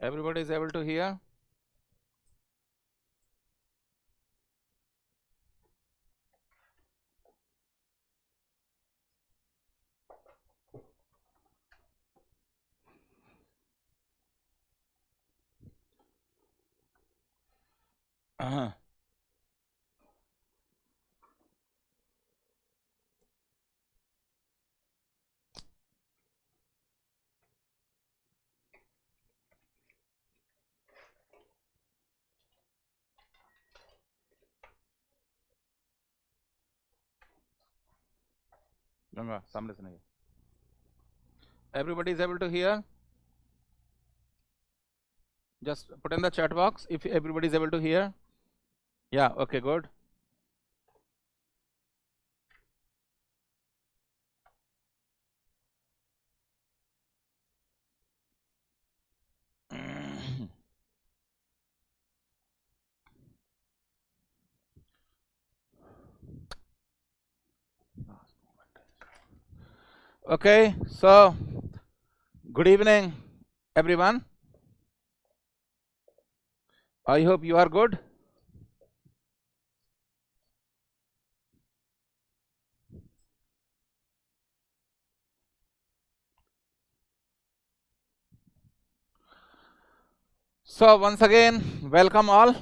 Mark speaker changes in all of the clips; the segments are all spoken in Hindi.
Speaker 1: Everybody is able to hear? Uh-huh. Ganga सामने से नहीं. Everybody is able to hear? Just put in the chat box if everybody is able to hear. Yeah, okay, good. Okay, so good evening, everyone. I hope you are good. So once again, welcome all.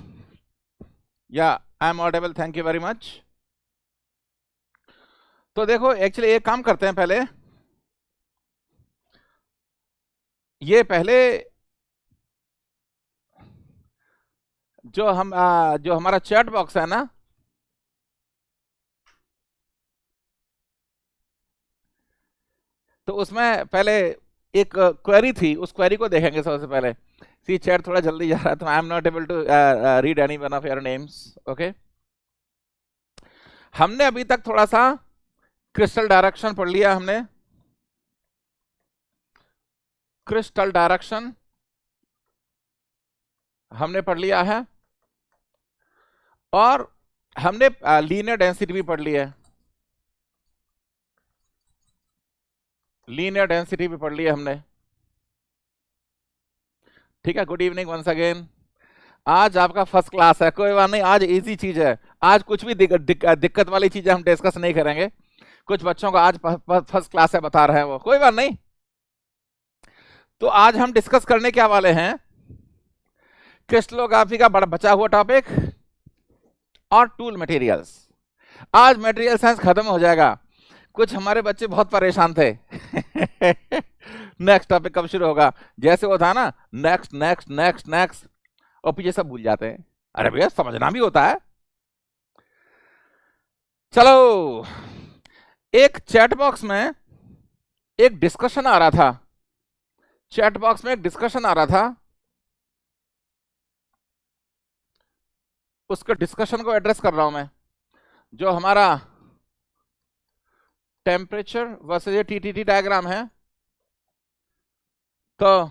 Speaker 1: Yeah, I am audible. Thank you very much. तो देखो, एक्चुअली एक काम करते हैं पहले. ये पहले जो हमारा चैट बॉक्स है ना, तो उसमें पहले एक क्वेरी थी, उस क्वेरी को देखेंगे सबसे पहले. सी चैट थोड़ा जल्दी जा रहा है, तो I am not able to read any one of your names. Okay, हमने अभी तक थोड़ा सा क्रिस्टल डायरेक्शन पढ़ लिया. हमने क्रिस्टल डायरेक्शन हमने पढ़ लिया है, और हमने लीनियर डेंसिटी भी पढ़ लिया है. लीनियर डेंसिटी भी पढ़ लिया हमने. ठीक है, गुड इवनिंग वंस अगेन. आज आपका फर्स्ट क्लास है, कोई बात नहीं, आज इजी चीज है. आज कुछ भी दिक्कत वाली चीजें हम डिस्कस नहीं करेंगे. कुछ बच्चों को आज फर्स्ट क्लास है बता रहे हैं, वो कोई बात नहीं. तो आज हम डिस्कस करने क्या वाले हैं, क्रिस्टलोग्राफी का बड़ा बचा हुआ टॉपिक और टूल मटेरियल्स. आज मटेरियल साइंस खत्म हो जाएगा. कुछ हमारे बच्चे बहुत परेशान थे. नेक्स्ट टॉपिक कब शुरू होगा, जैसे वो था ना, नेक्स्ट नेक्स्ट नेक्स्ट नेक्स्ट, और पीछे सब भूल जाते हैं. अरे भैया, समझना भी होता है. चलो, एक चैट बॉक्स में एक डिस्कशन आ रहा था. चैट बॉक्स में एक डिस्कशन आ रहा था. उसके डिस्कशन को एड्रेस कर रहा हूं मैं. जो हमारा टेम्परेचर वर्सेस ये टीटीटी डायग्राम है, तो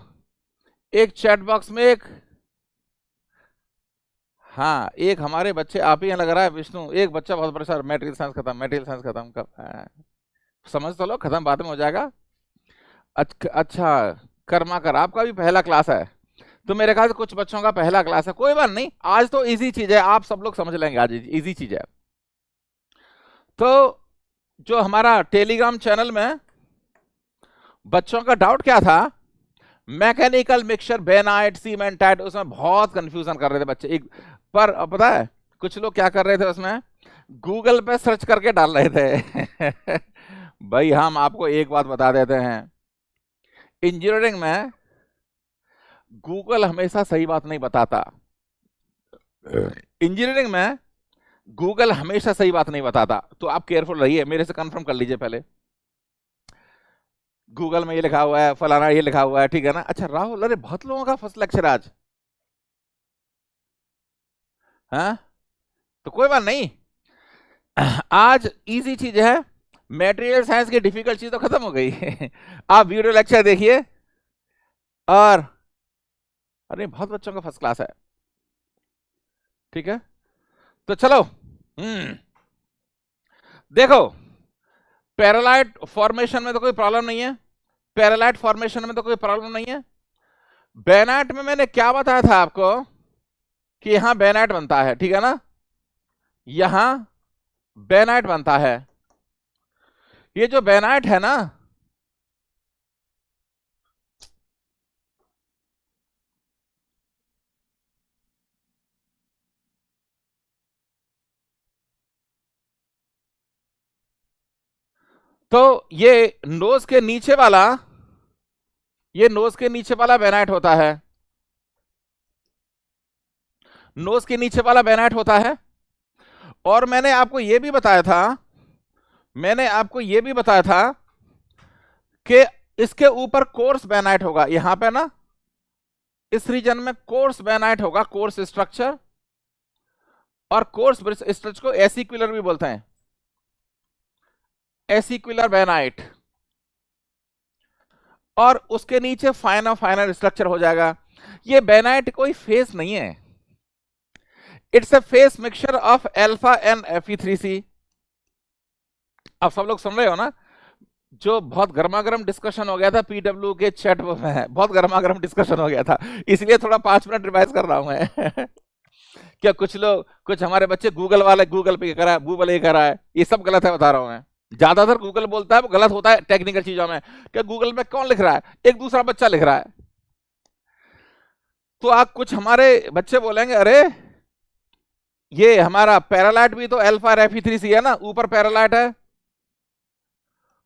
Speaker 1: एक चैट बॉक्स में एक हमारे बच्चे, आप ही लग रहा है विष्णु, एक बच्चा बहुत परेशान, मटेरियल साइंस खत्म, मटेरियल साइंस खत्म. कब समझ तो लो, खत्म बाद में हो जाएगा. अच्छा, कर्मा कर, आपका भी पहला क्लास है, तो मेरे ख्याल से कुछ बच्चों का पहला क्लास है. कोई बात नहीं, आज तो इजी चीज है, आप सब लोग समझ लेंगे. आज इजी चीज है. तो जो हमारा टेलीग्राम चैनल में बच्चों का डाउट क्या था, मैकेनिकल मिक्सचर बेनाइट सीमेंटाइट, उसमें बहुत कंफ्यूजन कर रहे थे बच्चे. एक पर पता है कुछ लोग क्या कर रहे थे, उसमें गूगल पे सर्च करके डाल रहे थे. भाई हम आपको एक बात बता देते हैं, इंजीनियरिंग में गूगल हमेशा सही बात नहीं बताता. इंजीनियरिंग में गूगल हमेशा सही बात नहीं बताता, तो आप केयरफुल रहिए. मेरे से कंफर्म कर लीजिए पहले, गूगल में ये लिखा हुआ है, फलाना ये लिखा हुआ है, ठीक है ना. अच्छा राहुल, अरे बहुत लोगों का फर्स्ट लेक्चर आज. हाँ, तो कोई बात नहीं, आज इजी चीज है. मटेरियल साइंस की डिफिकल्ट चीज तो खत्म हो गई. आप वीडियो लेक्चर देखिए, और अरे बहुत बच्चों का फर्स्ट क्लास है. ठीक है, तो चलो. देखो, पैरालाइट फॉर्मेशन में तो कोई प्रॉब्लम नहीं है. पैरालाइट फॉर्मेशन में तो कोई प्रॉब्लम नहीं है. बेनाइट में मैंने क्या बताया था आपको कि यहां बेनाइट बनता है, ठीक है ना, यहां बेनाइट बनता है। ये जो बेनाइट है ना, तो ये नोज के नीचे वाला, ये नोज के नीचे वाला बेनाइट होता है, नोज के नीचे वाला बेनाइट होता है। और मैंने आपको यह भी बताया था, मैंने आपको यह भी बताया था कि इसके ऊपर कोर्स बेनाइट होगा, यहां पे ना इस रीजन में कोर्स बेनाइट होगा, कोर्स स्ट्रक्चर। और कोर्स स्ट्रक्चर को एसिक्युलर भी बोलते हैं, एसिक्युलर बेनाइट। और उसके नीचे फाइनर फाइनर स्ट्रक्चर हो जाएगा। ये बेनाइट कोई फेस नहीं है, it's a face mixture of alpha and Fe3C। अब सब लोग सुन रहे हो ना, जो बहुत गर्मा गर्म डिस्कशन हो गया था पीडब्ल्यू के चैट में, बहुत गर्मा गर्म डिस्कशन हो गया था, इसलिए थोड़ा 5 मिनट रिवाइज कर रहा हूं मैं। क्या कुछ लोग, कुछ हमारे बच्चे गूगल वाले, गूगल पे करा है, गूगल ये करा है, ये सब गलत है बता रहा हूं मैं। ज्यादातर गूगल बोलता है वो गलत होता है टेक्निकल चीजों में। क्या गूगल में कौन लिख रहा है, एक दूसरा बच्चा लिख रहा है। तो आप कुछ हमारे बच्चे बोलेंगे अरे ये हमारा पैरालाइट भी तो अल्फा और Fe3C है ना, ऊपर पैरालाइट है,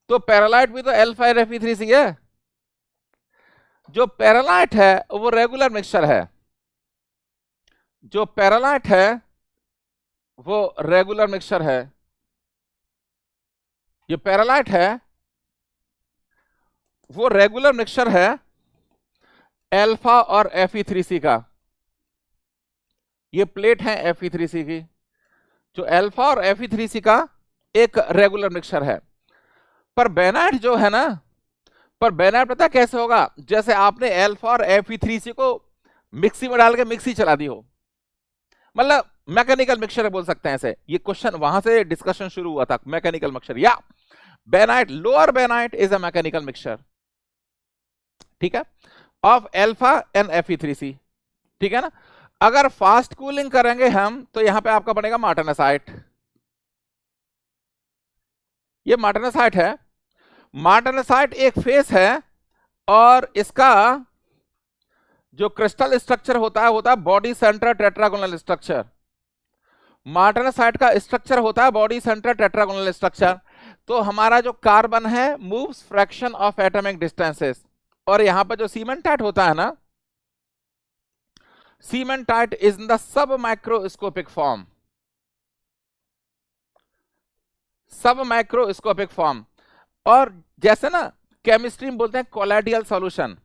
Speaker 1: तो पैरालाइट भी तो अल्फा और Fe3C है। जो पैरालाइट है वो रेगुलर मिक्सचर है, जो पैरालाइट है वो रेगुलर मिक्सचर है। ये पैरालाइट है वो रेगुलर मिक्सचर है अल्फा और Fe3C का। ये प्लेट है Fe3C की, जो अल्फा और Fe3C का एक रेगुलर मिक्सचर है। पर बेनाइट जो है ना, पर बेनाइट पता कैसे होगा, जैसे आपने अल्फा और Fe3C को मिक्सी में डाल के मिक्सी चला दी हो, मतलब मैकेनिकल मिक्सचर बोल सकते हैं ऐसे। ये क्वेश्चन वहां से डिस्कशन शुरू हुआ था, मैकेनिकल मिक्सचर या bainite, lower bainite is a mechanical mixture, ठीक है, ऑफ अल्फा एंड Fe3C, ठीक है ना। अगर फास्ट कूलिंग करेंगे हम तो यहां पे आपका बनेगा मार्टेनेसाइट। ये मार्टेनेसाइट है, मार्टेनेसाइट एक फेस है, और इसका जो क्रिस्टल स्ट्रक्चर होता है बॉडी सेंटर टेट्रागोनल स्ट्रक्चर। मार्टेनेसाइट का स्ट्रक्चर होता है बॉडी सेंटर टेट्रागोनल स्ट्रक्चर। तो हमारा जो कार्बन है moves fraction of atomic distances, और यहां पर जो सीमेंटाइट होता है ना, cementite is in the sub microscopic form, सब माइक्रोस्कोपिक फॉर्म। और जैसे ना केमिस्ट्री में बोलते हैं कोलाइडियल सॉल्यूशन,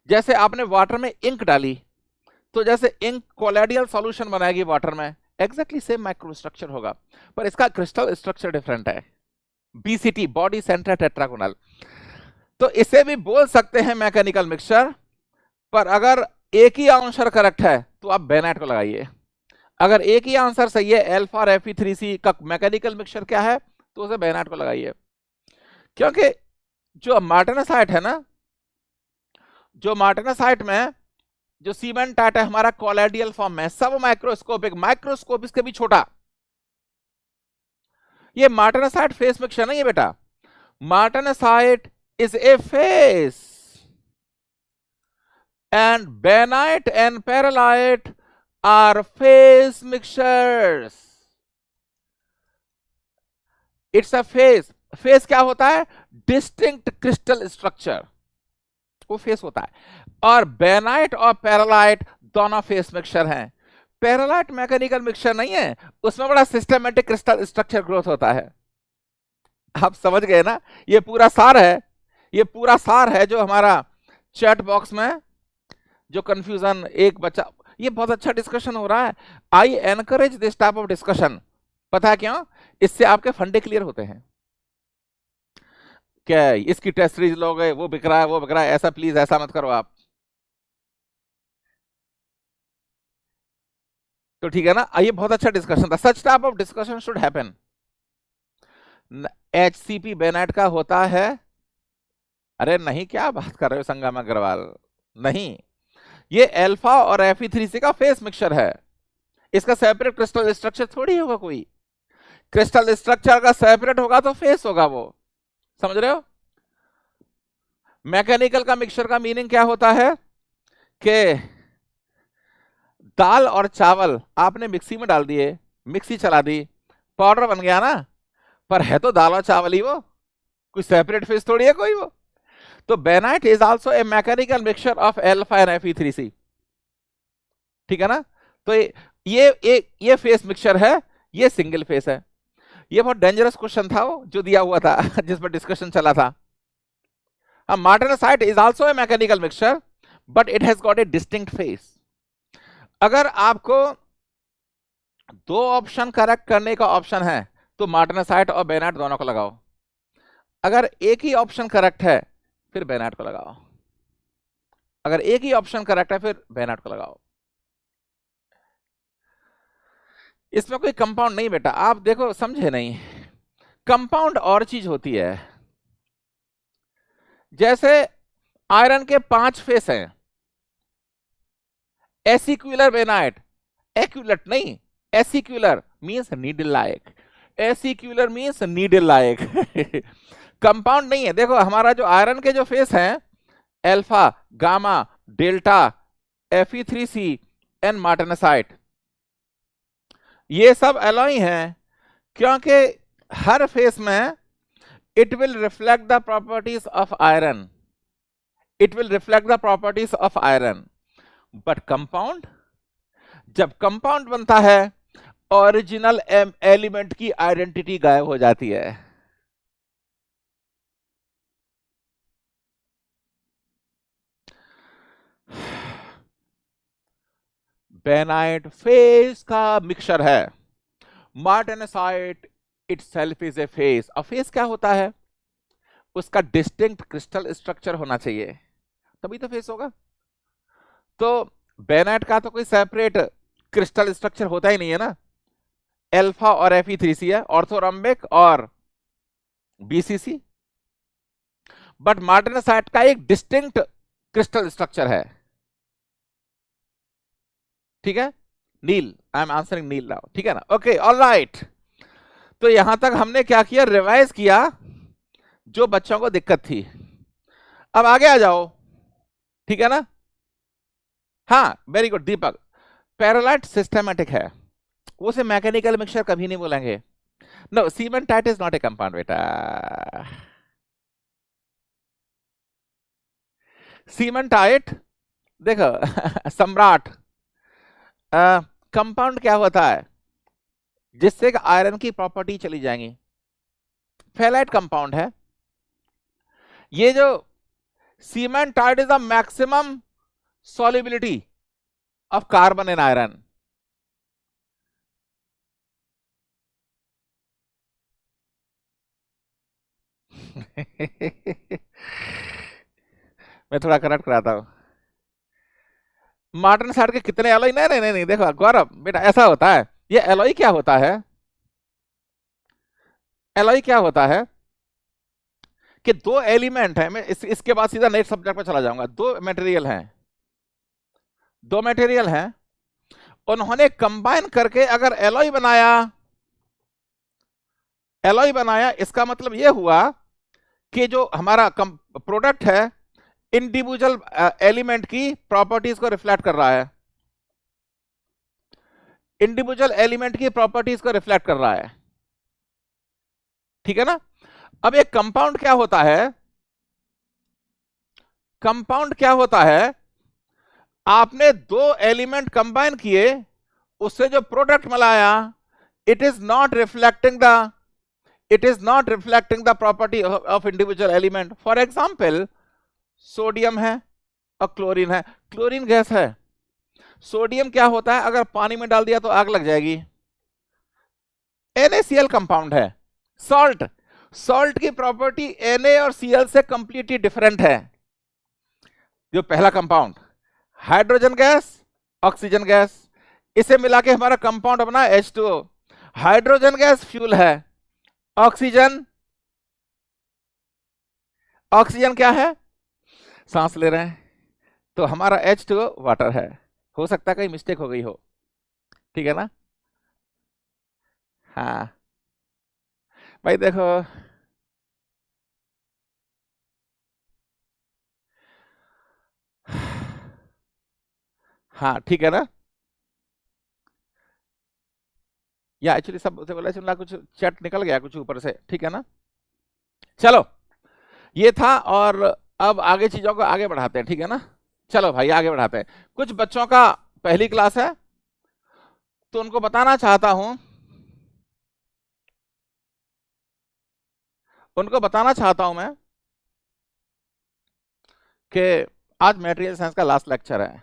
Speaker 1: जैसे आपने वाटर में इंक डाली तो जैसे इंक कोलाइडियल सॉल्यूशन बनाएगी वाटर में, एग्जैक्टली सेम माइक्रोस्ट्रक्चर होगा, पर इसका क्रिस्टल स्ट्रक्चर डिफरेंट है, BCT बॉडी सेंटर टेट्रागोनल। तो इसे भी बोल सकते हैं मैकेनिकल मिक्सचर, पर अगर एक ही आंसर करेक्ट है तो आप बेनाइट को लगाइए। अगर एक ही आंसर सही है, अल्फा और Fe3C का मैकेनिकल मिक्सचर क्या है, तो उसे बेनाइट को लगाइए। क्योंकि जो मार्टेनेसाइट है ना, जो मार्टेनेसाइट में जो सीमेंटाइट है हमारा कोलाइडियल फॉर्म में, सब माइक्रोस्कोपिक, माइक्रोस्कोप इसके भी छोटा। ये मार्टेनेसाइट फेस मिक्सचर नहीं है बेटा, मार्टेनेसाइट is a phase and benite and perlite are phase mixtures. It's a phase. phase क्या होता है, distinct crystal structure, वो फेस होता है। और बेनाइट और पैरालाइट दोनों फेस मिक्सचर हैं। पैरालाइट मैकेनिकल मिक्सचर नहीं है, उसमें बड़ा सिस्टमेटिक क्रिस्टल स्ट्रक्चर ग्रोथ होता है। आप समझ गए ना, ये पूरा सार है, ये पूरा सार है जो हमारा चैट बॉक्स में जो कंफ्यूजन एक बच्चा, ये बहुत अच्छा डिस्कशन हो रहा है। I encourage this type of discussion, पता है क्यों, इससे आपके फंडे क्लियर होते हैं। क्या इसकी टेस्ट सीरीज लोगे, वो बिक रहा है, वो बिक रहा है, ऐसा प्लीज ऐसा मत करो आप, तो ठीक है ना। ये बहुत अच्छा डिस्कशन था, such type of discussion should happen. HCP bainite का होता है, अरे नहीं क्या बात कर रहे हो संगम अग्रवाल, नहीं, ये अल्फा और Fe3C का फेस मिक्सचर है, इसका सेपरेट क्रिस्टल स्ट्रक्चर थोड़ी होगा कोई। क्रिस्टल स्ट्रक्चर का सेपरेट होगा तो फेस होगा वो, समझ रहे हो। मैकेनिकल का मिक्सचर का मीनिंग क्या होता है कि दाल और चावल आपने मिक्सी में डाल दिए, मिक्सी चला दी, पाउडर बन गया ना, पर है तो दाल और चावल ही वो, कोई सेपरेट फेस थोड़ी है कोई वो। तो bainite is also a mechanical mixture of alpha and Fe3C, ठीक है ना। तो ये फेस मिक्सचर है, ये सिंगल फेस है। ये बहुत डेंजरस क्वेश्चन था वो जो दिया हुआ था जिस पर डिस्कशन चला था। Martensite is also a mechanical mixture but it has got a distinct face. अगर आपको दो ऑप्शन करेक्ट करने का ऑप्शन है तो मार्टेनसाइट और बेनाइट दोनों को लगाओ, अगर एक ही ऑप्शन करेक्ट है फिर बेनाइट को लगाओ, अगर एक ही ऑप्शन करेक्ट है फिर बेनाइट को लगाओ। इसमें कोई कंपाउंड नहीं बेटा, आप देखो समझे नहीं। कंपाउंड और चीज होती है, जैसे आयरन के 5 फेस हैं, एसिक्यूलर बेनाइट, एक्यूलेट नहीं, acicular means needle like, acicular means needle like compound नहीं है। देखो हमारा जो आयरन के जो फेस हैं, alpha, gamma, delta, Fe3C and martensite, ये सब एलॉय हैं, क्योंकि हर फेस में it will reflect the properties of iron, it will reflect the properties of iron. But compound, जब कंपाउंड बनता है ओरिजिनल एलिमेंट की आइडेंटिटी गायब हो जाती है। बेनाइट फेस का मिक्सचर है, martensite itself is a face. अब फेस क्या होता है, उसका डिस्टिंक्ट क्रिस्टल स्ट्रक्चर होना चाहिए तभी तो फेस होगा। तो बेनाइट का तो कोई सेपरेट क्रिस्टल स्ट्रक्चर होता ही नहीं है ना, अल्फा और Fe3C है, ऑर्थोरम्बिक और BCC। बट मार्टेनसाइट का एक डिस्टिंक्ट क्रिस्टल स्ट्रक्चर है, ठीक है। Neel, I am answering Neel now, ठीक है ना। ओके ऑलराइट, तो यहां तक हमने क्या किया, रिवाइज किया जो बच्चों को दिक्कत थी। अब आगे आ जाओ, ठीक है ना। हाँ very good Deepak, pearlite systematic है, उसे मैकेनिकल मिक्सचर कभी नहीं बोलेंगे। No, cementite is not a compound बेटा। सीमेंटाइट देखो सम्राट, कंपाउंड क्या होता है जिससे आयरन की प्रॉपर्टी चली जाएंगी, फेलाइट कंपाउंड है। ये जो cementite is the maximum solubility of carbon in iron. मैं थोड़ा करेक्ट कराता हूं, मार्टेनसाइट के कितने एलॉय, नहीं नहीं नहीं नहीं, देखो गौरव बेटा ऐसा होता है, ये एलॉय क्या होता है, एलॉय क्या होता है कि दो एलिमेंट है, मैं इसके बाद सीधा नेक्स्ट सब्जेक्ट पर चला जाऊंगा। दो मटेरियल हैं, दो मटेरियल हैं, उन्होंने कंबाइन करके अगर एलॉय बनाया, एलॉय बनाया, इसका मतलब यह हुआ कि जो हमारा प्रोडक्ट है इंडिविजुअल एलिमेंट की प्रॉपर्टीज को रिफ्लेक्ट कर रहा है, इंडिविजुअल एलिमेंट की प्रॉपर्टीज को रिफ्लेक्ट कर रहा है, ठीक है ना। अब एक कंपाउंड क्या होता है, कंपाउंड क्या होता है, आपने दो एलिमेंट कंबाइन किए, उससे जो प्रोडक्ट मिलाया, it is not reflecting the, it is not reflecting the property of individual element. For example sodium है और क्लोरीन है, क्लोरीन गैस है, सोडियम क्या होता है, अगर पानी में डाल दिया तो आग लग जाएगी। NaCl कंपाउंड है, सॉल्ट, सॉल्ट की प्रॉपर्टी Na और Cl से कंप्लीटली डिफरेंट है। जो पहला compound hydrogen gas, oxygen gas, इसे मिला के हमारा कंपाउंड बना H2O। हाइड्रोजन गैस फ्यूल है, ऑक्सीजन, ऑक्सीजन क्या है, सांस ले रहे हैं, तो हमारा H2O वाटर है। हो सकता है कहीं मिस्टेक हो गई हो, ठीक है ना। हाँ भाई देखो, हाँ ठीक है ना। या एक्चुअली सब से बोला सुनला, कुछ चैट निकल गया कुछ ऊपर से, ठीक है ना। चलो ये था, और अब आगे चीजों को आगे बढ़ाते हैं, ठीक है ना। चलो भाई आगे बढ़ाते हैं। कुछ बच्चों का पहली क्लास है, तो उनको बताना चाहता हूं, मैं कि आज मटेरियल साइंस का लास्ट लेक्चर है।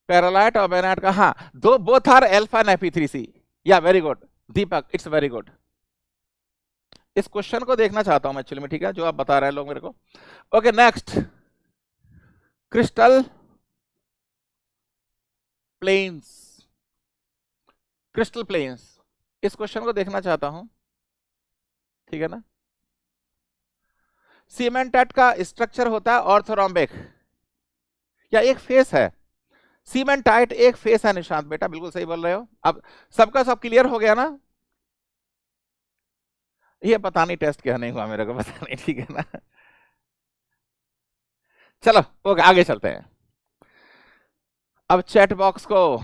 Speaker 1: पैरालाइट और बेनाइट का, हाँ, दो both R alpha and Fe3C। या very good Deepak, it's very good. इस क्वेश्चन को देखना चाहता हूं मैं एक्चुअली में, ठीक है, जो आप बता रहे हैं लोग मेरे को। Okay next, crystal planes, crystal planes, इस क्वेश्चन को देखना चाहता हूं, ठीक है ना। सीमेंटेट का स्ट्रक्चर होता है ऑर्थोरोम्बिक, या एक फेस है। सीमेंटाइट एक फेस है निशांत बेटा, बिल्कुल सही बोल रहे हो। अब सबका सब क्लियर हो गया ना। ये पता नहीं टेस्ट क्या नहीं हुआ मेरे को पता नहीं, ठीक है ना। चलो ओके आगे चलते हैं। अब चैट बॉक्स को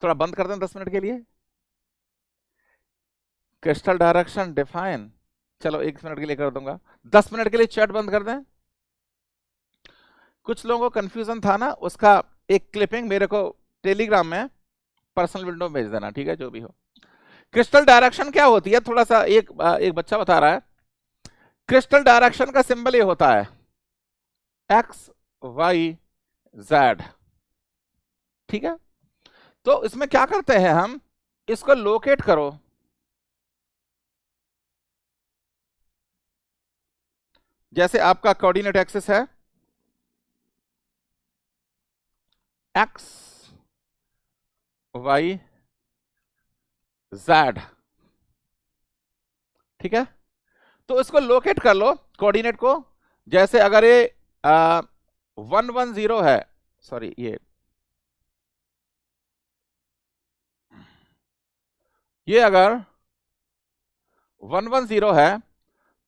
Speaker 1: थोड़ा बंद कर दें 10 मिनट के लिए। क्रिस्टल डायरेक्शन डिफाइन, चलो 1 मिनट के लिए कर दूंगा, 10 मिनट के लिए चैट बंद कर दें। कुछ लोगों को कंफ्यूजन था ना, उसका एक क्लिपिंग मेरे को टेलीग्राम में पर्सनल विंडो में भेज देना, ठीक है, जो भी हो। क्रिस्टल डायरेक्शन क्या होती है, थोड़ा सा एक बच्चा बता रहा है। क्रिस्टल डायरेक्शन का सिंबल ये होता है XYZ, ठीक है। तो इसमें क्या करते हैं हम, इसको लोकेट करो। जैसे आपका कोऑर्डिनेट एक्सिस है XYZ, ठीक है। तो इसको लोकेट कर लो कोऑर्डिनेट को। जैसे अगर ये 110 है, सॉरी ये अगर 110 है,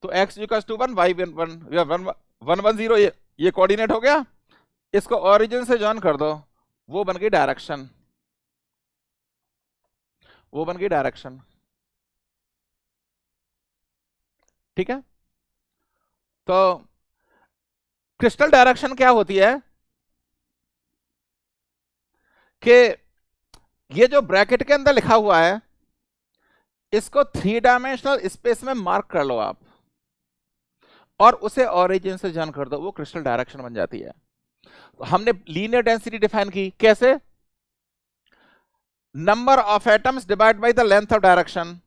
Speaker 1: तो x इक्वल टू 1, y 110, ये कोऑर्डिनेट हो गया। इसको ओरिजिन से जॉइन कर दो, वो बन गई डायरेक्शन, ठीक है। तो क्रिस्टल डायरेक्शन क्या होती है कि ये जो ब्रैकेट के अंदर लिखा हुआ है, इसको 3 डायमेंशनल स्पेस में मार्क कर लो आप, और उसे ओरिजिन से जॉइन कर दो, वो क्रिस्टल डायरेक्शन बन जाती है। तो हमने लीनियर डेंसिटी डिफाइन की कैसे, number of atoms divide by the length of direction,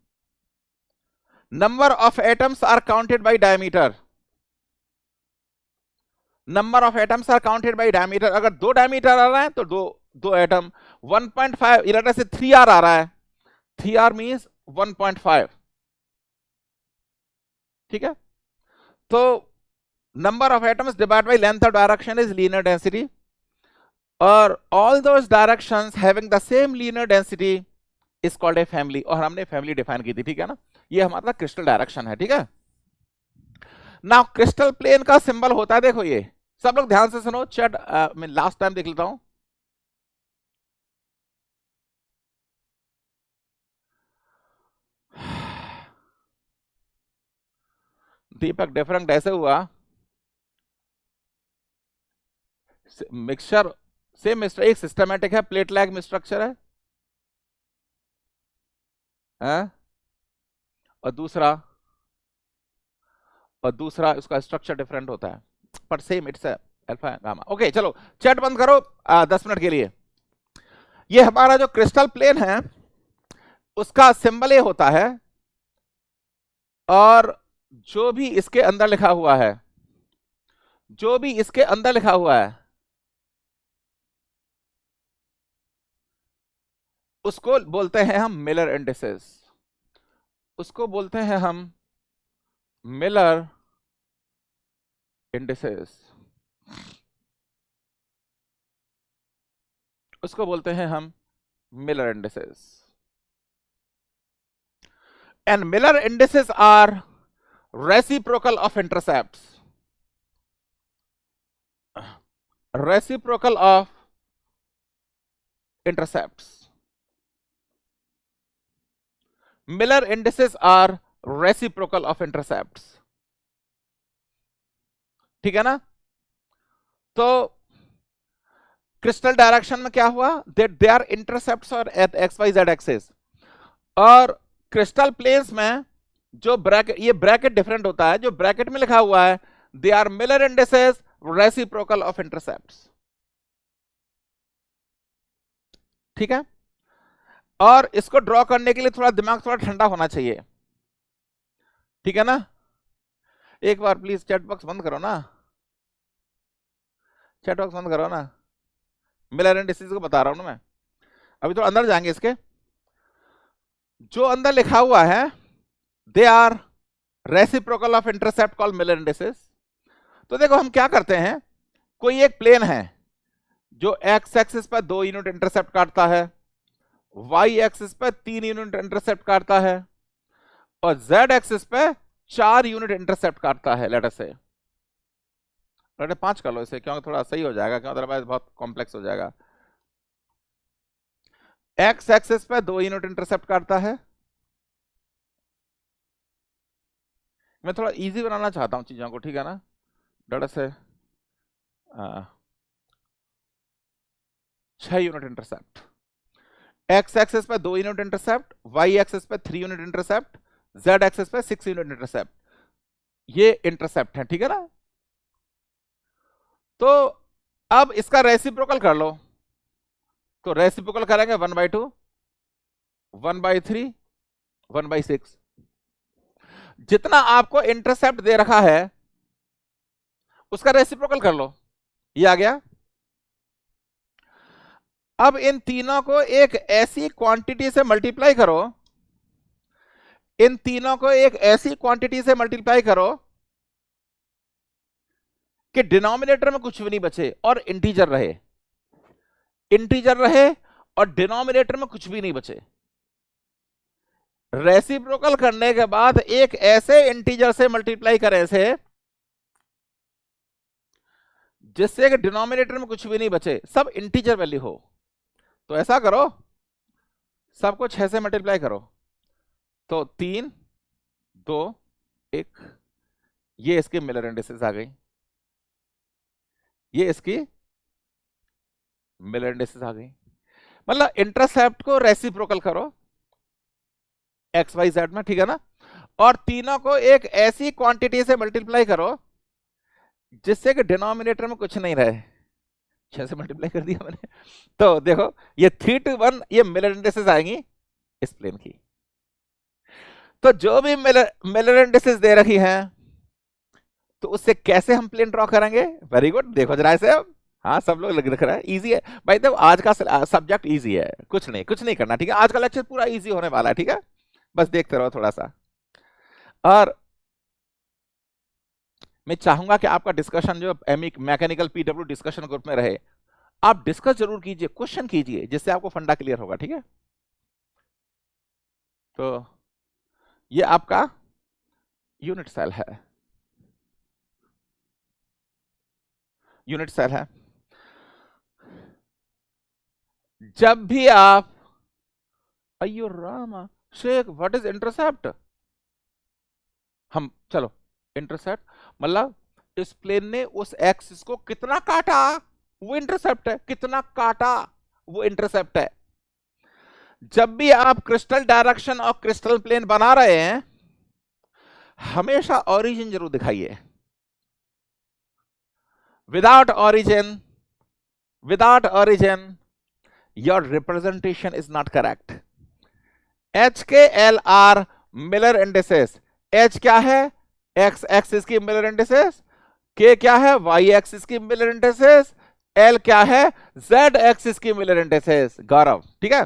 Speaker 1: number of atoms are counted by diameter, number of atoms are counted by diameter. अगर 2 डायमीटर आ रहा है तो दो एटम, 1.5 इधर से 3R आ रहा है, 3R मींस 1.5, ठीक है। तो number of atoms divide by length of direction is linear density, और all those directions having the same linear density is called a family, और हमने फैमिली डिफाइन की थी, ठीक है ना। ये हमारा क्रिस्टल डायरेक्शन है, ठीक है। नाउ क्रिस्टल प्लेन का सिंबल होता है, देखो ये, सब लोग ध्यान से सुनो, चैट मैं लास्ट टाइम देख लेता हूं। दीपक डिफरेंट ऐसे हुआ, मिक्सचर सेम मिस्टर, एक सिस्टमैटिक है, प्लेट लैग स्ट्रक्चर है, हैं? और दूसरा उसका स्ट्रक्चर डिफरेंट होता है, पर same it's alpha gamma. Okay चलो चैट बंद करो 10 मिनट के लिए। ये हमारा जो क्रिस्टल प्लेन है उसका सिंबल ये होता है, और जो भी इसके अंदर लिखा हुआ है, उसको बोलते हैं हम मिलर इंडिसेस, उसको बोलते हैं हम मिलर इंडिसेस, उसको बोलते हैं हम Miller indices. And Miller indices are reciprocal of intercepts, reciprocal of intercepts. Miller indices are reciprocal of intercepts. ठीक है ना? तो क्रिस्टल डायरेक्शन में क्या हुआ, that they are intercepts और at xyz एक्सिस, और क्रिस्टल प्लेन्स में जो ब्रैकेट, ये ब्रैकेट डिफरेंट होता है, जो ब्रैकेट में लिखा हुआ है they are Miller indices reciprocal of intercepts. ठीक है, और इसको ड्रॉ करने के लिए थोड़ा दिमाग थोड़ा ठंडा होना चाहिए। ठीक है ना? एक बार प्लीज चैट बॉक्स बंद करो ना, चैट बॉक्स बंद करो ना, मिलर इंडिसेस को बता रहा हूं ना मैं। अभी तो अंदर जाएंगे इसके, जो अंदर लिखा हुआ है they are reciprocal of intercept called Miller indices. तो देखो हम क्या करते हैं, कोई एक प्लेन है जो एक्स एक्सिस पर 2 यूनिट इंटरसेप्ट काटता है, वाई एक्सिस पर 3 यूनिट इंटरसेप्ट काटता है, और जेड एक्सिस पे 4 यूनिट इंटरसेप्ट काटता है। लेट अस से 5 कर लो इसे, क्योंकि थोड़ा सही हो जाएगा, क्योंकि अदरवाइज बहुत कॉम्प्लेक्स हो जाएगा। एक्स एक्सिस पे 2 यूनिट इंटरसेप्ट काटता है, मैं थोड़ा इजी बनाना चाहता हूं चीजों को, ठीक है ना? लेट अस से 6 यूनिट इंटरसेप्ट, एक्स एक्सिस पे 2 यूनिट इंटरसेप्ट, वाई एक्सिस पे 3 यूनिट इंटरसेप्ट, जेड एक्सिस पे 6 यूनिट इंटरसेप्ट, ये इंटरसेप्ट है। ठीक है ना? तो अब इसका रेसिप्रोकल कर लो, तो रेसिप्रोकल करेंगे 1/2, 1/3, 1/6। जितना आपको इंटरसेप्ट दे रखा है उसका रेसिप्रोकल कर लो, ये आ गया। अब इन तीनों को एक ऐसी क्वांटिटी से मल्टीप्लाई करो, इन तीनों को एक ऐसी क्वांटिटी से मल्टीप्लाई करो कि डिनोमिनेटर में कुछ भी नहीं बचे और इंटीजर रहे, इंटीजर रहे और डिनोमिनेटर में कुछ भी नहीं बचे। रेसिप्रोकल करने के बाद एक ऐसे इंटीजर से मल्टीप्लाई करें से जिससे कि डिनोमिनेटर में कुछ भी नहीं बचे, सब इंटीजर वैल्यू हो। तो ऐसा करो, सबको 6 से मल्टीप्लाई करो, तो 3, 2, 1, ये इसकी मिलर इंडिसेस आ गई, ये इसकी मिलर इंडिसेस आ गई। मतलब इंटरसेप्ट को रेसिप्रोकल करो एक्स वाई जेड में, ठीक है ना? और तीनों को एक ऐसी क्वांटिटी से मल्टीप्लाई करो जिससे कि डिनोमिनेटर में कुछ नहीं रहे। 6 से मल्टीप्लाई कर दिया मैंने, तो देखो ये 3 to 1 ये मिलर इंडिसेस आएंगी इस प्लेन की। तो जो भी मिलर इंडिसेस दे रखी हैं तो उससे कैसे हम प्लेन ड्रॉ करेंगे? वेरी गुड, देखो जरा ऐसे अब, हाँ सब लोग लिख रहा है, इजी है भाई। देखो आज का सब्जेक्ट इजी है, कुछ नहीं करना, ठीक है? आज का लेक्चर पूरा इजी होने वाला है, ठीक है? बस देखते रहो थोड़ा सा। और मैं चाहूंगा कि आपका डिस्कशन जो मैकेनिकल पीडब्ल्यू डिस्कशन ग्रुप में रहे, आप डिस्कस जरूर कीजिए, क्वेश्चन कीजिए, जिससे आपको फंडा क्लियर होगा, ठीक है? तो ये आपका यूनिट सेल है, यूनिट सेल है। जब भी आप, अयो Rama Sheikh, what is intercept? हम चलो इंटरसेप्ट मतलब इस प्लेन ने उस एक्सिस को कितना काटा वो इंटरसेप्ट है, कितना काटा वो इंटरसेप्ट है। जब भी आप क्रिस्टल डायरेक्शन और क्रिस्टल प्लेन बना रहे हैं हमेशा ओरिजिन जरूर दिखाइए। Without origin your representation is not correct. HKL are Miller indices. H क्या है? एक्स एक्सिस की मिलर इंडिसेस। K क्या है? वाई एक्सिस की मिलर इंडिसेस। L क्या है? Z एक्सिस की मिलर इंडिसेस। गौरव, ठीक है?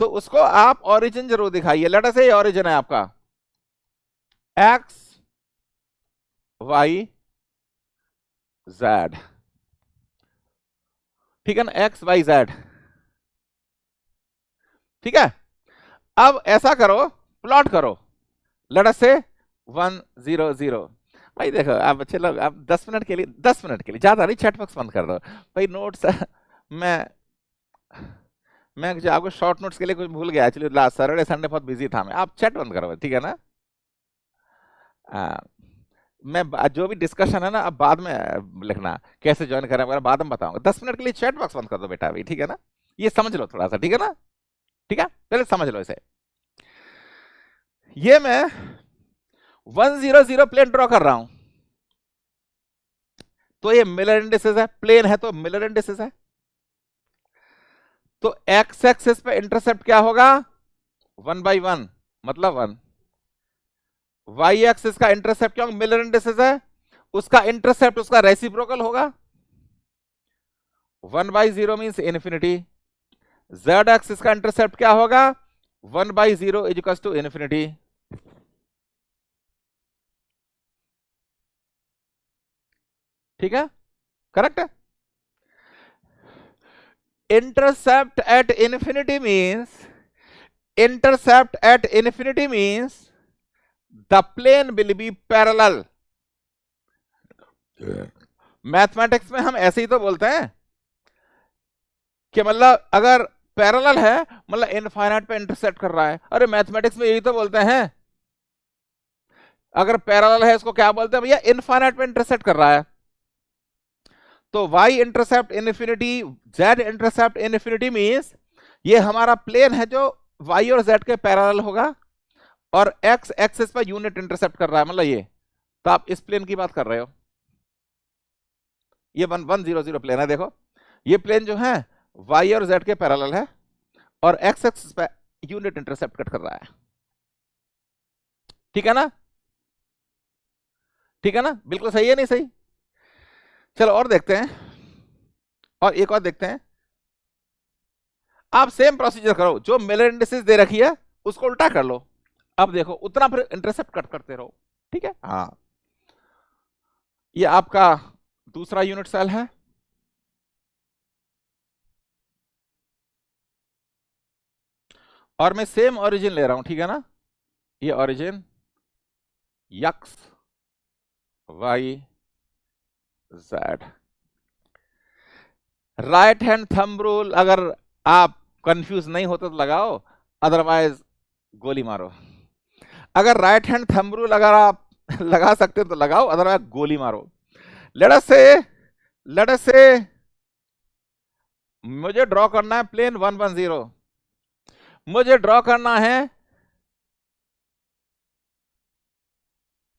Speaker 1: तो उसको आप ओरिजिन जरूर दिखाइए। लेट अस से ओरिजिन है आपका X, वाई जेड, ठीक है ना, एक्स वाई जेड, ठीक है। अब ऐसा करो, प्लॉट करो, लेट अस से 1 0 0। भाई देखो आप बच्चे लोग, आप 10 मिनट के लिए, 10 मिनट के लिए, ज्यादा नहीं, चैट बॉक्स बंद कर दो भाई। नोट्स मैं मैं जो आपको शॉर्ट नोट्स के लिए कुछ भूल गया एक्चुअली, लास्ट सैटरडे संडे बहुत बिजी था मैं। आप चैट बंद करो, ठीक है ना। आ, मैं जो भी डिस्कशन है ना, अब बाद में लिखना, कैसे ज्वाइन करें वगैरह बाद में बताऊंगा। 10 मिनट के लिए चैट बॉक्स बंद कर दो बेटा अभी, ठीक है ना। ये समझ लो थोड़ा सा, ठीक है ना, ठीक है, पहले समझ लो इसे। ये मैं 1 0 0 प्लेन ड्रॉ कर रहा हूं, तो ये मिलर इंडिसेस है, प्लेन है तो मिलर इंडिसेस है। तो एक्स एक्सिस पे इंटरसेप्ट क्या होगा, 1/1 मतलब 1। वाई एक्सिस का इंटरसेप्ट क्यों, मिलर इंडिसेस है, उसका इंटरसेप्ट उसका रेसिप्रोकल होगा। 1/0 मींस इन्फिनिटी। जेड एक्सिस का इंटरसेप्ट क्या होगा, 1/0 इज इक्वल टू इन्फिनिटी। ठीक है, करेक्ट है। Intercept at infinity means, intercept at infinity means the plane will be parallel। Mathematics में हम ऐसे ही तो बोलते हैं कि मतलब अगर पैरेलल है मतलब इनफाइनाइट पे इंटरसेप्ट कर रहा है। अरे मैथमेटिक्स में यही तो बोलते हैं, अगर पैरेलल है इसको क्या बोलते हैं भैया, इनफाइनाइट पे इंटरसेप्ट कर रहा है। तो y intercept infinity, z intercept infinity means ये हमारा प्लेन है जो y और z के पैरेलल होगा, और x एक्सिस पर यूनिट इंटरसेप्ट कर रहा है, मतलब ये। तो आप इस प्लेन की बात कर रहे हो, ये 1 1 0 0 प्लेन है। देखो ये प्लेन जो है y और z के पैरेलल है, और x एक्सिस पर यूनिट इंटरसेप्ट कट कर रहा है, ठीक है ना, ठीक है ना, बिल्कुल सही है, नहीं सही। चलो और देखते हैं, और एक और देखते हैं। आप सेम प्रोसीजर करो, जो मिलर इंडिसेस दे रखी है उसको उल्टा कर लो। अब देखो उतना फिर इंटरसेप्ट कट करते रहो, ठीक है। हाँ, ये आपका दूसरा यूनिट सेल है, और मैं सेम ओरिजिन ले रहा हूं, ठीक है ना। ये origin X Y Z. Right hand thumb rule अगर आप कंफ्यूज नहीं होते तो लगाओ, अदरवाइज गोली मारो। अगर राइट हैंड थंब रूल अगर आप लगा सकते हो तो लगाओ, अदरवाइज गोली मारो। लेट अस से मुझे ड्रॉ करना है प्लेन 1 1 0, मुझे ड्रॉ करना है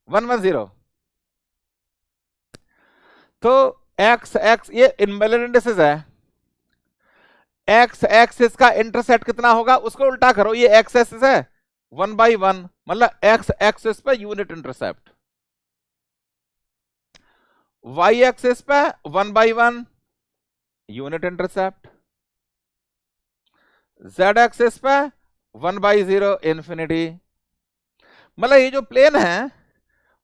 Speaker 1: 1 1 0। तो एक्स एक्स ये इनवेलिड इंडिसेस है, एक्स एक्सिस का इंटरसेप्ट कितना होगा उसको उल्टा करो। ये एक्स एक्सिस है 1/1 मतलब एक्स एक्सिस पे यूनिट इंटरसेप्ट, वाई एक्सिस पे 1/1 यूनिट इंटरसेप्ट, जेड एक्सिस पे 1/0 इंफिनिटी। मतलब ये जो प्लेन है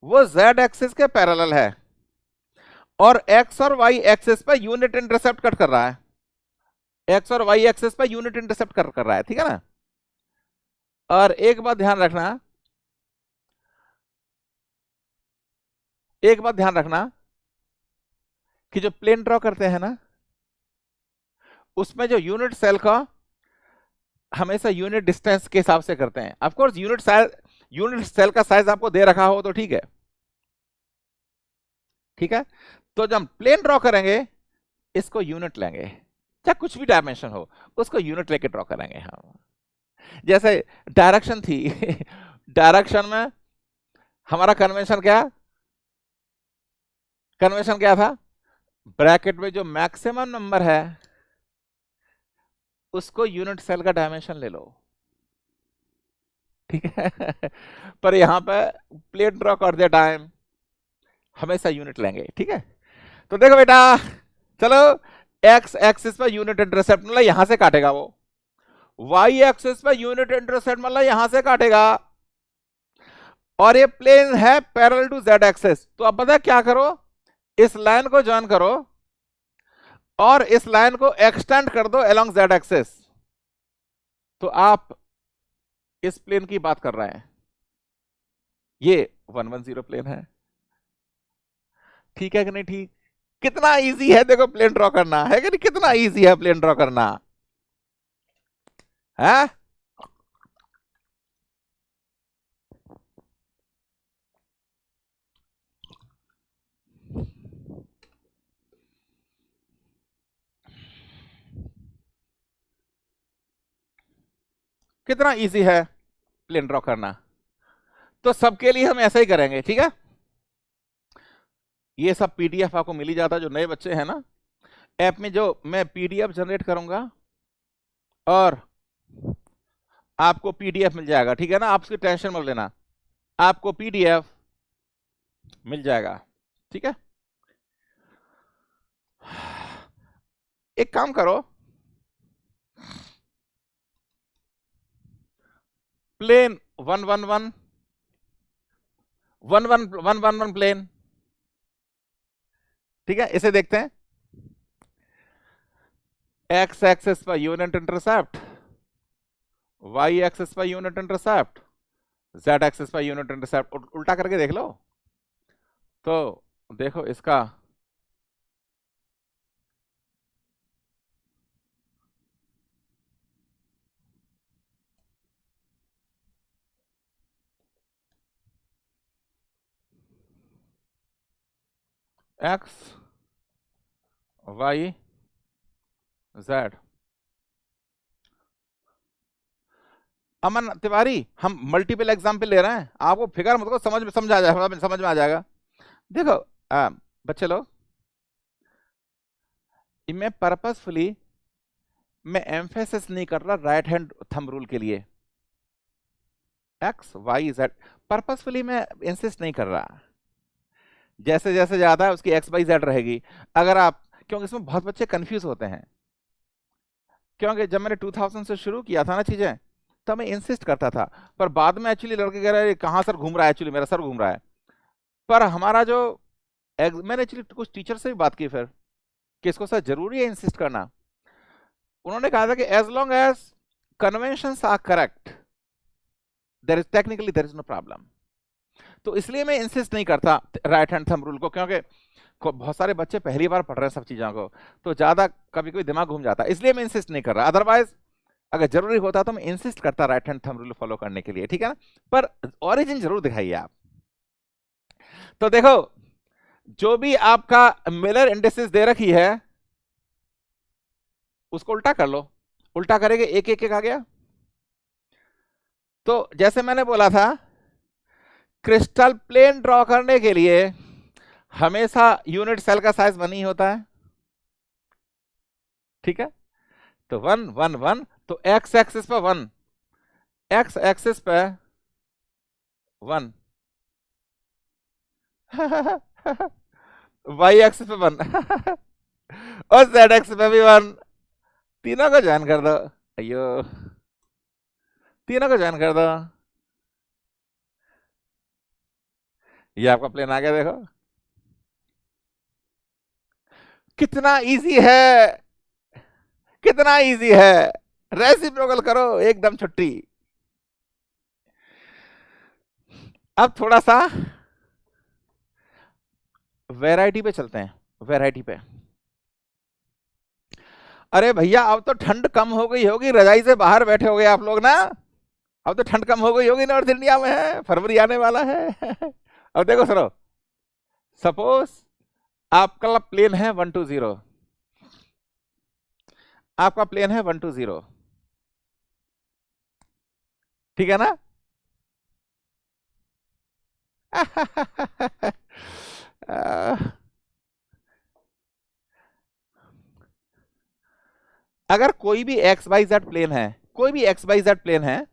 Speaker 1: वो जेड एक्सिस के पैरेलल है, और एक्स और वाई एक्सिस पे यूनिट इंटरसेप्ट कट कर रहा है, एक्स और वाई एक्सिस पे यूनिट इंटरसेप्ट कर रहा है, ठीक है ना। और एक बात ध्यान रखना, एक बात ध्यान रखना कि जो प्लेन ड्रॉ करते हैं ना, उसमें जो यूनिट सेल का हमेशा यूनिट डिस्टेंस के हिसाब से करते हैं। ऑफ कोर्स यूनिट सेल का साइज आपको दे रखा हो तो ठीक है, ठीक है। तो जब हम प्लेन ड्रॉ करेंगे इसको यूनिट लेंगे, चाहे कुछ भी डायमेंशन हो उसको यूनिट लेके ड्रॉ करेंगे हम। जैसे डायरेक्शन थी डायरेक्शन में हमारा कन्वेंशन क्या था, ब्रैकेट में जो मैक्सिमम नंबर है उसको यूनिट सेल का डायमेंशन ले लो, ठीक है पर यहां पे प्लेन ड्रॉ कर दिया टाइम हमेशा यूनिट लेंगे, ठीक है। तो देखो बेटा, चलो एक्स एक्सिस पर यूनिट इंटरसेप्ट मतलब यहां से काटेगा वो, वाई एक्सिस पर यूनिट इंटरसेप्ट मतलब यहां से काटेगा, और ये प्लेन है पैरेलल टू जेड एक्सेस, तो अब पता क्या करो, इस लाइन को ज्वाइन करो और इस लाइन को एक्सटेंड कर दो अलोंग जेड एक्सेस, तो आप इस प्लेन की बात कर रहे हैं, ये 110 प्लेन है। ठीक है कि नहीं? ठीक, कितना इजी है देखो प्लेन ड्रॉ करना, है कि नहीं? कितना इजी है प्लेन ड्रॉ करना है। कितना इजी है प्लेन ड्रॉ करना। तो सबके लिए हम ऐसा ही करेंगे, ठीक है? ये सब पीडीएफ आपको मिल ही जाता है, जो नए बच्चे हैं ना, ऐप में जो मैं पीडीएफ जनरेट करूंगा और आपको पीडीएफ मिल जाएगा, ठीक है ना? आप उसकी टेंशन मत लेना, आपको पीडीएफ मिल जाएगा, ठीक है? एक काम करो, प्लेन 111 111 प्लेन, ठीक है? इसे देखते हैं। एक्स एक्सिस पर यूनिट इंटरसेप्ट, वाई एक्सिस पर यूनिट इंटरसेप्ट, जेड एक्सिस पर यूनिट इंटरसेप्ट, उल्टा करके देख लो। तो देखो इसका X Y Z. Aman Tiwari, हम मल्टीपल एग्जाम्पल ले रहे हैं, आपको फिगर मत करो, समझ आ जाएगा, समझ में आ जाएगा। देखो बच्चे लोग, मैं पर्पसफुली मैं एम्फेसिस नहीं कर रहा राइट हैंड थंब रूल के लिए, एक्स वाई जेड पर्पसफुली मैं इंसिस्ट नहीं कर रहा। जैसे जैसे ज्यादा है उसकी एक्स वाई जेड रहेगी। अगर आप, क्योंकि इसमें बहुत बच्चे कंफ्यूज होते हैं, क्योंकि जब मैंने 2000 से शुरू किया था ना चीजें, तो मैं इंसिस्ट करता था, पर बाद में एक्चुअली लड़के कह रहे हैं कहाँ सर घूम रहा है, एक्चुअली मेरा सर घूम रहा है। पर हमारा जो मैंने एक्चुअली कुछ टीचर से भी बात की फिर कि इसको सर जरूरी है इंसिस्ट करना। उन्होंने कहा था कि as long as conventions are correct there is technically there is no problem. तो इसलिए मैं इंसिस्ट नहीं करता राइट हैंड थंब रूल को, क्योंकि बहुत सारे बच्चे पहली बार पढ़ रहे हैं सब चीजों को, तो ज्यादा कभी कभी दिमाग घूम जाता है, इसलिए मैं इंसिस्ट नहीं कर रहा। अदरवाइज अगर जरूरी होता तो मैं इंसिस्ट करता right hand thumb rule follow करने के लिए, ठीक है ना? पर ओरिजिन जरूर दिखाइए आप। तो देखो, जो भी आपका मिलर इंडिसेस दे रखी है उसको उल्टा कर लो, उल्टा करेंगे एक एक एक आ गया। तो जैसे मैंने बोला था, क्रिस्टल प्लेन ड्रॉ करने के लिए हमेशा यूनिट सेल का साइज 1 ही होता है, ठीक है? तो 1 1 1, तो एक्स एक्सिस पर 1, एक्स एक्सिस पे 1 वाई एक्सिस पे 1 और जेड एक्सिस पे भी 1। तीनों को ज्वाइन कर दो, अयो तीनों को ज्वाइन कर दो, ये आपका प्लेन आ गया। देखो कितना इजी है, कितना इजी है, रेसिप्रोकल करो एकदम छुट्टी। अब थोड़ा सा वैरायटी पे चलते हैं, वैरायटी पे। अरे भैया अब तो ठंड कम हो गई होगी, रजाई से बाहर बैठे हो गए आप लोग ना, अब तो ठंड कम हो गई होगी, नॉर्थ इंडिया में है, फरवरी आने वाला है अब देखो सुनो, सपोज आपका प्लेन है 120, आपका प्लेन है 120, ठीक है ना? अगर कोई भी एक्स वाई जेड प्लेन है, कोई भी एक्स वाई जेड प्लेन है,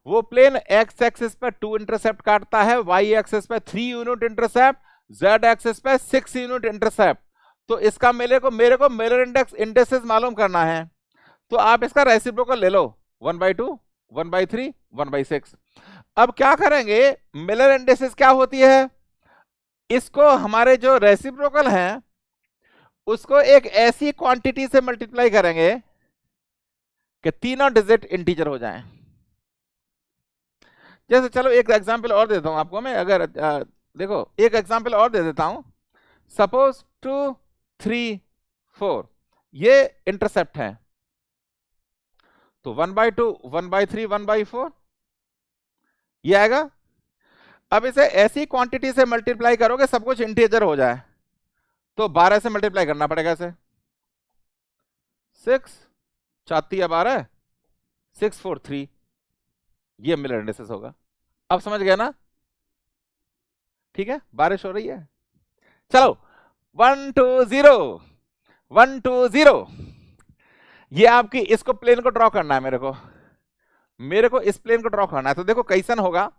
Speaker 1: वो प्लेन एक्स एक्सिस पे 2 इंटरसेप्ट काटता है, वाई एक्सिस पे 3 यूनिट इंटरसेप्ट, जेड एक्सिस पे 6 यूनिट इंटरसेप्ट। तो इसका मेरे को मिरर इंडेक्स इंडेक्सेस मालूम करना है, तो आप इसका रेसिप्रोकल ले लो, 1/2 1/3 1/6। अब क्या करेंगे, मिलर इंडिसेस क्या होती है, इसको हमारे जो रेसिप्रोकल हैं उसको एक ऐसी क्वांटिटी से मल्टीप्लाई करेंगे कि तीनों डिजिट इंटीजर हो जाएं। जैसे चलो एक एग्जांपल और देता हूं आपको मैं, अगर देखो एक एग्जांपल और दे देता हूं। सपोज 2 3 4 ये इंटरसेप्ट है, तो 1/2 1/3 1/4 ये आएगा। अब इसे ऐसी क्वांटिटी से मल्टीप्लाई करोगे सब कुछ इंटीजर हो जाए, तो 12 से मल्टीप्लाई करना पड़ेगा इसे। 6 4 या 12 6 4 3 ये मिलर इंडिसेस होगा। अब समझ गया ना? ठीक है, बारिश हो रही है। चलो 1 2 0 1 2 0 ये आपकी, इसको प्लेन को ड्रॉ करना है मेरे को इस प्लेन को ड्रॉ करना है। तो देखो कैसन होगा,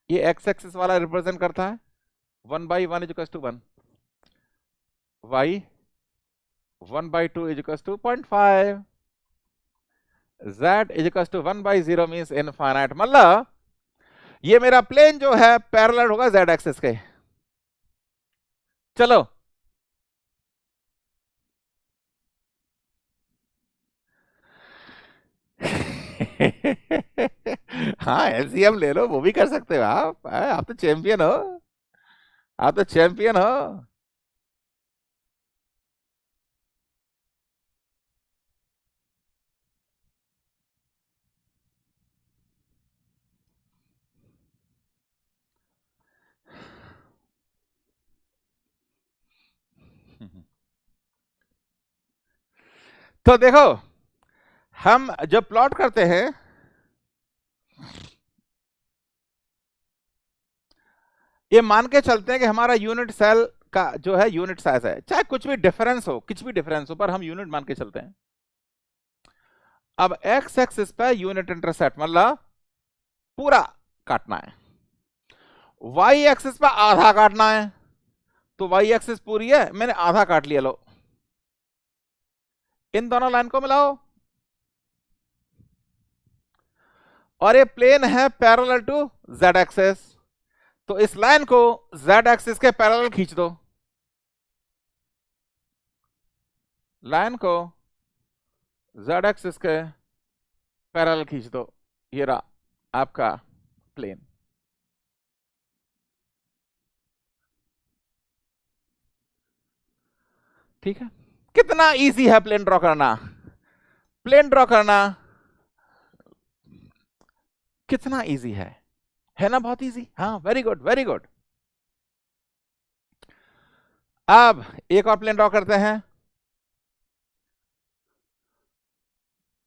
Speaker 1: ये एक्स एक्सिस वाला रिप्रेजेंट करता है 1/1 is equal to 1, y 1/2 is equal to 0.5, z is equal to 1/0 means infinite. मतलब ये मेरा प्लेन जो है पैरेलल होगा z एक्सिस के। चलो हाँ एलसीएम ले लो, वो भी कर सकते हो आप तो चैंपियन हो, आप तो चैंपियन हो। तो देखो हम जब प्लॉट करते हैं, ये मान के चलते हैं कि हमारा यूनिट सेल का जो है यूनिट साइज है, चाहे कुछ भी डिफरेंस हो, कुछ भी डिफरेंस हो, पर हम यूनिट मान के चलते हैं। अब एक्स एक्सिस पे यूनिट इंटरसेप्ट मतलब पूरा काटना है, वाई एक्सिस पे आधा काटना है, तो वाई एक्सिस पूरी है, मैंने आधा काट लिया। लो इन दोनों लाइन को मिलाओ, और ये प्लेन है पैरेलल टू जेड एक्सिस, तो इस लाइन को जेड एक्सिस के पैरेलल खींच दो, लाइन को जेड एक्सिस के पैरेलल खींच दो, ये रहा आपका प्लेन। ठीक है, कितना इजी है प्लेन ड्रॉ करना, प्लेन ड्रॉ करना कितना इजी है ना? बहुत इजी। हाँ वेरी गुड वेरी गुड। अब एक और प्लेन ड्रॉ करते हैं,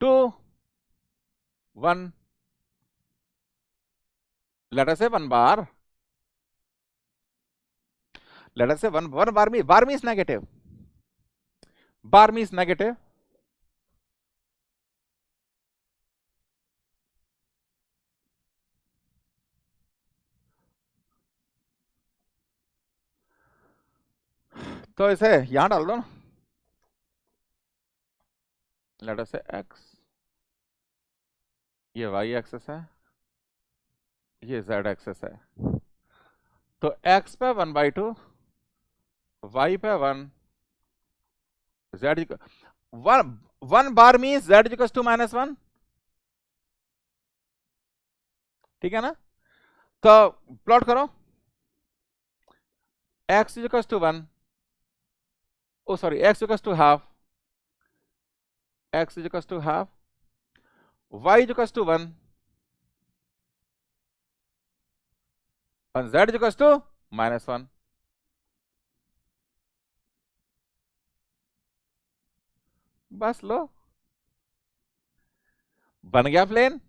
Speaker 1: 2 1 लेटर से 1 बार, लेटर से 1 bar means negative, bar means negative. तो इसे यहां डाल दो ना, लेटर से x, ये y एक्सेस है, ये z एक्सेस है, तो x पे 1/2, y पे 1, z 1 bar means z equal to -1, ठीक है ना? तो प्लॉट करो, x equal to 1, oh sorry x equal to half, x equal to half, y equal to 1 और z इक्वल टू -1। बस लो, बन गया प्लेन।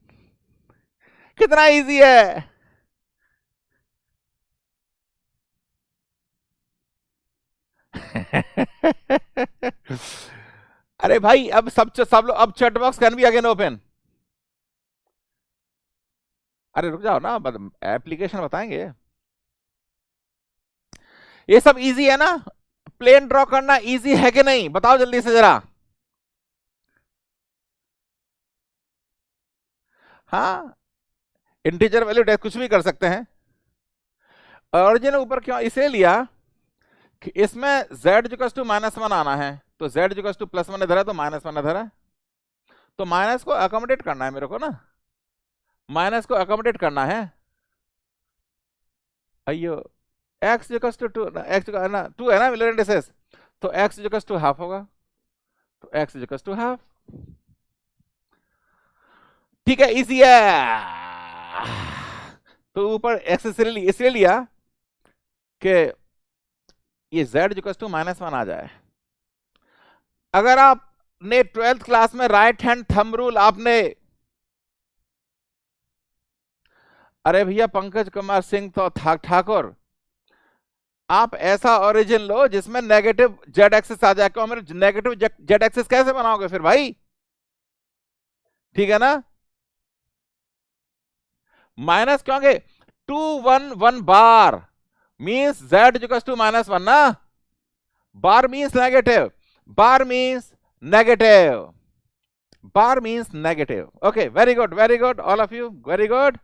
Speaker 1: कितना इजी है। अरे भाई अब सब लोग, अब chat box can be again open. अरे रुक जाओ ना, एप्लीकेशन बताएंगे। ये सब इजी है ना? प्लेन ड्रॉ करना इजी है कि नहीं, बताओ जल्दी से जरा। हाँ इंटीजर वैल्यू कुछ भी कर सकते हैं। ओरिजिन ऊपर क्यों इसे लिया कि इसमें z इक्वल टू -1 आना है, तो z इक्वल टू +1 इधर है तो -1 इधर है, तो माइनस को अकोमोडेट करना है मेरे को ना, माइनस को अकोमोडेट करना है। अयो x इक्वल टू 2, x है ना 2 है ना मिलर इंडिसेस, तो x इक्वल टू हाफ होगा, तो x इक्वल टू हाफ। ठीक है, इजी है। तो ऊपर x इसलिए लिया कि ये z इक्वल टू -1 आ जाए। अगर आपने 12th क्लास में राइट हैंड थंब रूल आपने, अरे भैया पंकज कुमार सिंह तो ठाकुर, आप ऐसा ओरिजिन लो जिसमें नेगेटिव जेड एक्सिस आ जाए। क्यों, मेरे नेगेटिव जेड एक्सिस कैसे बनाओगे फिर भाई, ठीक है ना। माइनस क्योंकि 2 1 1 bar means z equal to -1 ना, bar means negative, bar means negative, bar means negative. Okay, very good all of you, very good.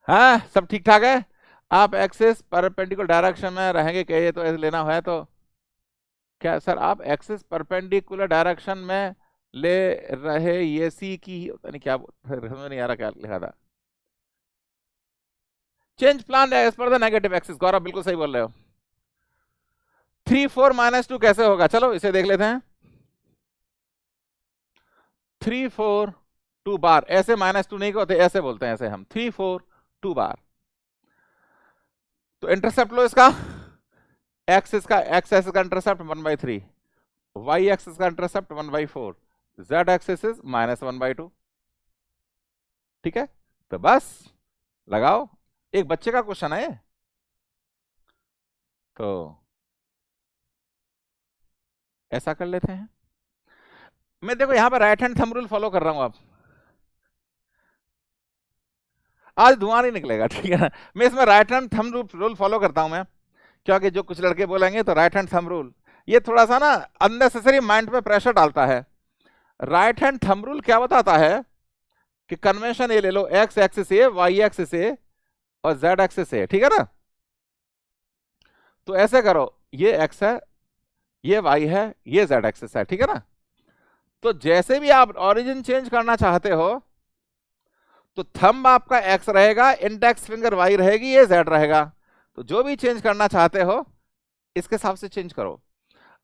Speaker 1: हाँ सब ठीक ठाक है। आप एक्सिस परपेंडिकुलर डायरेक्शन में रहेंगे, कहिए तो ऐसे लेना है तो क्या सर आप एक्सिस परपेंडिकुलर डायरेक्शन में ले रहे, ये सी की पता नहीं क्या समझ नहीं आ रहा क्या लिखा था। Change plan as per the negative axis, Gaurav बिल्कुल सही बोल रहे हो। 3 4 -2 कैसे होगा, चलो इसे देख लेते हैं। 3 4 2 बार, ऐसे -2 नहीं होते, ऐसे बोलते हैं, ऐसे हम 3 4 2 बार। तो इंटरसेप्ट लो इसका, एक्स इसका एक्स एक्सिस का इंटरसेप्ट 1/3, वाई एक्सिस का इंटरसेप्ट 1/4, जेड एक्सिस इज -1/2। ठीक है, तो बस लगाओ, एक बच्चे का क्वेश्चन है तो ऐसा कर लेते हैं। मैं देखो यहां पर right hand thumb rule follow कर रहा हूं, आप आज धुआं नहीं निकलेगा, ठीक है ना। मैं इसमें right hand thumb rule follow करता हूं मैं, क्योंकि जो कुछ लड़के बोलेंगे तो राइट हैंड थंब रूल, ये थोड़ा सा ना अननेसेसरी माइंड पे प्रेशर डालता है। राइट हैंड थंब रूल क्या बताता है कि कन्वेंशन ये ले लो, एक्स एक्सिस ए, वाई एक्सिस ए और जेड एक्सिस ए, ठीक है ना। तो ऐसे करो, ये एक्स है, ये वाई है, ये जेड एक्सिस है, ठीक है ना। तो जैसे भी आप ओरिजिन चेंज करना चाहते हो तो थंब आपका एक्स रहेगा, इंडेक्स फिंगर वाई रहेगी, ये जेड रहेगा। तो जो भी चेंज करना चाहते हो इसके हिसाब से चेंज करो।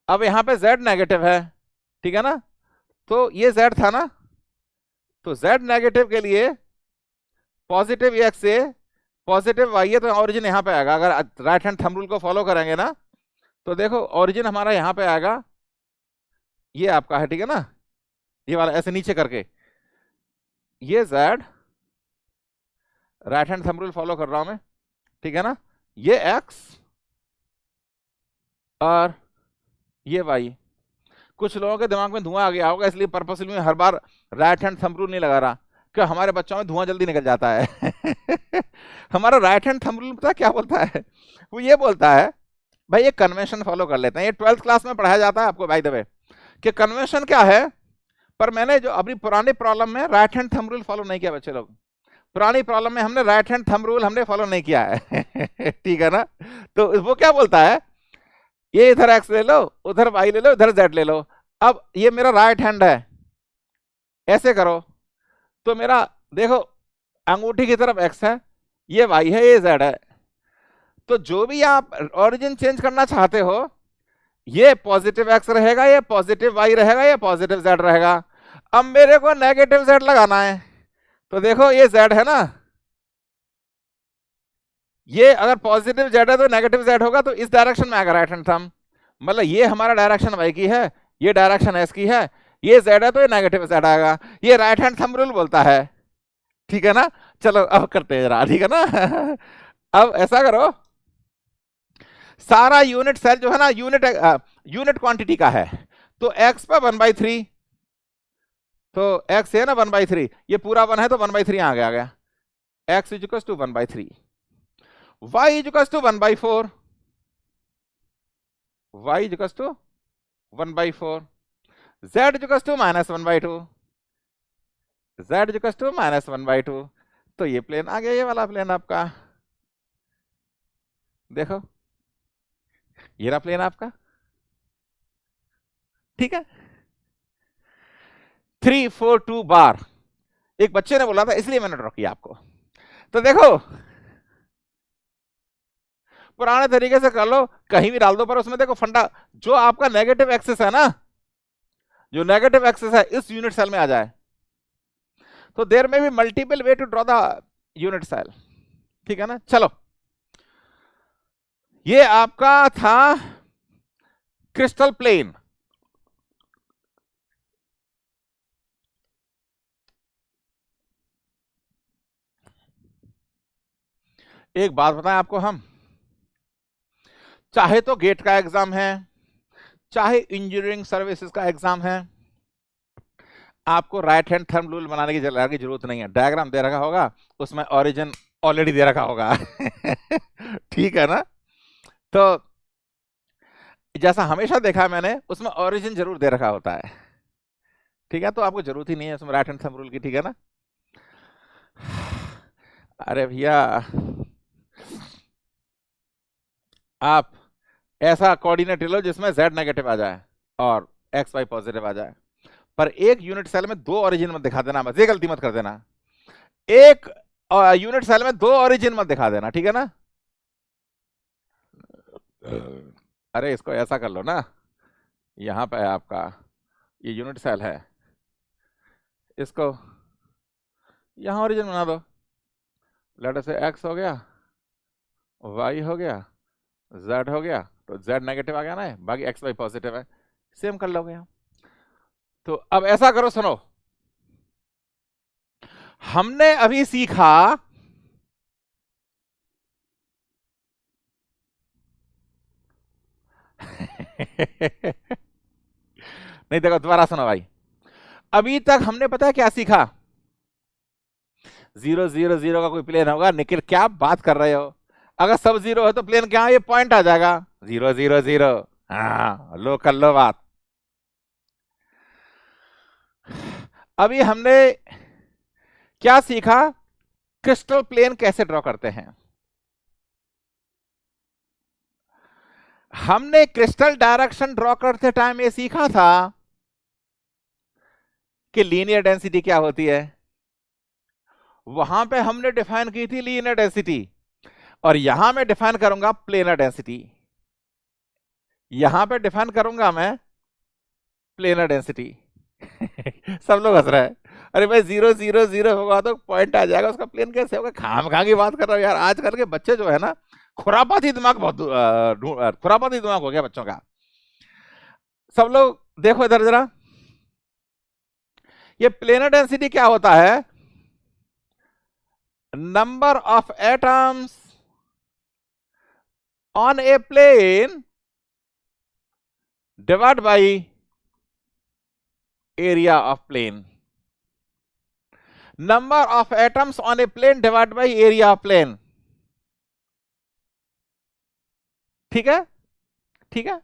Speaker 1: अब यहां पे जेड नेगेटिव है, ठीक है ना, तो ये जेड था ना, तो जेड नेगेटिव के लिए पॉजिटिव एक्स से पॉजिटिव वाई है, तो ओरिजिन यहां पे आएगा। अगर राइट हैंड थंब रूल को फॉलो करेंगे ना तो देखो ओरिजिन हमारा यहां पे आएगा, ये आपका है, ठीक है ना, ये वाला ऐसे नीचे करके, ये Z, right hand thumb rule follow कर रहा हूं मैं, ठीक है ना, ये एक्स और ये वाई। कुछ लोगों के दिमाग में धुआं आ गया होगा, इसलिए पर्पसली मैं हर बार राइट हैंड थंब रूल नहीं लगा रहा, क्यों हमारे बच्चों में धुआं जल्दी निकल जाता है। हमारा राइट हैंड थंब रूल पता क्या बोलता है, वो ये बोलता है भाई ये कन्वेंशन फॉलो कर लेते हैं। ये 12th क्लास में पढ़ाया जाता है आपको बाय द वे कि कन्वेंशन क्या है, पर मैंने जो अपनी पुरानी प्रॉब्लम में right hand thumb rule follow नहीं किया बच्चे लोग, पुरानी प्रॉब्लम में हमने राइट हैंड थंब रूल हमने फॉलो नहीं किया है। ठीक है ना, तो वो क्या बोलता है, ये इधर एक्स ले लो, उधर वाई ले लो, इधर जेड ले लो। अब ये मेरा राइट हैंड है, ऐसे करो तो मेरा देखो अंगूठी की तरफ एक्स है, ये वाई है, ये जेड है। तो जो भी आप ओरिजिन चेंज करना चाहते हो, ये पॉजिटिव एक्स रहेगा, ये पॉजिटिव वाई रहेगा, ये पॉजिटिव जेड रहेगा। अब मेरे को नेगेटिव जेड लगाना है, तो देखो ये जेड है ना, ये अगर पॉजिटिव जेड है तो नेगेटिव जेड होगा, तो इस डायरेक्शन में आएगा राइट हैंड थंब। मतलब ये हमारा डायरेक्शन वाई की है, ये डायरेक्शन एस की है, ये जेड है तो ये नेगेटिव जेड आएगा, ये राइट हैंड थंब रूल बोलता है, ठीक है ना। चलो अब करते हैं जरा, ठीक है ना। अब ऐसा करो, सारा यूनिट सेल जो है ना यूनिट क्वांटिटी का है, तो एक्स पर 1/3, तो एक्स है ना 1/3, ये पूरा 1 है तो 1/3 आ गया X is equal to 1/3, Y is equal to 1/4, Y is equal to 1/4, Z is equal to -1/2, z equal to -1/2। तो ये प्लेन आ गया, ये वाला प्लेन आपका, देखो ये रहा प्लेन आपका, ठीक है। 342 बार एक बच्चे ने बोला था, इसलिए मैंने ड्रॉ किया आपको। तो देखो पुराने तरीके से कर लो, कहीं भी डाल दो, पर उसमें देखो फंडा, जो आपका नेगेटिव एक्सिस है ना, जो नेगेटिव एक्सिस है इस यूनिट सेल में आ जाए। तो देयर में भी multiple way to draw the unit cell, ठीक है ना। चलो ये आपका था क्रिस्टल प्लेन। एक बात बताएं आपको, हम चाहे तो गेट का एग्जाम है, चाहे इंजीनियरिंग सर्विसेज का एग्जाम है, आपको राइट हैंड थंब रूल बनाने की जरूरत नहीं है। डायग्राम दे रखा होगा, उसमें ओरिजिन ऑलरेडी दे रखा होगा ठीक है ना। तो जैसा हमेशा देखा है मैंने, उसमें ओरिजिन जरूर दे रखा होता है, ठीक है। तो आपको जरूरत ही नहीं है उसमें राइट हैंड थंब रूल की, ठीक है ना। अरे भैया आप ऐसा कोऑर्डिनेट लो जिसमें z नेगेटिव आ जाए और xy पॉजिटिव आ जाए, पर एक यूनिट सेल में दो ओरिजिन मत दिखा देना, बस ये गलती मत कर देना। एक यूनिट सेल में दो ओरिजिन मत दिखा देना, ठीक है ना। अरे इसको ऐसा कर लो ना, यहां पे है आपका ये यूनिट सेल है, इसको यहां ओरिजिन बना दो। लेटर से x हो गया, y हो गया, z हो गया, तो z नेगेटिव आ गया ना, बाकी x y पॉजिटिव है, सेम कर लोगे हम। तो अब ऐसा करो, सुनो, हमने अभी सीखा नहीं देखो, दोबारा सुनो भाई, अभी तक हमने पता है क्या सीखा, 0 0 0 का कोई प्लेन होगा। निखिल क्या बात कर रहे हो, अगर सब 0 है तो प्लेन क्या, ये पॉइंट आ जाएगा 0 0 0। हाँ लो कर लो बात। अभी हमने क्या सीखा, क्रिस्टल प्लेन कैसे ड्रॉ करते हैं। हमने क्रिस्टल डायरेक्शन ड्रॉ करते टाइम ये सीखा था कि लीनियर डेंसिटी क्या होती है, वहां पे हमने डिफाइन की थी लीनियर डेंसिटी, और यहां मैं डिफाइन करूंगा प्लेनर डेंसिटी, यहां पे डिफाइन करूंगा मैं प्लेनर डेंसिटी सब लोग हंस रहे हैं, अरे भाई 0 0 0 होगा तो पॉइंट आ जाएगा, उसका प्लेन कैसे होगा, खाम खा की बात कर रहा हूं यार। आजकल के बच्चे जो है ना, खुरापाती दिमाग, बहुत खुरापाती दिमाग हो गया बच्चों का। सब लोग देखो इधर जरा, ये प्लेनर डेंसिटी क्या होता है, number of atoms on a plane divide by area of plane, number of atoms on a plane divide by area of plane, ठीक है, ठीक है।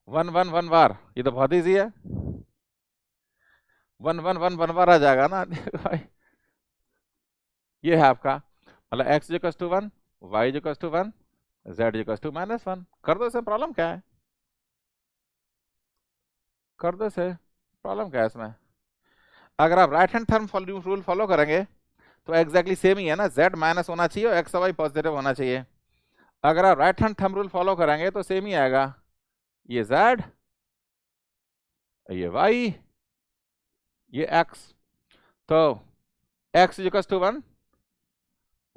Speaker 1: वन वन वन बार, ये तो बहुत इजी है, one one one one bar आ जाएगा ना ये है आपका, मतलब x equal to 1, y equal to 1, z equal to -1। कर दो, इसे प्रॉब्लम क्या है, कर दो इसे, प्रॉब्लम क्या है इसमें। अगर आप right hand thumb rule follow करेंगे तो एग्जैक्टली सेम ही है ना, z माइनस होना चाहिए और x y पॉजिटिव होना चाहिए। अगर आप right hand thumb rule follow करेंगे तो सेम ही आएगा, ये z, ये y, ये x। तो x equal to 1,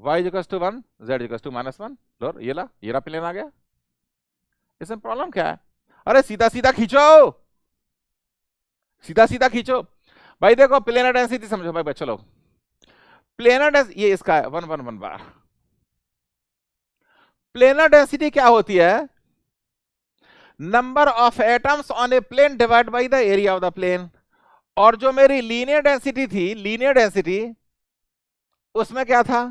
Speaker 1: y equal to 1, z equal to -1। लो ये ला, ये रहा प्लेन आ गया। इसमें प्रॉब्लम क्या है, अरे सीधा सीधा खींचो, सीधा सीधा खींचो भाई। देखो प्लेनर डेंसिटी समझो भाई बच्चों लोग, प्लेनर डेंसिटी ये इसका है 1 1 1 बार। प्लेनर डेंसिटी क्या होती है, number of atoms on a plane divide by the area of the plane. और जो मेरी लीनियर डेंसिटी थी, लीनियर डेंसिटी, उसमें क्या था,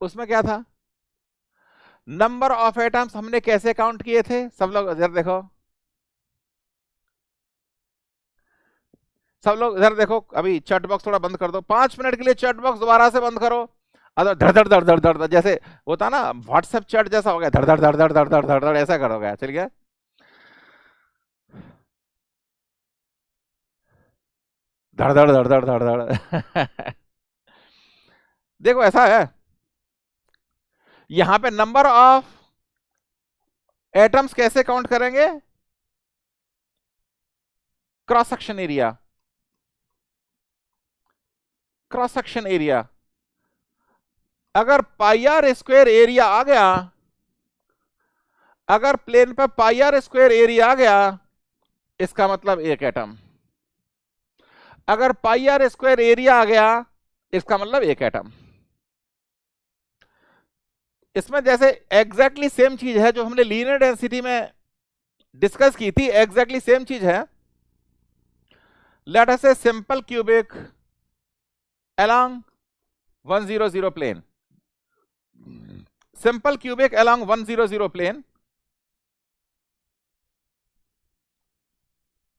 Speaker 1: उसमें क्या था, नंबर ऑफ एटम्स हमने कैसे काउंट किए थे सब लोग इधर देखो, सब लोग इधर देखो। अभी चैट बॉक्स थोड़ा बंद कर दो, 5 मिनट के लिए चैट बॉक्स दोबारा से बंद करो। अगर धड़ धड़ धड़ धड़ धड़ धड़ जैसे होता ना व्हाट्सएप चैट जैसा हो गया, धड़ धड़ धड़ धड़ धड़ धड़ धड़ धड़ ऐसा करोगे, चल गया। धड़ धड़ धड़ धड़ धड़ धड़ देखो ऐसा है, यहां पे नंबर ऑफ एटम्स कैसे काउंट करेंगे, cross section area, cross section area. अगर पाई आर स्क्वायर एरिया आ गया, अगर प्लेन पर पाई आर स्क्वायर एरिया आ गया, इसका मतलब एक एटम। अगर पाई आर स्क्वायर एरिया आ गया, इसका मतलब एक एटम। इसमें जैसे एग्जैक्टली सेम चीज है जो हमने लीनियर डेंसिटी में डिस्कस की थी, एग्जैक्टली सेम चीज है। लेट अस से simple cubic along 100 plane, simple cubic along 100 plane।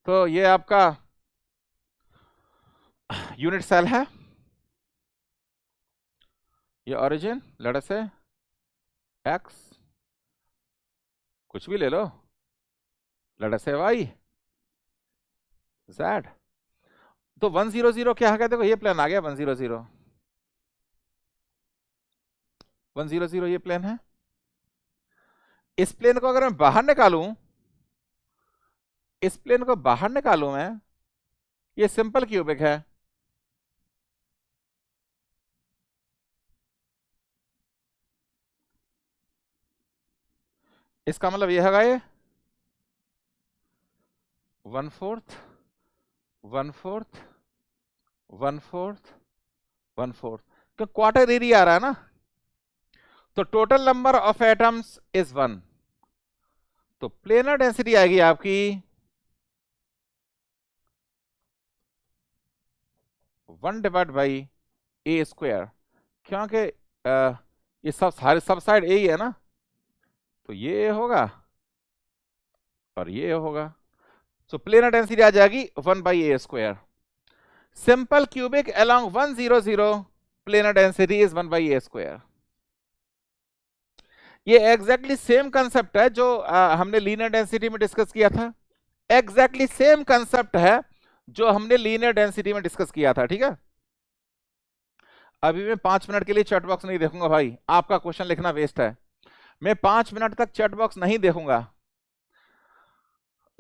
Speaker 1: तो ये आपका यूनिट सेल है, ये ओरिजिन लेट अस से एक्स, कुछ भी ले लो, लेट अस से वाई जेड। तो 100 क्या है, देखो ये प्लेन आ गया 100 100 ये प्लेन है। इस प्लेन को अगर मैं बाहर निकालूं, इस प्लेन को बाहर निकालूं मैं, ये सिंपल क्यूबिक है। इसका मतलब ये है ये 1/4 1/4 1/4 1/4, तो क्वार्टर एरिया आ रहा है ना। तो total number of atoms is 1। तो प्लेनर डेंसिटी आएगी आपकी 1/a², क्योंकि ये सब साइड ए ही है ना, तो ये होगा और ये होगा। तो प्लेनर डेंसिटी आ जाएगी 1/a²। Simple cubic along 100 planar density is 1/a²। ये एग्जैक्टली सेम कंसेप्ट है जो हमने लीनियर डेंसिटी में डिस्कस किया था, एग्जैक्टली सेम कंसेप्ट है जो हमने लीनियर डेंसिटी में डिस्कस किया था, ठीक है। अभी मैं 5 मिनट के लिए चैट बॉक्स नहीं देखूंगा भाई, आपका क्वेश्चन लिखना वेस्ट है। मैं 5 मिनट तक चैट बॉक्स नहीं देखूंगा।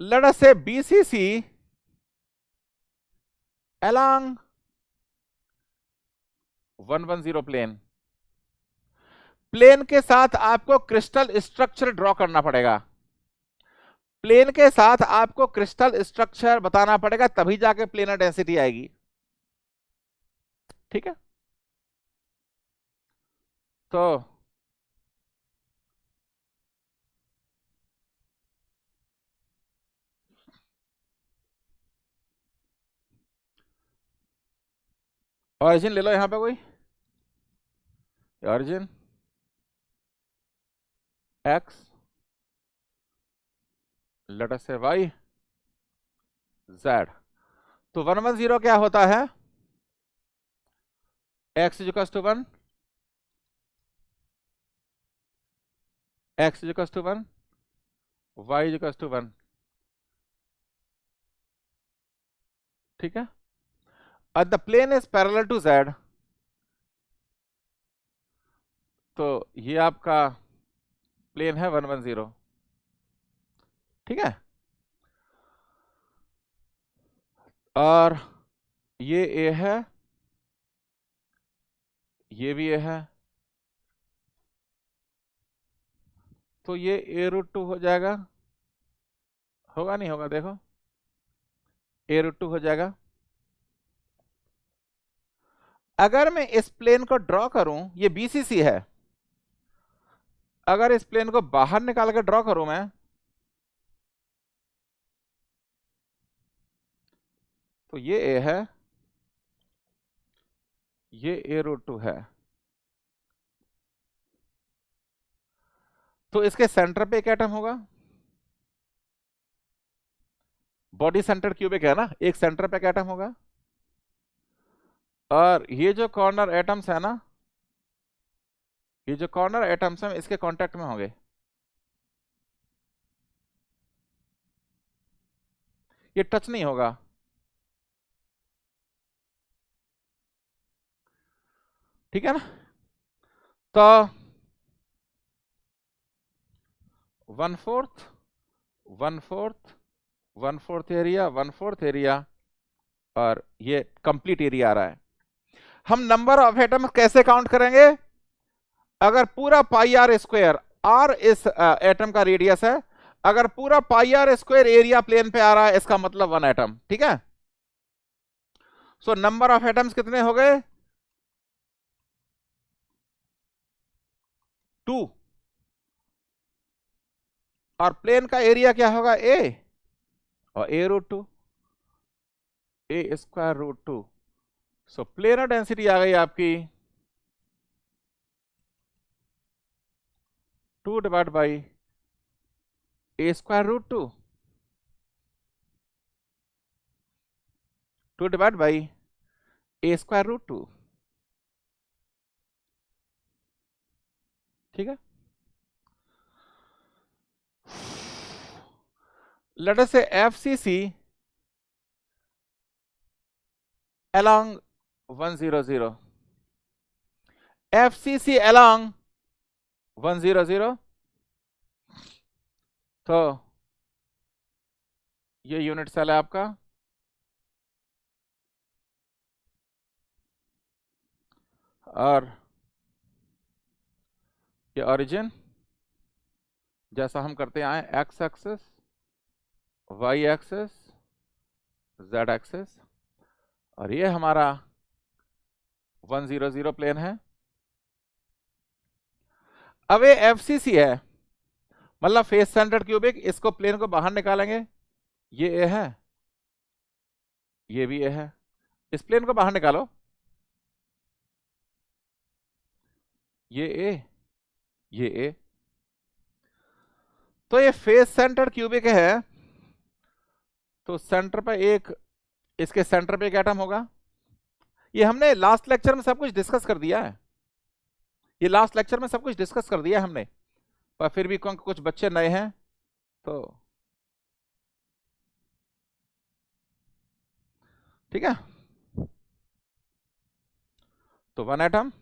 Speaker 1: लेट अस से बीसीसी along 110 प्लेन, प्लेन के साथ आपको क्रिस्टल स्ट्रक्चर ड्रॉ करना पड़ेगा, प्लेन के साथ आपको क्रिस्टल स्ट्रक्चर बताना पड़ेगा, तभी जाके प्लेनर डेंसिटी आएगी, ठीक है। तो ऑरिजिन ले लो यहां पे कोई, ऑरिजिन एक्स, लेट अस से वाई जेड। तो 110 क्या होता है, x is to 1, x is to 1, y is to 1, ठीक है। The plane is parallel to z, तो ये आपका प्लेन है 110, ठीक है। और ये ए है, ये भी ए है, तो ये a√2 हो जाएगा, होगा नहीं होगा देखो, a√2 हो जाएगा। अगर मैं इस प्लेन को ड्रॉ करूं, ये बीसीसी है, अगर इस प्लेन को बाहर निकाल कर ड्रॉ करूं मैं, तो ये ए है, ये a√2 है। तो इसके सेंटर पे एक एटम होगा, बॉडी सेंटर क्यूबिक है ना, एक सेंटर पे एक एटम होगा, और ये जो कॉर्नर एटम्स है ना, ये जो कॉर्नर एटम्स हैं इसके कांटेक्ट में होंगे। ये टच नहीं होगा। ठीक है ना? तो 1/4 1/4 1/4 एरिया 1/4 एरिया, और ये कंप्लीट एरिया आ रहा है। हम नंबर ऑफ एटम्स कैसे काउंट करेंगे? अगर पूरा पाई आर स्क्वायर, आर इस एटम का रेडियस है, अगर पूरा पाई आर स्क्वायर एरिया प्लेन पे आ रहा है, इसका मतलब 1 एटम। ठीक है? सो नंबर ऑफ एटम्स कितने हो गए? 2, और प्लेन का एरिया क्या होगा? ए, और a√2, a²√2। सो प्लेनर डेंसिटी आ गई आपकी 2 divide by a²√2, 2 divide by a²√2। ठीक है? लेट अस से FCC along 100, FCC along 100, तो ये यूनिट सेल है आपका, और ये ओरिजिन जैसा हम करते आए, x axis, y axis, z axis, और ये हमारा 100 प्लेन है। अब ये FCC है, मतलब फेस सेंटर्ड क्यूबिक, इसको प्लेन को बाहर निकालेंगे, ये ए है, ये भी ए है, इस प्लेन को बाहर निकालो, ये ए, ये ए, तो ये फेस सेंटर्ड क्यूबिक है, तो सेंटर पे एक, इसके सेंटर पे एक एटम होगा। ये हमने लास्ट लेक्चर में सब कुछ डिस्कस कर दिया है, ये लास्ट लेक्चर में सब कुछ डिस्कस कर दिया है हमने, पर फिर भी कुछ बच्चे नए हैं, तो ठीक है। तो 1 atom,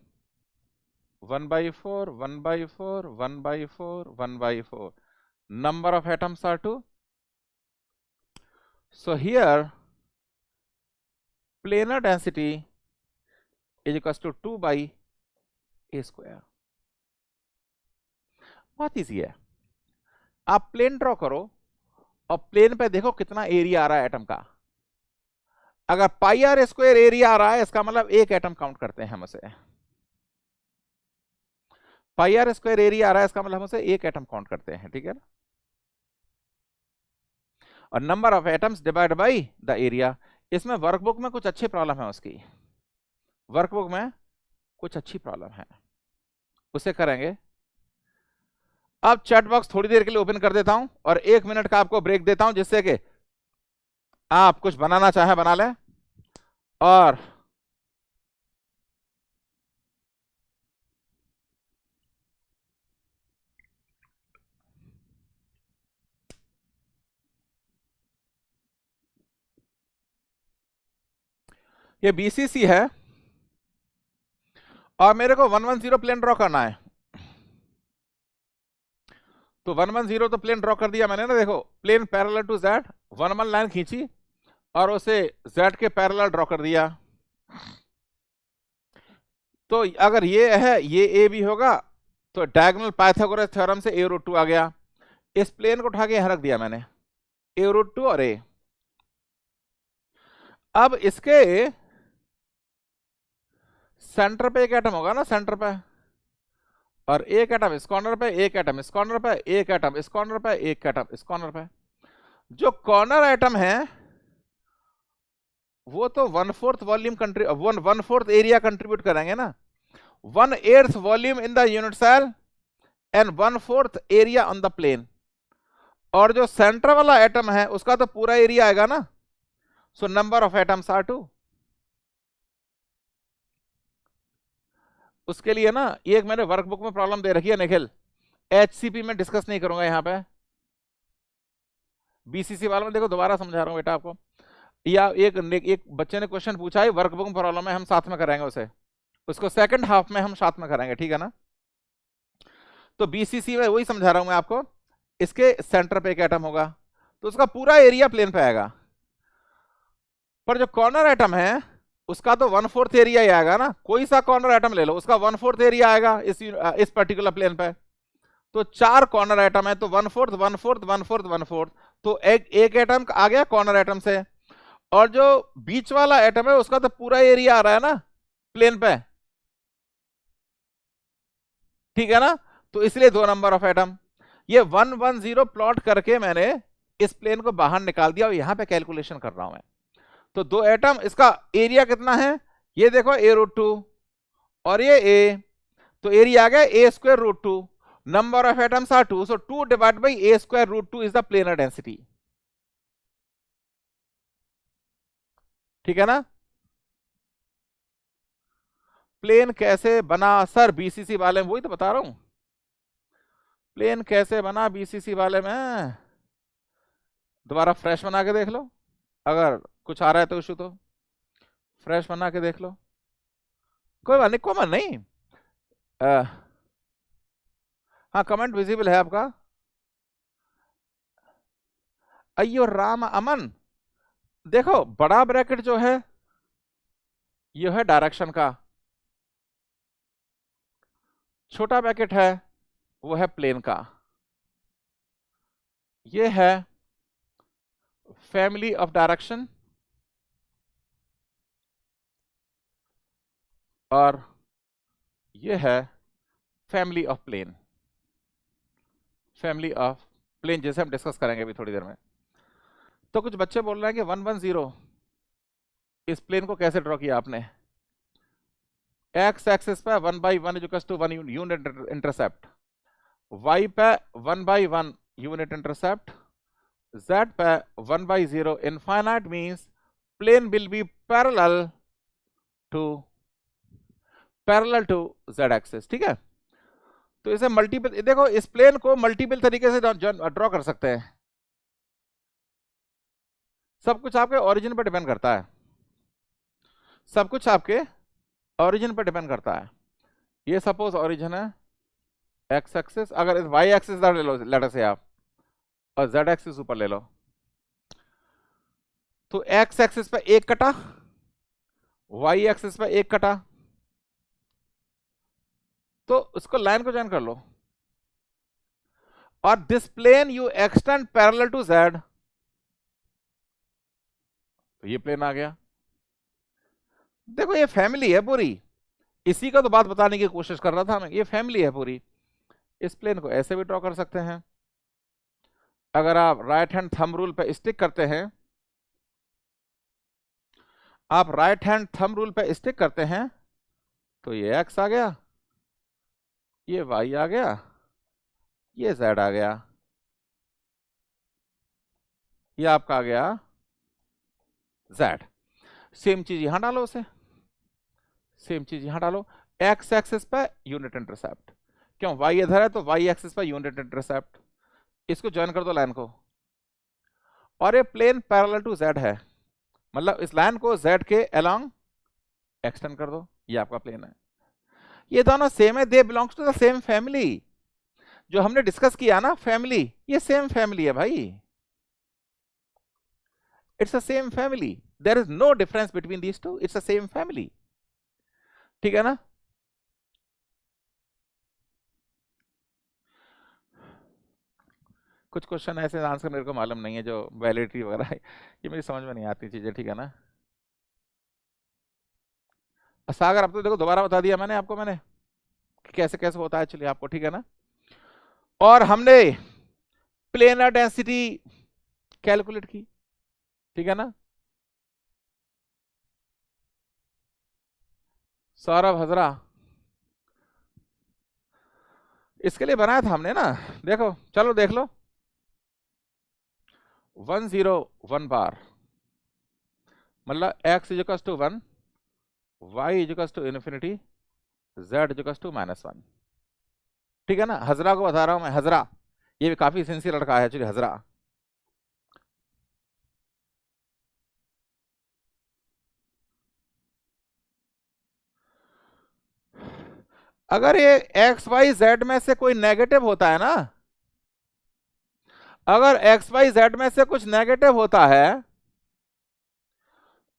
Speaker 1: 1/4 1/4 1/4 1/4, number of atoms are 2. So here planar density is equals to 2 by a square. बहुत इजी है, आप प्लेन ड्रॉ करो और प्लेन पे देखो कितना एरिया आ रहा है एटम का। अगर पाई आर स्क्वायर एरिया आ रहा है, इसका मतलब एक एटम काउंट करते हैं हम उसे। पाई आर स्क्वायर एरिया आ रहा है, इसका मतलब हम उसे एक एटम काउंट करते हैं। ठीक है ना? और number of atoms divide by the area. इसमें वर्कबुक में कुछ अच्छी प्रॉब्लम है, उसकी वर्कबुक में कुछ अच्छी प्रॉब्लम है, उसे करेंगे। अब चैट बॉक्स थोड़ी देर के लिए ओपन कर देता हूं और 1 मिनट का आपको ब्रेक देता हूं, जिससे कि आप कुछ बनाना चाहें बना लें। और ये BCC है और मेरे को 110 प्लेन ड्रॉ करना है। तो 110 तो प्लेन ड्रॉ कर दिया मैंने ना, देखो plane parallel to Z, 1 line खींची और उसे Z के पैरेलल ड्रॉ कर दिया। तो अगर ये है, ये A भी होगा, तो डायगोनल पाइथागोरस थ्योरम से a√2 आ गया। इस प्लेन को उठा के यहां रख दिया मैंने, a√2 और A। अब इसके सेंटर पे एक एटम होगा ना, सेंटर पे, और एक एटम इस कॉर्नर पे, एक एटम इस कॉर्नर पे, एक एटम इस कॉर्नर पे, एक एटम इस कॉर्नर पे। जो कॉर्नर एटम है वो तो 1/4 वॉल्यूम 1/4 एरिया कंट्रीब्यूट करेंगे ना, 1/8 volume in the unit cell and 1/4 area on the plane, और जो सेंटर वाला एटम है उसका तो पूरा एरिया आएगा ना, so number of atoms are 2। उसके लिए ना एक मैंने वर्कबुक में प्रॉब्लम दे रखी है निखिल, एचसीपी में डिस्कस नहीं करूंगा यहाँ पे, बीसीसी वालों में देखो दोबारा समझा रहा हूँ बेटा आपको, या एक बच्चे ने क्वेश्चन पूछा है वर्कबुक में प्रॉब्लम है, हम साथ में करेंगे उसे, उसको सेकंड हाफ में हम साथ में करेंगे, ठीक है ना। तो बीसीसी में वही समझा रहा हूं मैं आपको, इसके सेंटर पे एक एटम होगा तो उसका पूरा एरिया प्लेन पे आएगा, पर जो कॉर्नर एटम है उसका तो 1/4 एरिया ही आएगा ना, कोई सा कॉर्नर एटम ले लो उसका 1/4 एरिया आएगा इस पर्टिकुलर प्लेन पे। तो 4 कॉर्नर एटम है तो 1/4 1/4 1/4 1/4, तो एक एटम आ गया कॉर्नर एटम से, और जो बीच वाला एटम है उसका तो पूरा एरिया आ रहा है ना प्लेन पे, ठीक है ना। तो इसलिए 2 नंबर ऑफ एटम, ये 110 प्लॉट करके मैंने इस प्लेन को बाहर निकाल दिया और यहां पे कैलकुलेशन कर रहा हूं मैं। तो 2 एटम, इसका एरिया कितना है ये देखो a√2 और ये a, तो एरिया आ गया a²√2, number of atoms are 2, so 2 divide by a²√2 is the planar density, ठीक है ना। प्लेन कैसे बना सर बीसीसी वाले में, वही तो बता रहा हूं, प्लेन कैसे बना बीसीसी वाले में, दोबारा फ्रेश बना के देख लो, अगर कुछ आ रहा है तो इशू तो फ्रेश बना के देख लो, कोई बात नहीं, कॉमन नहीं। अ, हाँ कमेंट विजिबल है आपका, अयो राम अमन, देखो बड़ा ब्रैकेट जो है ये है डायरेक्शन का, छोटा ब्रैकेट है वो है प्लेन का, ये है फैमिली ऑफ डायरेक्शन और ये है family of plane, family of plane जैसे हम डिस्कस करेंगे अभी थोड़ी देर में। तो कुछ बच्चे बोल रहे हैं कि 110 इस प्लेन को कैसे ड्रॉ किया आपने, एक्स एक्सिस पे 1/1 equals to 1 unit intercept, y पे 1/1 यूनिट इंटरसेप्ट, z पे 1/0 infinite means plane will be to parallel to z axis, ठीक है। तो इसे मल्टीपल, देखो इस प्लेन को मल्टीपल तरीके से ड्रॉ कर सकते हैं, सब कुछ आपके ओरिजिन पर डिपेंड करता है, सब कुछ आपके ओरिजिन पर डिपेंड करता है। ये सपोज ओरिजिन है एक्स एक्सिस, अगर इस वाई एक्सिस ले लो लेटर से आप, और जेड एक्सिस ऊपर ले लो, तो एक्स एक्सिस पे एक कटा, वाई एक्सिस पे एक कटा, तो उसको लाइन को ज्वाइन कर लो, और this plane you extend parallel to z, तो ये प्लेन आ गया। देखो ये फैमिली है पूरी, इसी का तो बात बताने की कोशिश कर रहा था मैं, ये फैमिली है पूरी। इस प्लेन को ऐसे भी ड्रॉ कर सकते हैं, अगर आप राइट हैंड थंब रूल पे स्टिक करते हैं, आप राइट हैंड थंब रूल पे स्टिक करते हैं, तो ये एक्स आ गया, ये वाई आ गया, ये जेड आ गया, ये आपका आ गया जेड। सेम चीज यहां डालो उसे, सेम चीज यहां डालो, एक्स एक्सिस पे यूनिट इंटरसेप्ट, क्यों वाई इधर है तो वाई एक्सिस पे यूनिट इंटरसेप्ट, इसको ज्वाइन कर दो लाइन को, और ये प्लेन पैरेलल टू जेड है, मतलब इस लाइन को जेड के अलोंग एक्सटेंड कर दो, ये आपका प्लेन है। ये दोनों सेम है, they belongs to the same family, जो हमने डिस्कस किया ना फैमिली, ये सेम फैमिली है भाई, it's a same family, there is no difference between these two, it's a same family, ठीक है ना। कुछ क्वेश्चन ऐसे आंसर मेरे को मालूम नहीं है जो वैलिडिटी वगैरह है, ये मेरी समझ में नहीं आती चीजें, ठीक है ना। सागर अब तो देखो दोबारा बता दिया मैंने आपको, मैंने कि कैसे कैसे होता है चलिए आपको, ठीक है ना। और हमने प्लेनर डेंसिटी कैलकुलेट की, ठीक है ना। सौरभ हजरा, इसके लिए बनाया था हमने ना, देखो चलो देख लो, 1 0 1 बार, मतलब x is equal to 1, y is equal to infinity, z is equal to -1। ठीक है ना, हजरा को बता रहा हूं मैं, हजरा, ये भी काफी सिंसियर लड़का है एक्चुअली, हजरा। अगर ये एक्स वाई जेड में से कोई नेगेटिव होता है ना, अगर एक्स वाई जेड में से कुछ नेगेटिव होता है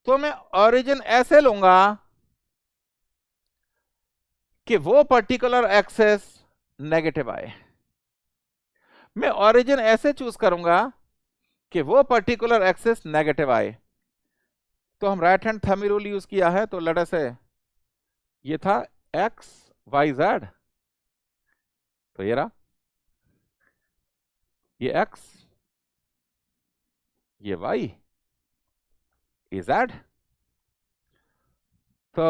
Speaker 1: तो मैं ओरिजिन ऐसे लूंगा कि वो पर्टिकुलर एक्सेस नेगेटिव आए। मैं ओरिजिन ऐसे चूज करूंगा कि वो पर्टिकुलर एक्सेस नेगेटिव आए। तो हम right hand thumb rule use किया है, तो लेट से ये था एक्स वाई जेड, तो ये रहा, ये एक्स, ये वाई, ये जेड। तो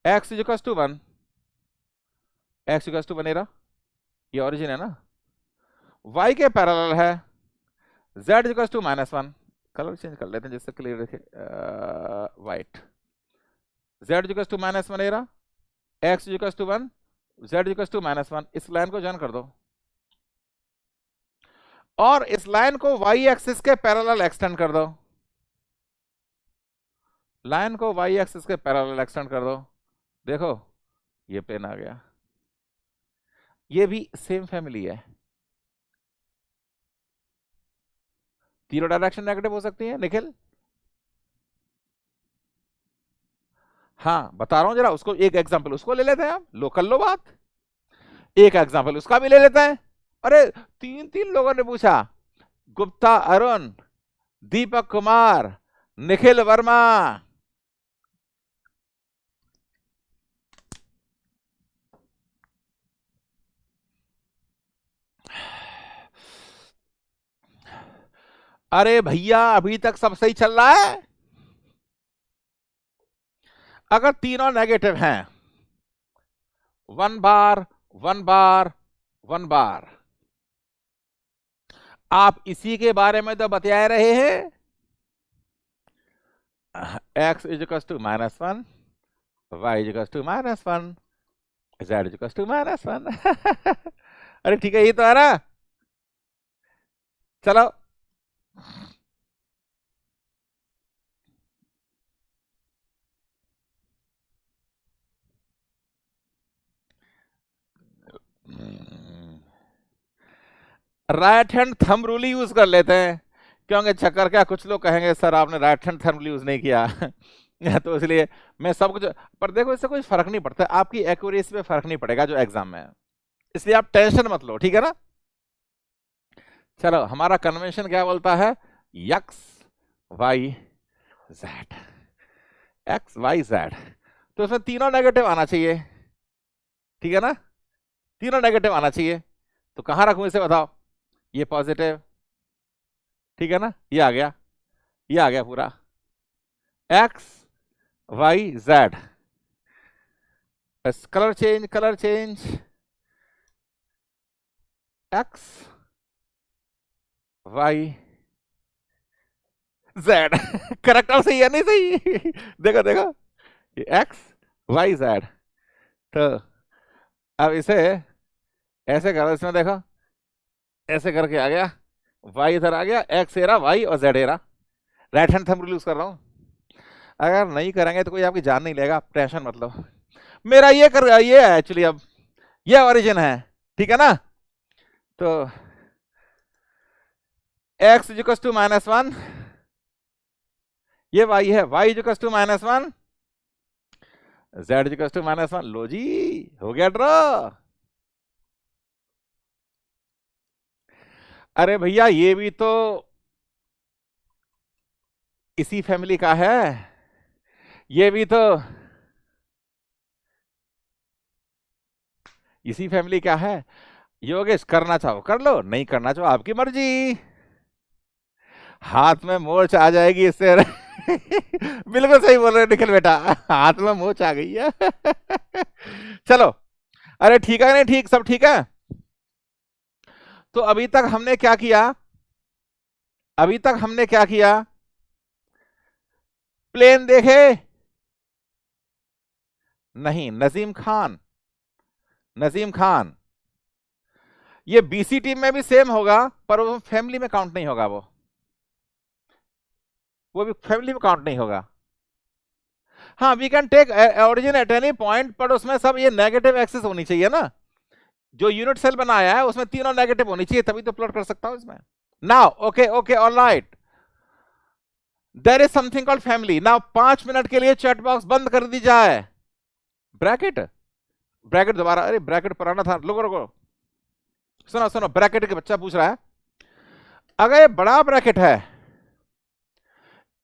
Speaker 1: x is equal to 1, x equal to 1 ये रहा, ये ओरिजिन है ना, y के पैरेलल है z equal to -1, colour change कर लेते हैं जिससे क्लियर दिखे, वाइट, z इक्वल टू -1 ये रहा, x equal to 1, z equal to -1। इस लाइन को जॉइन कर दो और इस लाइन को y एक्सिस के पैरेलल एक्सटेंड कर दो, लाइन को y एक्सिस के पैरेलल एक्सटेंड कर दो। देखो ये पेन आ गया, ये भी सेम फैमिली है, तीनों डायरेक्शन नेगेटिव हो सकती है निखिल। हाँ बता रहा हूं जरा, उसको एक एग्जांपल उसको ले लेते हैं, आप लो कर लो बात, एक एग्जांपल उसका भी ले लेते हैं। अरे तीन तीन लोगों ने पूछा, गुप्ता अरुण, दीपक कुमार, निखिल वर्मा। अरे भैया अभी तक सब सही चल रहा है। अगर तीनों नेगेटिव हैं, 1 बार 1 बार 1 बार, आप इसी के बारे में तो बता रहे हैं, x is equal to -1, y is equal to -1, z is equal to -1। अरे ठीक है, ये तो आ रहा, चलो राइट हैंड थंब रूल ही यूज कर लेते हैं, क्योंकि चक्कर क्या, कुछ लोग कहेंगे सर आपने right hand thumb rule use नहीं किया। तो इसलिए मैं सब कुछ, पर देखो इससे कोई फर्क नहीं पड़ता, आपकी एक्यूरेसी पे फर्क नहीं पड़ेगा जो एग्जाम में है, इसलिए आप टेंशन मत लो, ठीक है ना। चलो हमारा कन्वेंशन क्या बोलता है, x Y z, x Y z, तो इसमें तीनों नेगेटिव आना चाहिए, ठीक है ना, तीनों नेगेटिव आना चाहिए। तो कहां रखूं इसे बताओ, ये पॉजिटिव, ठीक है ना, ये आ गया, ये आ गया पूरा, एक्स वाई जेड, बस colour change, colour change, x Y z. Correct और सही है नहीं सही? देखो देखो, ये एक्स वाई जेड, तो अब इसे ऐसे करो, इसमें देखो ऐसे करके आ गया, वाई इधर आ गया, एक्स एरा वाई और Z era, right hand thumb rule use कर रहा हूं। अगर नहीं करेंगे तो कोई आपकी जान नहीं लेगा, टेंशन मत लो। मेरा ये कर, ये है एक्चुअली, अब ये ओरिजिन है, ठीक है ना, तो x इज इक्वल टू -1, ये y है, y is equal to -1, z is equal to -1, लो जी हो गया ड्रॉ। अरे भैया ये भी तो इसी फैमिली का है, ये भी तो इसी फैमिली का है। योगेश करना चाहो कर लो, नहीं करना चाहो आपकी मर्जी, हाथ में मोच आ जाएगी इससे। बिल्कुल सही बोल रहे निखिल बेटा, हाथ में मोच आ गई है। चलो, अरे ठीक है नहीं ठीक, सब ठीक है, तो अभी तक हमने क्या किया, अभी तक हमने क्या किया, प्लेन देखे नहीं, नजीम खान, नजीम खान, ये बीसी टीम में भी सेम होगा, पर वो फैमिली में काउंट नहीं होगा, वो भी फैमिली में काउंट नहीं होगा। हाँ, we can take origin at any point, पर उसमें सब ये नेगेटिव एक्सिस होनी चाहिए ना, जो यूनिट सेल बनाया है उसमें तीनों नेगेटिव होनी चाहिए, तभी तो प्लॉट कर सकता हूं इसमें। Now okay okay alright, there is something called family. Now 5 minute के लिए चैट बॉक्स बंद कर दी जाए। ब्रैकेट, ब्रैकेट दोबारा, अरे ब्रैकेट पुराना था, रुको रुको, सुनो सुनो, ब्रैकेट के बच्चा पूछ रहा है, अगर ये बड़ा ब्रैकेट है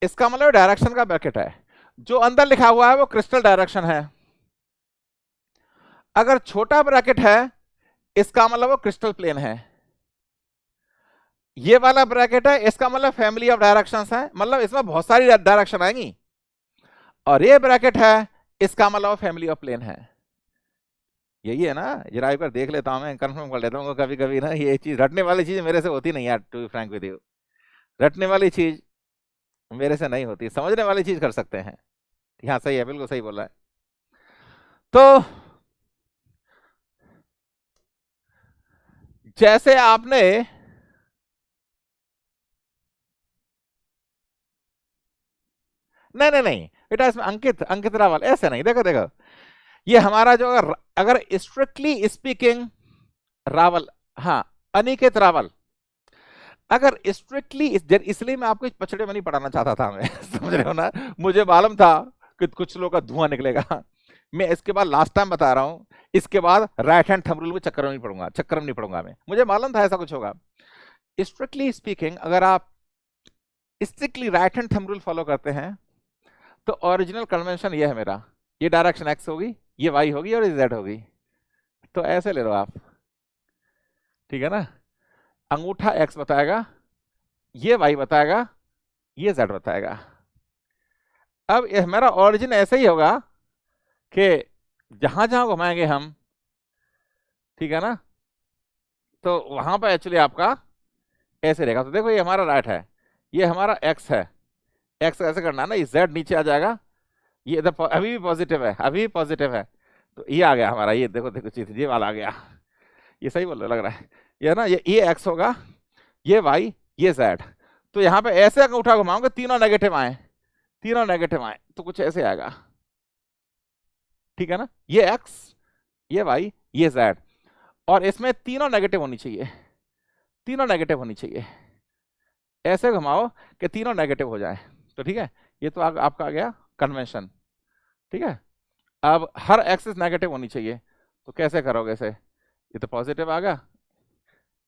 Speaker 1: इसका मतलब डायरेक्शन का ब्रैकेट है, जो अंदर लिखा हुआ है वो क्रिस्टल डायरेक्शन है। अगर छोटा ब्रैकेट है इसका मतलब वो क्रिस्टल प्लेन है। ये वाला ब्रैकेट है इसका मतलब फैमिली ऑफ डायरेक्शंस है, मतलब इसमें बहुत सारी डायरेक्शन आएंगी। और ये ब्रैकेट है इसका मतलब फैमिली ऑफ प्लेन है। यही है ना, जरा एक बार देख लेता हूं, मैं कंफर्म कर लेता हूं, कभी कभी ना ये चीज रटने वाली चीज मेरे से होती नहीं यार, to be frank with you, रटने वाली चीज मेरे से नहीं होती, समझने वाली चीज कर सकते हैं। हाँ सही है, बिल्कुल सही बोला है। तो जैसे आपने नहीं नहीं नहीं बेटा, इसमें अंकित, अंकित रावल ऐसे नहीं, देखो देखो, ये हमारा जो अगर अगर स्ट्रिक्टली स्पीकिंग रावल, हाँ अनिकेत रावल, अगर स्ट्रिक्टली इसलिए मैं आपको पचड़े में नहीं पढ़ाना चाहता था मैं समझ रहे हो ना, मुझे मालूम था कि कुछ लोगों का धुआं निकलेगा। मैं इसके बाद लास्ट टाइम बता रहा हूं, इसके बाद राइट हैंड थंब रूल में चक्कर में नहीं पड़ूंगा, चक्कर में नहीं पड़ूंगा मैं, मुझे मालूम था ऐसा कुछ होगा। स्ट्रिक्टली स्पीकिंग अगर आप strictly right hand thumb rule follow करते हैं तो ओरिजिनल कन्वेंशन ये है मेरा, ये डायरेक्शन एक्स होगी, ये वाई होगी और ये जेड होगी, तो ऐसे ले लो आप, ठीक है ना, अंगूठा एक्स बताएगा, ये वाई बताएगा, ये जेड बताएगा। अब ये हमारा ओरिजिन ऐसे ही होगा कि जहां जहां घुमाएंगे हम, ठीक है ना, तो वहां पर एक्चुअली आपका ऐसे रहेगा। तो देखो ये हमारा राइट है, ये हमारा एक्स है, एक्स ऐसे करना है ना, ये जेड नीचे आ जाएगा, ये इधर अभी भी पॉजिटिव है, अभी भी पॉजिटिव है, तो ये आ गया हमारा, ये देखो देखो चीज, ये वाला आ गया, ये सही बोल रहे लग रहा है, ये ना, ये एक्स होगा, ये वाई, ये जेड, तो यहाँ पे ऐसे अंगूठा घुमाऊंगे तीनों नेगेटिव आए, तीनों नेगेटिव आए तो कुछ ऐसे आएगा, ठीक है ना, ये एक्स, ये वाई, ये जेड, और इसमें तीनों नेगेटिव होनी चाहिए, तीनों नेगेटिव होनी चाहिए, ऐसे घुमाओ कि तीनों नेगेटिव हो जाए, तो ठीक है, ये तो आपका आ गया कन्वेंशन, ठीक है। अब हर एक्सिस नेगेटिव होनी चाहिए, तो कैसे करोगे इसे, ये तो पॉजिटिव आ गया,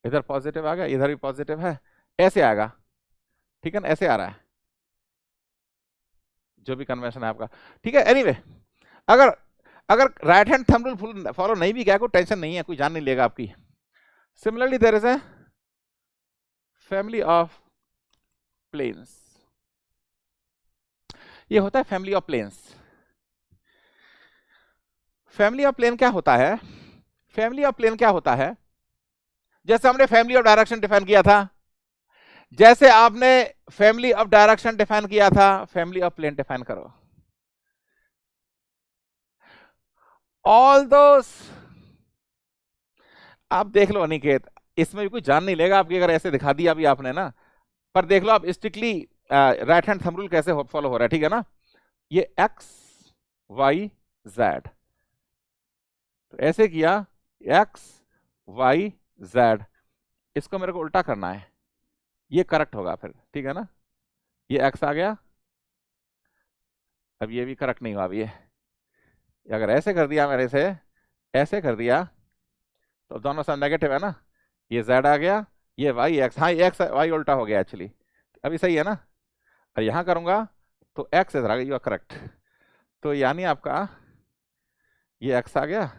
Speaker 1: इधर पॉजिटिव आ गया, इधर भी पॉजिटिव है, ऐसे आएगा, ठीक है ना, ऐसे आ रहा है जो भी कन्वेंशन है आपका, ठीक है। एनीवे अगर अगर right hand thumb rule follow नहीं भी किया कोई टेंशन नहीं है, कोई जान नहीं लेगा आपकी। Similarly there is a family of planes, ये होता है family of planes. Family of plane क्या होता है, फैमिली ऑफ प्लेन क्या होता है, जैसे हमने फैमिली ऑफ डायरेक्शन डिफाइन किया था, जैसे आपने फैमिली ऑफ डायरेक्शन डिफाइन किया था, फैमिली ऑफ प्लेन डिफाइन करो। ऑल दोस, आप देख लो अनिकेत, इसमें भी कोई जान नहीं लेगा आपकी अगर ऐसे दिखा दिया अभी आपने ना, पर देख लो आप strictly right hand thumb rule कैसे फॉलो हो रहा है, ठीक है ना, ये एक्स वाई जेड, तो ऐसे किया एक्स वाई जेड, इसको मेरे को उल्टा करना है, ये करेक्ट होगा फिर, ठीक है ना, ये एक्स आ गया, अब ये भी करेक्ट नहीं हुआ, अब ये अगर ऐसे कर दिया मेरे से, ऐसे कर दिया, तो दोनों साइड नेगेटिव है ना, ये जेड आ गया, ये वाई एक्स, हाँ एक्स वाई उल्टा हो गया एक्चुअली, अभी सही है ना, और यहां करूंगा तो एक्स इधर आ गया, यू आर करेक्ट, तो यानी आपका ये एक्स आ गया,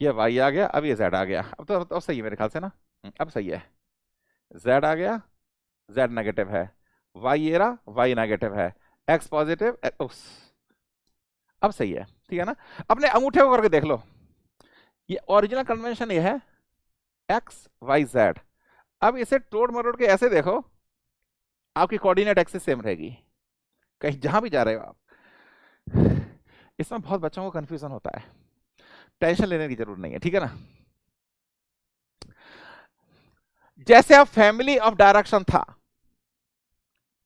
Speaker 1: ये वाई आ गया, अब ये जेड आ गया, अब तो सही है मेरे ख्याल से ना, अब सही है, जेड आ गया, जेड नेगेटिव है, वाई ये रहा, वाई नेगेटिव है, एक्स पॉजिटिव, अब सही है, ठीक है ना। अपने अंगूठे को करके देख लो, ये ओरिजिनल कन्वेंशन ये है एक्स वाई जेड, अब इसे तोड़ मरोड़ के ऐसे देखो, आपकी कोऑर्डिनेट एक्सिस सेम रहेगी कहीं जहां भी जा रहे हो आप। इसमें बहुत बच्चों को कंफ्यूजन होता है, टेंशन लेने की जरूरत नहीं है, ठीक है ना। जैसे अब फैमिली ऑफ डायरेक्शन था,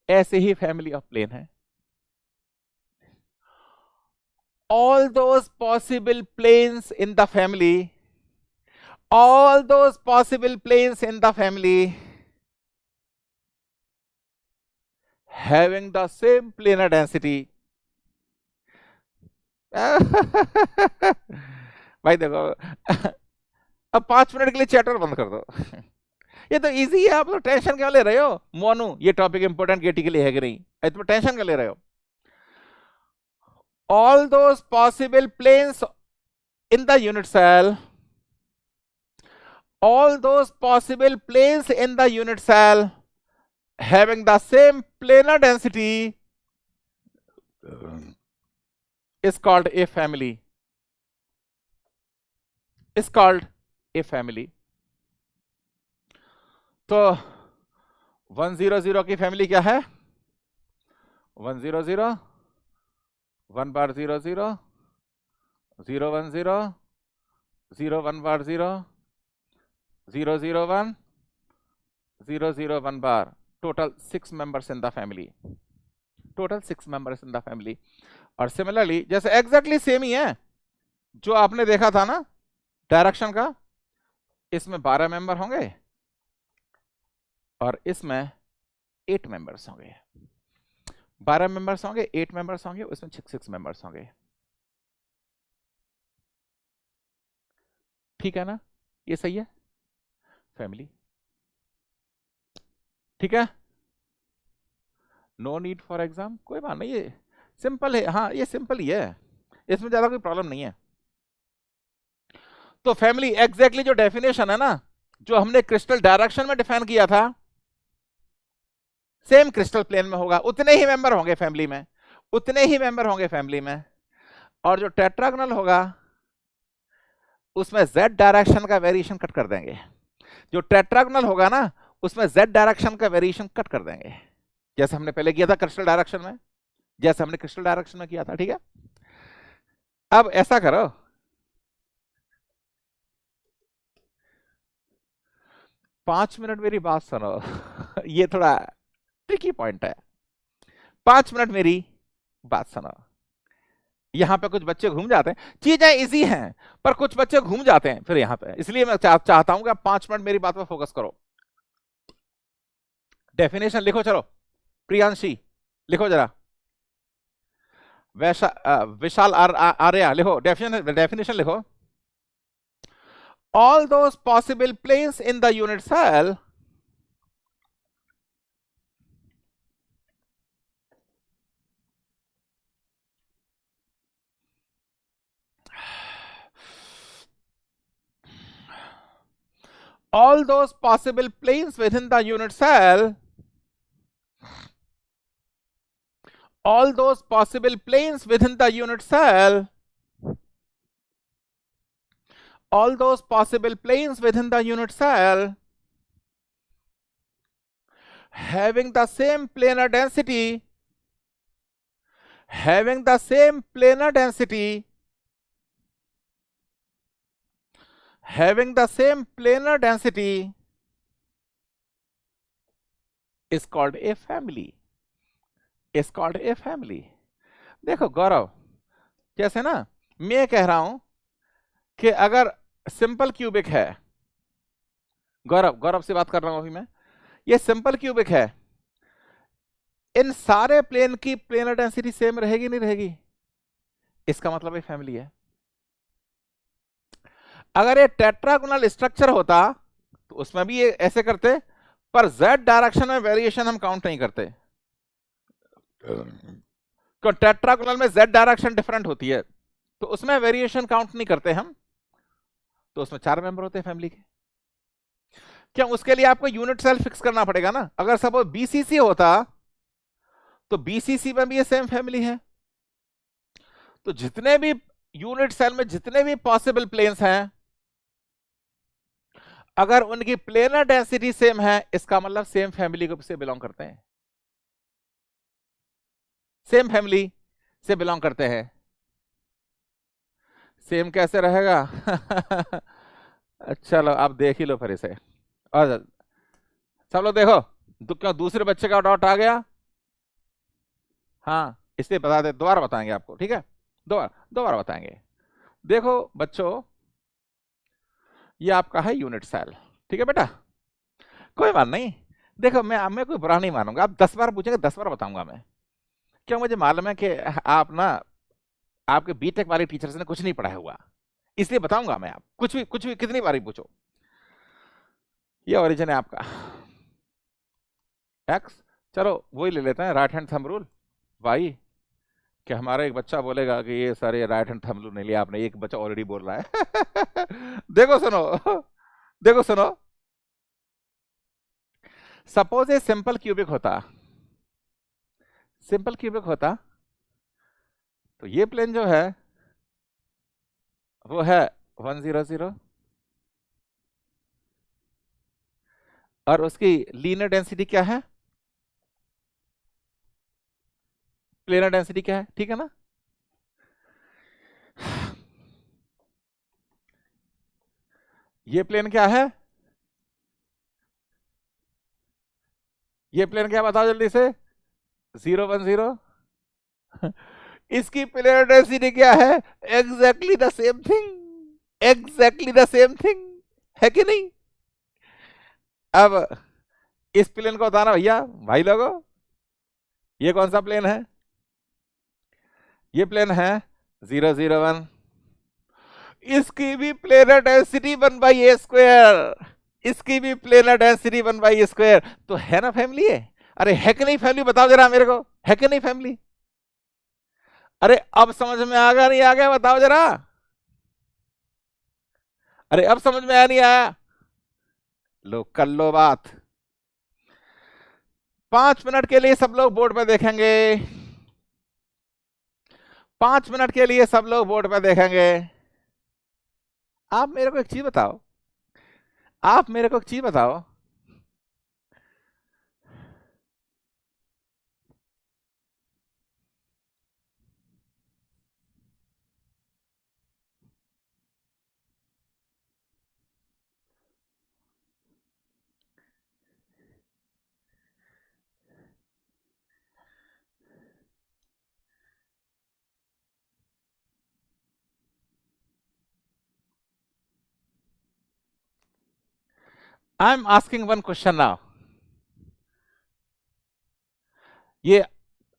Speaker 1: ऐसे ही फैमिली ऑफ प्लेन है। all those possible planes in the family, all those possible planes in the family having the same planar density। भाई देखो, अब 5 मिनट के लिए चैटर बंद कर दो। ये तो इजी है, आप तो टेंशन क्यों ले रहे हो मोनू, ये टॉपिक इंपोर्टेंट केटी के लिए है कि नहीं, इतना टेंशन क्यों ले रहे हो। all those possible planes in the unit cell, all those possible planes in the unit cell having the same planar density is called a family, is called a family। तो 100 की फैमिली क्या है, 100 1 bar 0 0 0 1 0 0 1 bar 0 0 0 1 0 0 1 bar, total 6 members in the family, total 6 members in the family. और सिमिलरली जैसे एग्जैक्टली सेम ही है जो आपने देखा था ना डायरेक्शन का, इसमें 12 मेंबर होंगे और इसमें 8 मेंबर्स होंगे, 12 मेंबर्स होंगे, 8 मेंबर्स होंगे, उसमें 6 मेंबर्स होंगे, ठीक है ना, ये सही है फैमिली, ठीक है। नो नीड फॉर एग्जाम, कोई बात नहीं, ये सिंपल है, हाँ ये सिंपल ही है, इसमें ज्यादा कोई प्रॉब्लम नहीं है। तो फैमिली एग्जैक्टली जो डेफिनेशन है ना, जो हमने क्रिस्टल डायरेक्शन में डिफाइन किया था, सेम क्रिस्टल प्लेन में होगा, उतने ही मेंबर होंगे फैमिली में, उतने ही मेंबर होंगे फैमिली में। और जो टेट्रागोनल होगा उसमें z डायरेक्शन का वेरिएशन कट कर देंगे, जो टेट्रागोनल होगा ना उसमें z डायरेक्शन का वेरिएशन कट कर देंगे, जैसे हमने पहले किया था क्रिस्टल डायरेक्शन में, जैसे हमने क्रिस्टल डायरेक्शन में किया था, ठीक है। अब ऐसा करो, पांच मिनट मेरी बात सुनो। ये थोड़ा ट्रिकी पॉइंट है, 5 मिनट मेरी बात सुनो। यहां पे कुछ बच्चे घूम जाते हैं, चीजें इजी हैं पर कुछ बच्चे घूम जाते हैं फिर यहां पे, इसलिए मैं चाहता हूं कि आप 5 मिनट मेरी बात पर फोकस करो। डेफिनेशन लिखो, चलो प्रियांशी लिखो जरा, विशाल आर्या लिखो, डेफिनेशन लिखो। all those possible planes in the unit cell all those possible planes within the unit cell, all those possible planes within the unit cell, all those possible planes within the unit cell having the same planar density, having the same planar density, having the same planar density is called a family, is called a family। देखो गौरव, जैसे ना मैं कह रहा हूं कि अगर सिंपल क्यूबिक है, गौरव से बात कर रहा हूं अभी मैं, ये सिंपल क्यूबिक है, इन सारे प्लेन की प्लेनर डेंसिटी सेम रहेगी नहीं रहेगी, इसका मतलब ये फैमिली है। अगर ये टेट्रागोनल स्ट्रक्चर होता तो उसमें भी ये ऐसे करते, पर z डायरेक्शन में वेरिएशन हम काउंट नहीं करते, तो टेट्रागोनल में z डायरेक्शन डिफरेंट होती है तो उसमें वेरिएशन काउंट नहीं करते हम, तो उसमें 4 मेंबर होते हैं फैमिली के। क्या उसके लिए आपको यूनिट सेल फिक्स करना पड़ेगा ना, अगर सपोज बीसीसी होता तो बीसीसी में भी ये सेम फैमिली है, तो जितने भी यूनिट सेल में जितने भी पॉसिबल प्लेन्स हैं, अगर उनकी प्लेनर डेंसिटी सेम है, इसका मतलब सेम फैमिली को से बिलोंग करते हैं, सेम फैमिली से बिलोंग करते हैं। सेम कैसे रहेगा? चलो आप देख ही लो फिर इसे। और सब लोग देखो, क्यों दूसरे बच्चे का डाउट आ गया? हाँ, इसलिए बता दे, दोबारा बताएंगे आपको, ठीक है? दोबारा दोबारा बताएंगे। देखो बच्चों, ये आपका है यूनिट सेल, ठीक है बेटा? कोई बात नहीं। देखो मैं कोई बुरा नहीं मानूंगा, आप 10 बार पूछेंगे 10 बार बताऊंगा मैं। क्यों? मुझे मालूम है कि आप ना, आपके बीटेक वाले टीचर्स ने कुछ नहीं पढ़ाया हुआ, इसलिए बताऊंगा मैं। आप कुछ भी कितनी बारी पूछो। ये ओरिजिन है आपका एक्स। चलो वही ले लेते हैं, right hand thumb rule. Y, कि हमारा एक बच्चा बोलेगा कि ये सारे राइट हैंड थंब रूल नहीं लिया आपने, एक बच्चा ऑलरेडी बोल रहा है। देखो सुनो, देखो सुनो, सपोज ए सिंपल क्यूबिक होता, सिंपल क्यूबिक होता, तो ये प्लेन जो है वो है 100, और उसकी लीनियर डेंसिटी क्या है? प्लेनर डेंसिटी क्या है? ठीक है ना? ये प्लेन क्या है? ये प्लेन क्या, बताओ जल्दी से। 010। इसकी प्लेनर डेंसिटी क्या है? Exactly the same thing, exactly the same thing, है कि नहीं? अब इस प्लेन को बताना भैया, भाई लोगों, ये कौन सा प्लेन है? ये प्लेन है 001। इसकी भी प्लेनर डेंसिटी 1/a², इसकी भी प्लेनर डेंसिटी 1/a², तो है ना फैमिली है? अरे है कि नहीं फैमिली, बताओ जरा मेरे को, है कि नहीं फैमिली? अरे अब समझ में आ गया नहीं आ गया, बताओ जरा। अरे अब समझ में आया नहीं आया? लो कर लो बात। 5 मिनट के लिए सब लोग बोर्ड पे देखेंगे, 5 मिनट के लिए सब लोग बोर्ड पे देखेंगे। आप मेरे को एक चीज बताओ, आप मेरे को एक चीज बताओ, I am asking one question now. ये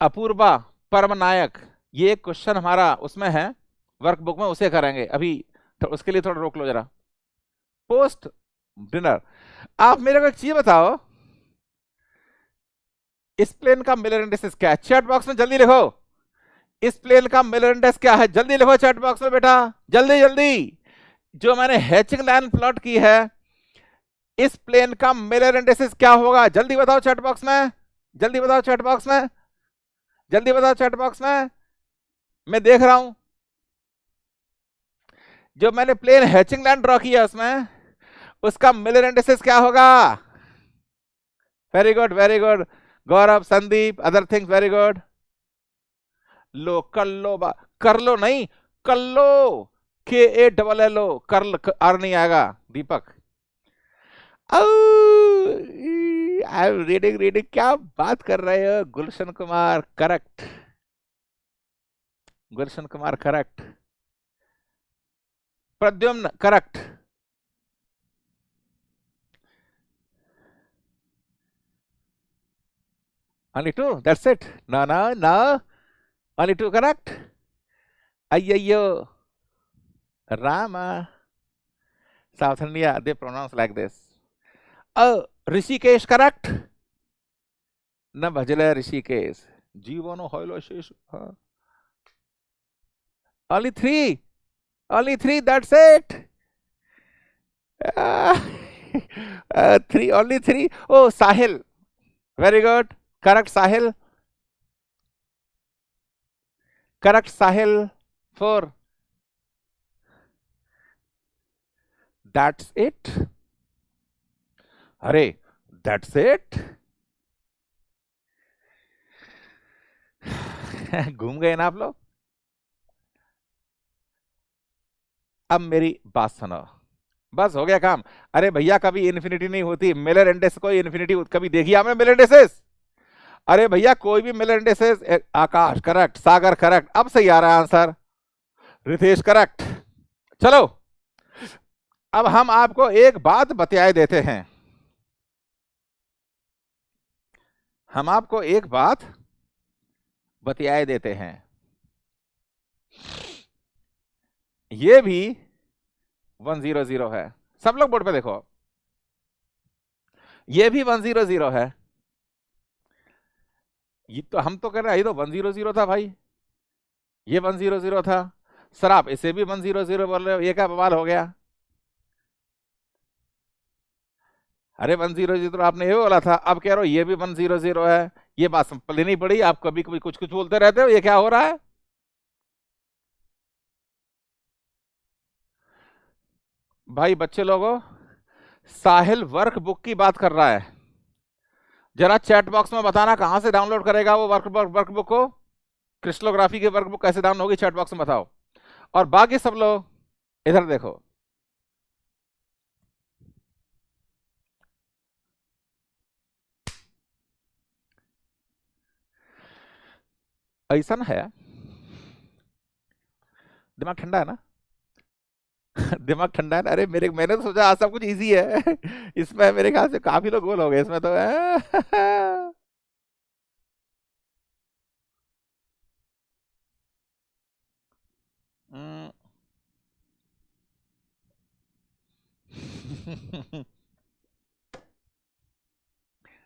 Speaker 1: अपूर्वा परमनायक, ये एक क्वेश्चन हमारा उसमें है वर्कबुक में, उसे करेंगे अभी, तो उसके लिए थोड़ा रोक लो जरा, पोस्ट डिनर। आप मेरे को एक चीज बताओ, इस प्लेन का मिलर इंडेक्स क्या है? चैट बॉक्स में जल्दी लिखो, इस प्लेन का मिलर इंडेक्स क्या है? जल्दी लिखो चैट बॉक्स में बेटा, जल्दी जल्दी। जो मैंने हैचिंग लाइन प्लॉट की है, इस प्लेन का मिलर इंडेक्स क्या होगा? जल्दी बताओ चैट बॉक्स में, जल्दी बताओ चैट बॉक्स में, जल्दी बताओ चैट बॉक्स में, मैं देख रहा हूं। जो मैंने प्लेन हैचिंग लाइन ड्रॉ किया उसमें, उसका मिलर इंडेक्स क्या होगा? Very good, very good Gaurav, Sandeep, other things, very good. लो कर लो, कर लो नहीं, कर लो, KALLO, कर आर नहीं आएगा Deepak. I am reading reading, क्या बात कर रहे हो? Gulshan Kumar correct, Gulshan Kumar correct, Pradyumn correct. Only two, that's it. No, no, no, only two correct. Ayyo, Rama, South India, they pronounce like this. Oh, Rishikesh correct. Na bhajale Rishikesh. Jivano hoilo shesh. Only three, only three, that's it. Uh, three, only three. Oh, Sahil, very good. Correct, Sahil. Correct, Sahil. 4. That's it. अरे दैट्स इट। घूम गए ना आप लोग। अब मेरी बात सुनो, बस हो गया काम। अरे भैया कभी इन्फिनिटी नहीं होती, मिलर इंडेक्स कोई इन्फिनिटी कभी देखी आपने मिलर इंडेक्सेस? अरे भैया कोई भी मिलर इंडेक्सेस, आकाश करेक्ट, सागर करेक्ट, अब सही आ रहा है आंसर, रितेश करेक्ट। चलो अब हम आपको एक बात बतियाए देते हैं, हम आपको एक बात बतियाए देते हैं। ये भी 100 है, सब लोग बोर्ड पे देखो, ये भी 100 है। ये तो हम तो कह रहे हैं ये तो 100 था भाई, ये 100 था। सर आप इसे भी 100 बोल रहे हो, ये क्या बवाल हो गया? अरे 100 आपने ये बोला था, अब कह रहे हो ये भी 100 है। ये बात समझ नहीं पड़ी, आप कभी कभी कुछ कुछ बोलते रहते हो, ये क्या हो रहा है? भाई बच्चे लोगों, साहिल वर्क बुक की बात कर रहा है, जरा चैट बॉक्स में बताना कहां से डाउनलोड करेगा वो वर्कबुक को, क्रिस्टलोग्राफी की वर्कबुक कैसे डाउन होगी, चैट बॉक्स में बताओ। और बाकी सब लोग इधर देखो, ऐसा ना है, दिमाग ठंडा है ना? दिमाग ठंडा है ना? अरे मेरे मैंने तो सोचा आज सब कुछ इजी है। इसमें मेरे ख्याल से काफी लोग गोल हो गए इसमें तो। हम्म।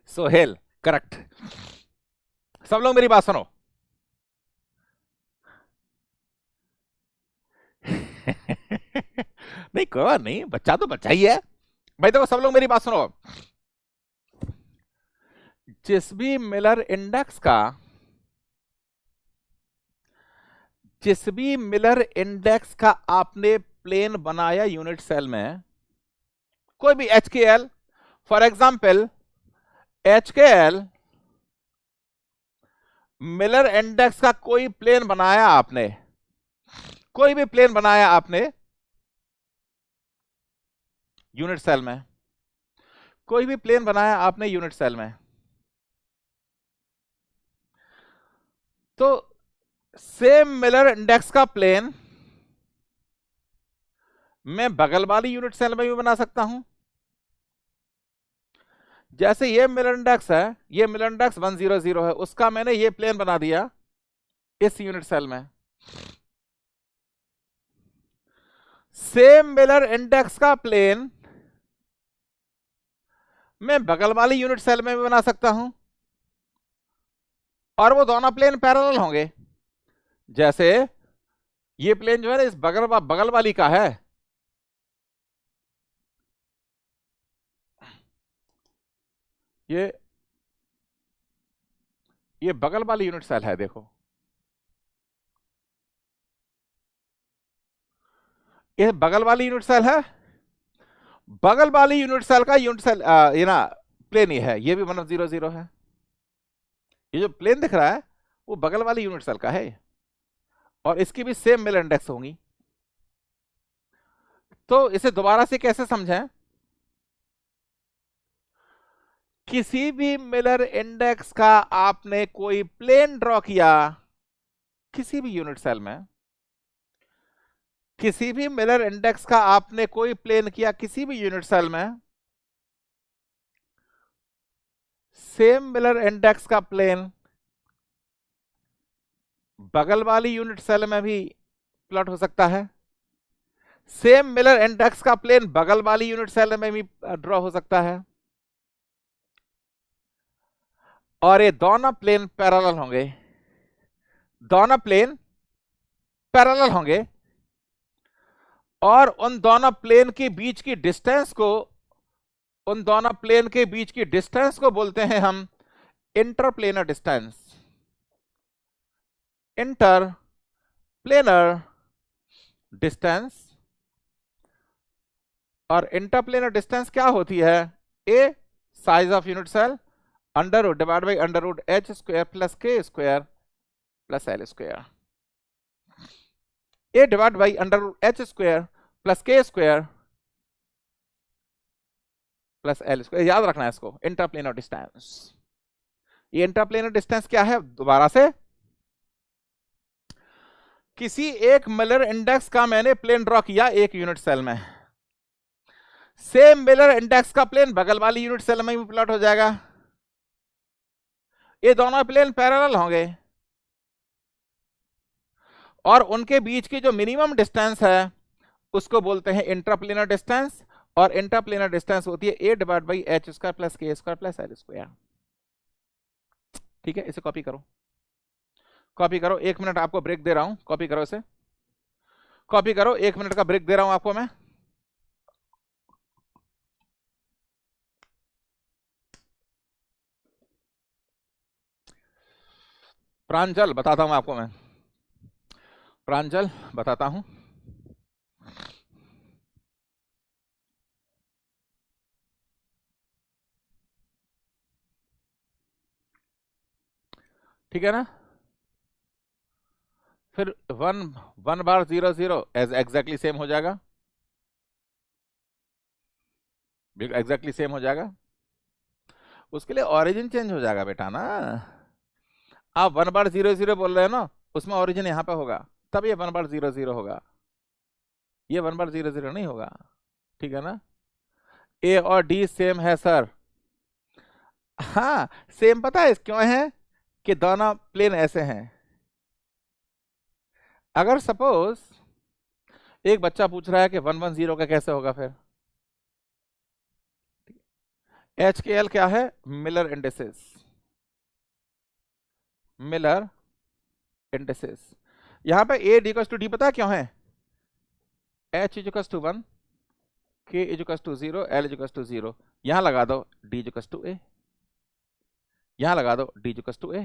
Speaker 1: सोहेल करेक्ट। सब लोग मेरी बात सुनो। नहीं कोई बात नहीं, बच्चा तो बच्चा ही है। भाई देखो सब लोग मेरी बात सुनो, जिस भी मिलर इंडेक्स का, जिस भी मिलर इंडेक्स का आपने प्लेन बनाया यूनिट सेल में, कोई भी एच के एल, फॉर एग्जाम्पल एच के एल, मिलर इंडेक्स का कोई प्लेन बनाया आपने, कोई भी प्लेन बनाया आपने यूनिट सेल में, कोई भी प्लेन बनाया आपने यूनिट सेल में, तो सेम मिलर इंडेक्स का प्लेन मैं बगल वाली यूनिट सेल में भी बना सकता हूं। जैसे ये मिलर इंडेक्स है, ये मिलर इंडेक्स 100 है, उसका मैंने ये प्लेन बना दिया इस यूनिट सेल में। सेम मिलर इंडेक्स का प्लेन मैं बगल वाली यूनिट सेल में भी बना सकता हूं, और वो दोनों प्लेन पैरेलल होंगे। जैसे ये प्लेन जो है ना इस बगल वाली का है, ये ये बगल वाली यूनिट सेल है, देखो ये बगल वाली यूनिट सेल है, बगल वाली यूनिट सेल का यूनिट सेल ये ना प्लेन ही है, ये भी 100 है। ये जो प्लेन दिख रहा है वो बगल वाली यूनिट सेल का है, और इसकी भी सेम मिलर इंडेक्स होंगी। तो इसे दोबारा से कैसे समझें? किसी भी मिलर इंडेक्स का आपने कोई प्लेन ड्रॉ किया किसी भी यूनिट सेल में, किसी भी मिलर इंडेक्स का आपने कोई प्लेन किया किसी भी यूनिट सेल में, सेम मिलर इंडेक्स का प्लेन बगल वाली यूनिट सेल में भी प्लॉट हो सकता है, सेम मिलर इंडेक्स का प्लेन बगल वाली यूनिट सेल में भी ड्रॉ हो सकता है, और ये दोनों प्लेन पैरेलल होंगे, दोनों प्लेन पैरेलल होंगे, और उन दोनों प्लेन के बीच की डिस्टेंस को, उन दोनों प्लेन के बीच की डिस्टेंस को बोलते हैं हम इंटरप्लेनर डिस्टेंस, इंटरप्लेनर डिस्टेंस। और इंटरप्लेनर डिस्टेंस क्या होती है? A size of unit cell under root divide by under root H square plus K square plus L square, A divide by under root H square plus K square plus L square. याद रखना है इसको, इंटरप्लेनर डिस्टेंस। ये इंटरप्लेनर डिस्टेंस क्या है, दोबारा से, किसी एक मिलर इंडेक्स का मैंने प्लेन ड्रॉ किया एक यूनिट सेल में, सेम मिलर इंडेक्स का प्लेन बगल वाली यूनिट सेल में भी प्लॉट हो जाएगा। ये दोनों प्लेन पैरेलल होंगे और उनके बीच की जो मिनिमम डिस्टेंस है उसको बोलते हैं इंट्राप्लेनर डिस्टेंस, और इंट्राप्लेनर डिस्टेंस होती है A divide by H square plus K square plus L square. ठीक है, इसे कॉपी करो, कॉपी करो, 1 मिनट आपको ब्रेक दे रहा हूं, कॉपी करो इसे, कॉपी करो, 1 मिनट का ब्रेक दे रहा हूं आपको मैं। प्रांजल बताता हूं आपको मैं, प्रांजल बताता हूं। ठीक है ना, फिर 1 बार 0 0 एज एग्जैक्टली सेम हो जाएगा, एग्जैक्टली सेम हो जाएगा। उसके लिए ओरिजिन चेंज हो जाएगा बेटा ना, आप 1 बार 0 0 बोल रहे हो ना, उसमें ओरिजिन यहां पे होगा, तब ये 1 बार 0 0 होगा, ये 1 बार 0 0 नहीं होगा। ठीक है ना, ए और डी सेम है सर, हाँ सेम, पता है क्यों है, कि दोनों प्लेन ऐसे हैं। अगर सपोज एक बच्चा पूछ रहा है कि 1 1 0 का कैसे होगा, फिर एच के एल क्या है, मिलर इंडिसेस, मिलर इंडिसेस। यहां पे ए डी टू डी पता क्यों है, एच इज टू 1, के is to 0, l is to 0, यहां लगा दो डी इज टू ए, यहां लगा दो डी इज टू ए।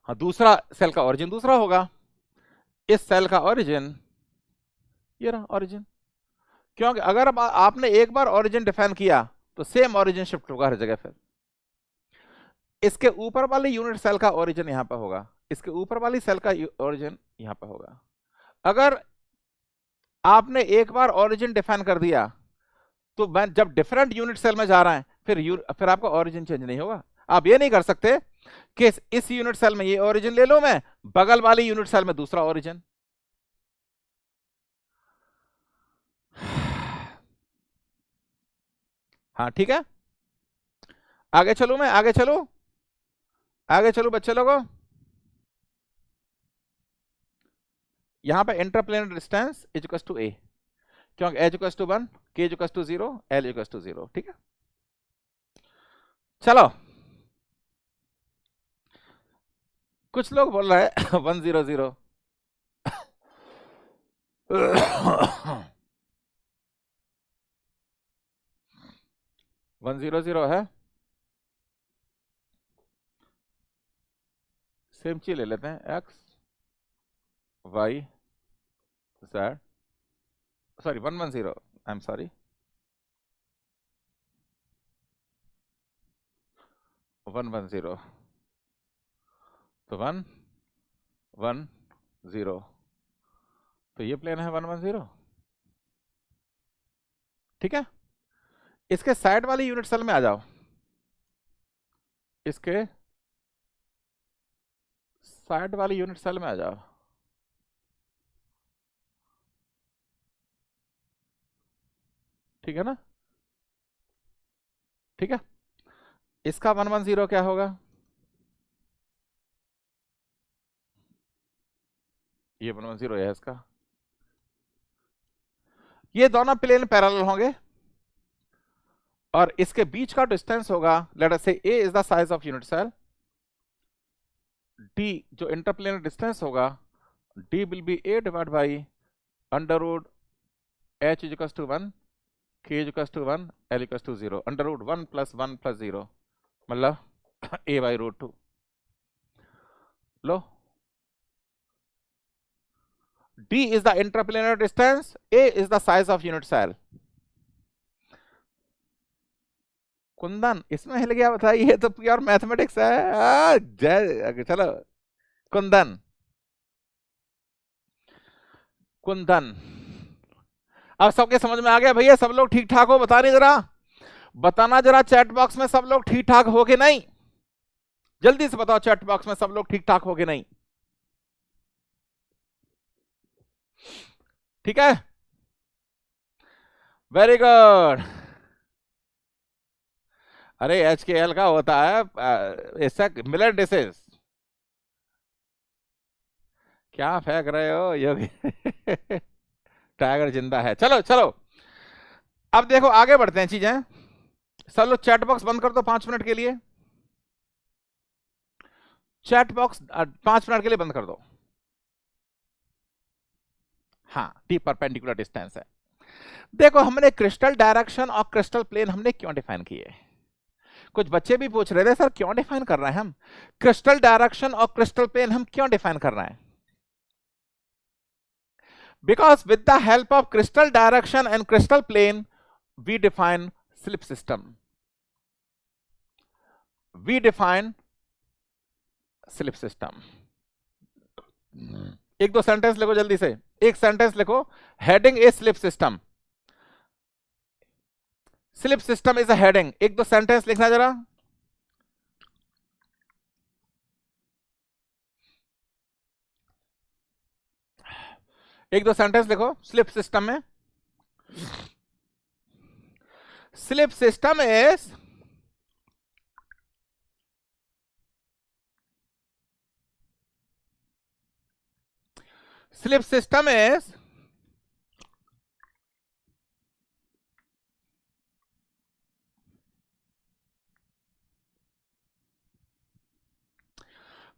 Speaker 1: हाँ, दूसरा सेल का ओरिजिन दूसरा होगा, इस सेल का ओरिजिन ये रहा ओरिजिन, क्योंकि अगर अब आपने एक बार ओरिजिन डिफाइन किया तो सेम ओरिजिन शिफ्ट होगा हर जगह। फिर इसके ऊपर वाली यूनिट सेल का ओरिजिन यहां पर होगा, इसके ऊपर वाली सेल का ओरिजिन यहां पर होगा। अगर आपने एक बार ओरिजिन डिफाइन कर दिया तो जब डिफरेंट यूनिट सेल में जा रहा है फिर आपका ओरिजिन चेंज नहीं होगा। आप ये नहीं कर सकते कि इस यूनिट सेल में ये ओरिजिन ले लो मैं, बगल वाली यूनिट सेल में दूसरा ओरिजिन। हाँ ठीक है, आगे चलूं मैं, आगे चलूं, आगे चलूं बच्चे लोगों। यहां पे interplanar distance is to a, क्योंकि h equal to 1, k equal to 0, l equal to 0। ठीक है, चलो कुछ लोग बोल रहे हैं 1 0 0 1 0 0 है, सेम चीज ले लेते हैं, x Y z, sorry 1 1 0, I am sorry 1 1 0, तो 1 1 0, तो ये प्लेन है 1 1 0। ठीक है, इसके साइड वाली यूनिट सेल में आ जाओ, इसके साइड वाली यूनिट सेल में आ जाओ। ठीक है ना, ठीक है, इसका 1 1 0 क्या होगा, ये 1 1 0 है इसका, ये दोनों प्लेन पैरेलल होंगे और इसके बीच का डिस्टेंस होगा, let us say A is the size of unit cell, D जो इंटरप्लेनर डिस्टेंस होगा, D will be A divide by under root H is equal to 1, के is equal to 1, L equal to 0, under root 1 plus 1 plus 0, मतलब ए बाई रूट 2। लो, D is the interplanar distance, A is the size of unit cell. Kundan, इसमें हिल गया, बताइए, ये तो प्योर मैथमेटिक्स है। जय, चलो कुंदन, कुंदन। अब सबके समझ में आ गया भैया? सब लोग ठीक ठाक हो? बताने जरा, बताना जरा चैट बॉक्स में, सब लोग ठीक ठाक हो कि नहीं? जल्दी से बताओ चैट बॉक्स में सब लोग ठीक ठाक हो कि नहीं? ठीक है, वेरी गुड। अरे HKL का होता है ऐसा मिलर डिसेस। क्या फेंक रहे हो योगी? टाइगर जिंदा है। चलो चलो, अब देखो आगे बढ़ते हैं चीजें। सब लोग चैट बॉक्स बंद कर दो 5 मिनट के लिए। चैट बॉक्स 5 मिनट के लिए बंद कर दो। हाँ, टी परपेंडिकुलर डिस्टेंस है। देखो, हमने क्रिस्टल डायरेक्शन और क्रिस्टल प्लेन हमने क्यों डिफाइन किए? कुछ बच्चे भी पूछ रहे थे सर क्यों डिफाइन कर रहे हैं हम क्रिस्टल डायरेक्शन और क्रिस्टल प्लेन, हम क्यों डिफाइन कर रहे हैं? Because with the help of crystal direction and crystal plane, we define slip system. We define slip system. एक दो सेंटेंस लिखो जल्दी से, एक सेंटेंस लिखो, heading A slip system. Slip system is a heading. एक दो सेंटेंस लिखना जरा। एक दो सेंटेंस लिखो स्लिप सिस्टम में। Slip system is slip system is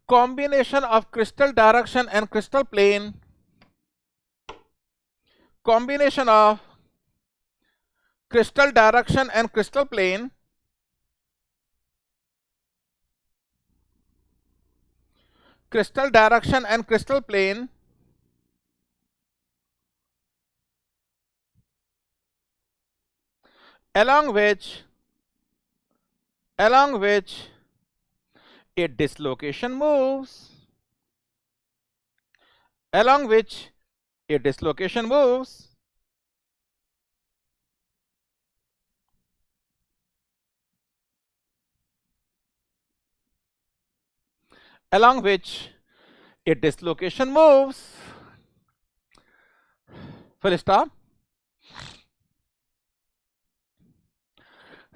Speaker 1: combination of crystal direction and crystal plane, combination of crystal direction and crystal plane, crystal direction and crystal plane along which a dislocation moves, along which a dislocation moves, along which a dislocation moves, full stop.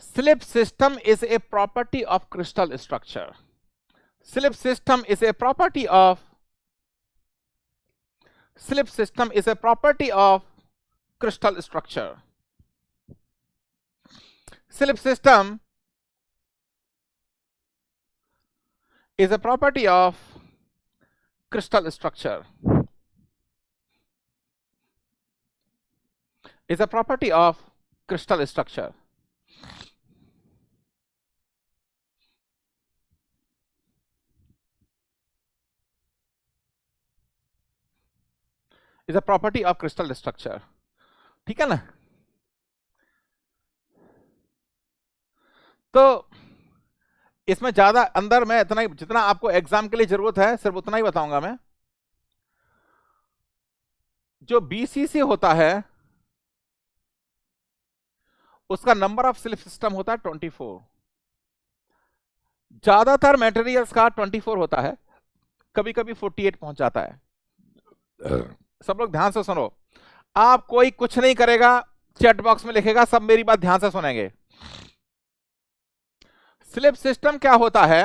Speaker 1: Slip system is a property of crystal structure. Slip system is a property of crystal structure. Slip system is a property of crystal structure. Is a property of crystal structure. Is a property of crystal structure. ठीक है ना? तो इसमें ज्यादा अंदर मैं इतना ही, जितना आपको एग्जाम के लिए जरूरत है सिर्फ उतना ही बताऊंगा मैं। जो BCC होता है उसका नंबर ऑफ स्लिप सिस्टम होता है 24। ज्यादातर मटेरियल्स का 24 होता है, कभी कभी 48 पहुंच जाता है। सब लोग ध्यान से सुनो, आप कोई कुछ नहीं करेगा, चैट बॉक्स में लिखेगा, सब मेरी बात ध्यान से सुनेंगे। स्लिप सिस्टम क्या होता है?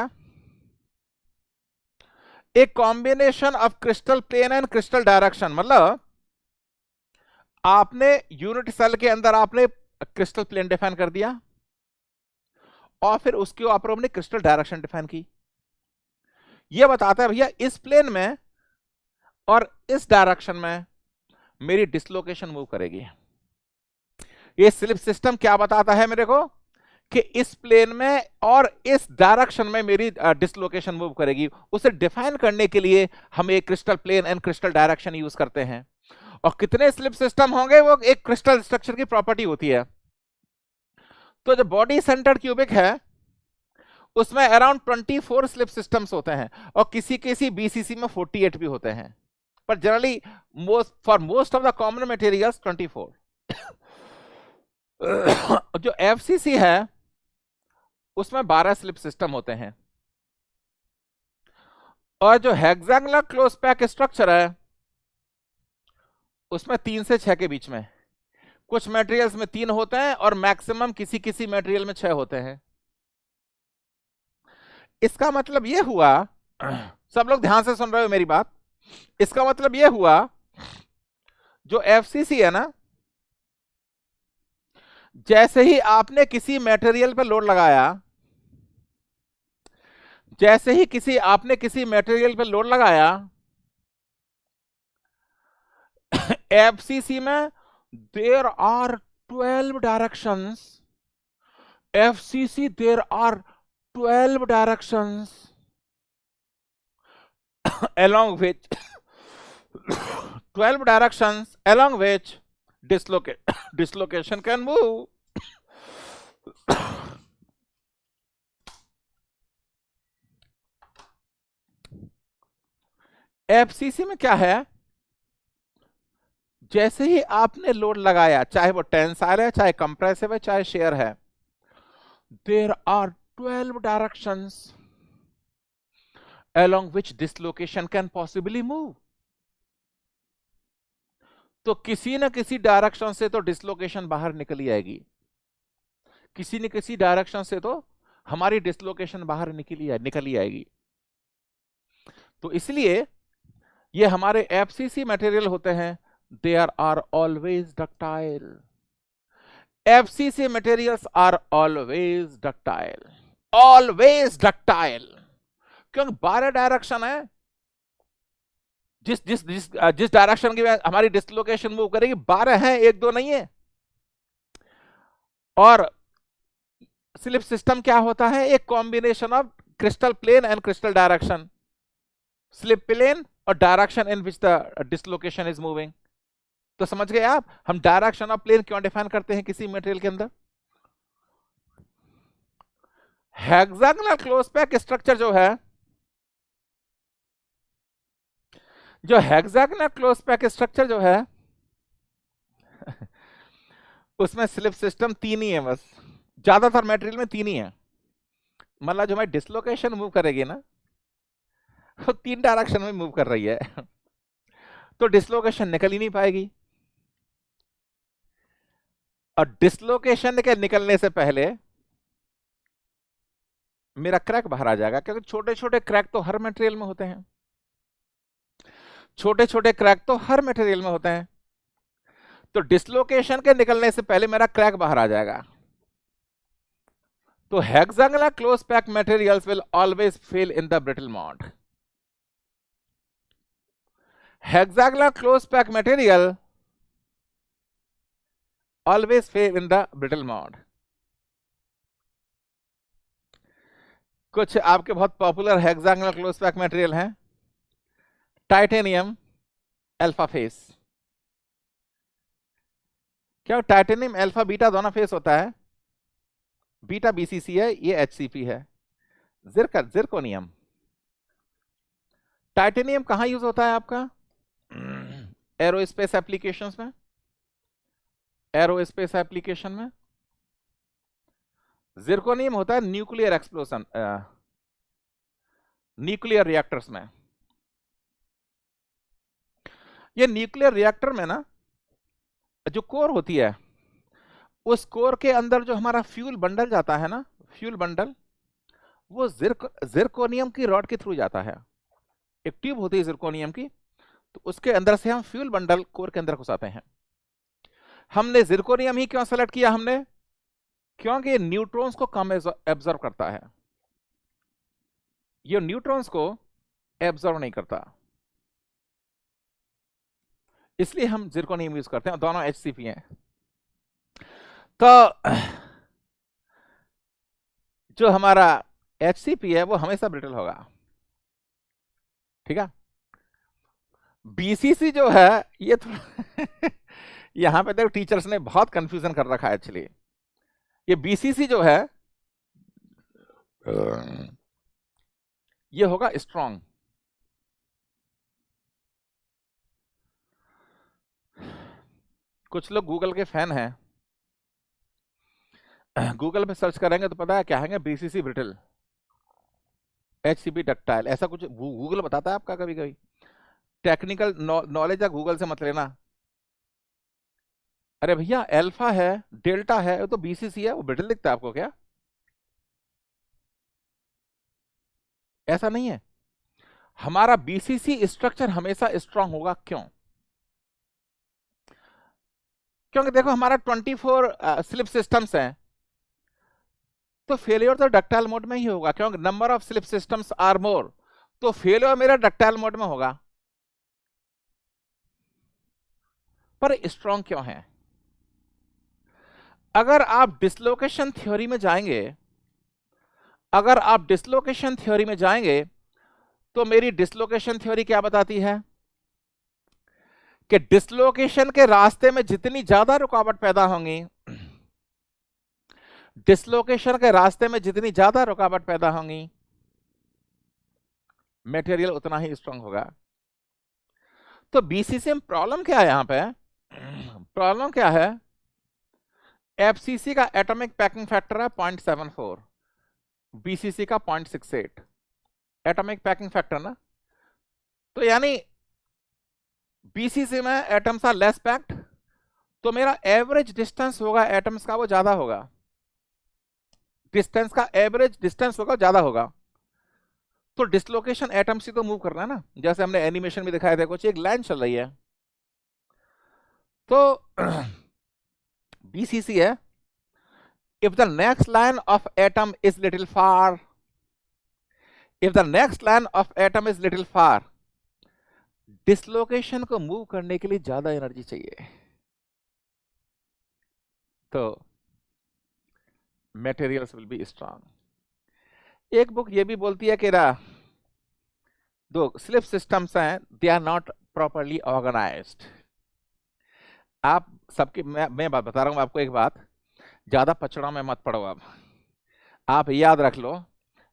Speaker 1: एक combination of crystal plane and crystal direction. मतलब आपने यूनिट सेल के अंदर आपने क्रिस्टल प्लेन डिफाइन कर दिया और फिर उसके ऊपर हमने क्रिस्टल डायरेक्शन डिफाइन की। यह बताता है भैया इस प्लेन में और इस डायरेक्शन में मेरी डिसलोकेशन मूव करेगी। ये स्लिप सिस्टम क्या बताता है मेरे को कि इस प्लेन में और इस डायरेक्शन में मेरी डिसलोकेशन मूव करेगी। उसे डिफाइन करने के लिए हम एक crystal plane and crystal direction use करते हैं। और कितने स्लिप सिस्टम होंगे वो एक क्रिस्टल स्ट्रक्चर की प्रॉपर्टी होती है। तो जो बॉडी सेंटर्ड क्यूबिक है उसमें अराउंड 24 स्लिप सिस्टम्स होते हैं, और किसी किसी बीसीसी में 48 भी होते हैं, पर generally for most of the common materials 24। जो एफसीसी है उसमें 12 स्लिप सिस्टम होते हैं, और जो हेक्सागोनल क्लोज पैक स्ट्रक्चर है उसमें 3 से 6 के बीच में, कुछ मटेरियल्स में 3 होते हैं और मैक्सिमम किसी किसी मटेरियल में 6 होते हैं। इसका मतलब यह हुआ, सब लोग ध्यान से सुन रहे हो मेरी बात, इसका मतलब यह हुआ जो एफसीसी है ना, जैसे ही आपने किसी मटेरियल पर लोड लगाया, जैसे ही आपने किसी मटेरियल पर लोड लगाया, एफसीसी में there are 12 directions, FCC there are 12 directions along which 12 directions along which dislocation can move. FCC में क्या है, जैसे ही आपने लोड लगाया, चाहे वो टेंसाइल है, चाहे कंप्रेसिव है, चाहे शेयर है, there are 12 directions along which dislocation can possibly move. तो किसी न किसी डायरेक्शन से तो डिसलोकेशन बाहर निकल ही आएगी, किसी न किसी डायरेक्शन से तो हमारी डिसलोकेशन बाहर निकल ही आएगी। तो इसलिए ये हमारे एफसीसी मटेरियल होते हैं, they are always ductile. FCC materials are always ductile, always ductile, क्योंकि 12 डायरेक्शन है, जिस जिस जिस जिस डायरेक्शन की हमारी डिसलोकेशन मूव करेगी 12 है, एक दो नहीं है। और स्लिप सिस्टम क्या होता है, एक combination of crystal plane and crystal direction, slip plane और direction in which the dislocation is moving. तो समझ गए आप, हम डायरेक्शन ऑफ प्लेन क्यों डिफाइन करते हैं किसी मटेरियल के अंदर। हेक्सागोनल क्लोज पैक स्ट्रक्चर जो है, जो हेक्सागोनल क्लोज पैक स्ट्रक्चर जो है उसमें स्लिप सिस्टम 3 ही है बस, ज्यादातर मटेरियल में 3 ही है। मतलब जो हमारी डिसलोकेशन मूव करेगी ना, वो 3 डायरेक्शन में मूव कर रही है, तो डिसलोकेशन निकल ही नहीं पाएगी। और डिसलोकेशन के निकलने से पहले मेरा क्रैक बाहर आ जाएगा, क्योंकि छोटे छोटे क्रैक तो हर मटेरियल में होते हैं, छोटे छोटे क्रैक तो हर मटेरियल में होते हैं। तो डिसलोकेशन के निकलने से पहले मेरा क्रैक बाहर आ जाएगा। तो hexagonal close pack materials will always fail in the brittle mode. Hexagonal close pack material always fail in the brittle mode. कुछ आपके बहुत popular hexagonal close pack material हैं, टाइटेनियम अल्फा फेस। क्या टाइटेनियम अल्फा बीटा दोनों फेस होता है, बीटा बीसीसी है, ये एचसीपी है। जिरकोनियम, टाइटेनियम कहां यूज होता है आपका, एरोस्पेस एप्लीकेशंस में, एरोस्पेस एप्लीकेशन में। जिरकोनियम होता है न्यूक्लियर एक्सप्लोजन, न्यूक्लियर रिएक्टर्स में। ये न्यूक्लियर रिएक्टर में ना जो कोर होती है, उस कोर के अंदर जो हमारा फ्यूल बंडल जाता है ना, फ्यूल बंडल, वो जिरकोनियम की रॉड के थ्रू जाता है। एक ट्यूब होती है जिरकोनियम की, तो उसके अंदर से हम फ्यूल बंडल कोर के अंदर घुसाते हैं। हमने जिरकोनियम ही क्यों सेलेक्ट किया हमने, क्योंकि ये न्यूट्रॉन्स को कम एब्जॉर्ब करता है, ये न्यूट्रॉन्स को एब्जॉर्ब नहीं करता, इसलिए हम जिरकोनियम यूज करते हैं। दोनों एचसीपी हैं। तो जो हमारा एचसीपी है वो हमेशा ब्रिटल होगा, ठीक है। बीसीसी जो है ये थोड़ा यहां पे देखो टीचर्स ने बहुत कंफ्यूजन कर रखा है एक्चुअली। ये बीसीसी जो है ये होगा स्ट्रॉन्ग। कुछ लोग गूगल के फैन हैं, गूगल पे सर्च करेंगे तो पता है क्या है, बीसीसी ब्रिटल, एचसीबी डक्टाइल, ऐसा कुछ गूगल बताता है आपका। कभी कभी टेक्निकल नॉलेज है, गूगल से मत लेना। अरे भैया अल्फा है, डेल्टा है, वो तो बीसीसी है, वो ब्रिटल दिखता है आपको क्या? ऐसा नहीं है। हमारा बीसीसी स्ट्रक्चर हमेशा स्ट्रांग होगा। क्यों? क्योंकि देखो हमारा 24 स्लिप सिस्टम्स हैं, तो फेलियर तो डक्टाइल मोड में ही होगा, क्योंकि number of slip systems are more, तो फेलियर मेरा डक्टाइल मोड में होगा। पर स्ट्रांग क्यों है? अगर आप डिसलोकेशन थ्योरी में जाएंगे, अगर आप डिसलोकेशन थ्योरी में जाएंगे तो मेरी डिसलोकेशन थ्योरी क्या बताती है कि डिसलोकेशन के रास्ते में जितनी ज्यादा रुकावट पैदा होंगी, डिसलोकेशन के रास्ते में जितनी ज्यादा रुकावट पैदा होंगी, मटेरियल उतना ही स्ट्रांग होगा। तो बीसीसी में प्रॉब्लम क्या है? यहां पे प्रॉब्लम क्या है? एफसीसी का एटॉमिक पैकिंग फैक्टर है 0.74, बीसीसी का 0.68, एटॉमिक पैकिंग फैक्टर ना। तो यानी बीसीसी में एटम्स आर लेस पैक्ड, तो मेरा एवरेज डिस्टेंस होगा एटम्स का वो ज्यादा होगा, डिस्टेंस का एवरेज डिस्टेंस होगा ज्यादा होगा। तो डिसलोकेशन एटम्स ही तो मूव करना है ना, जैसे हमने एनिमेशन में दिखाया था, कुछ एक लाइन चल रही है। तो बीसीसी है, if the next line of atom is little far, if the next line of atom is little far, dislocation को मूव करने के लिए ज्यादा एनर्जी चाहिए, तो मटेरियल्स विल बी स्ट्रांग। एक बुक ये भी बोलती है कि दो स्लिप सिस्टम्स हैं, they are not properly organised. आप सबके, मैं बात बता रहा हूं आपको एक बात, ज्यादा पचड़ा में मत पड़ो। आप याद रख लो,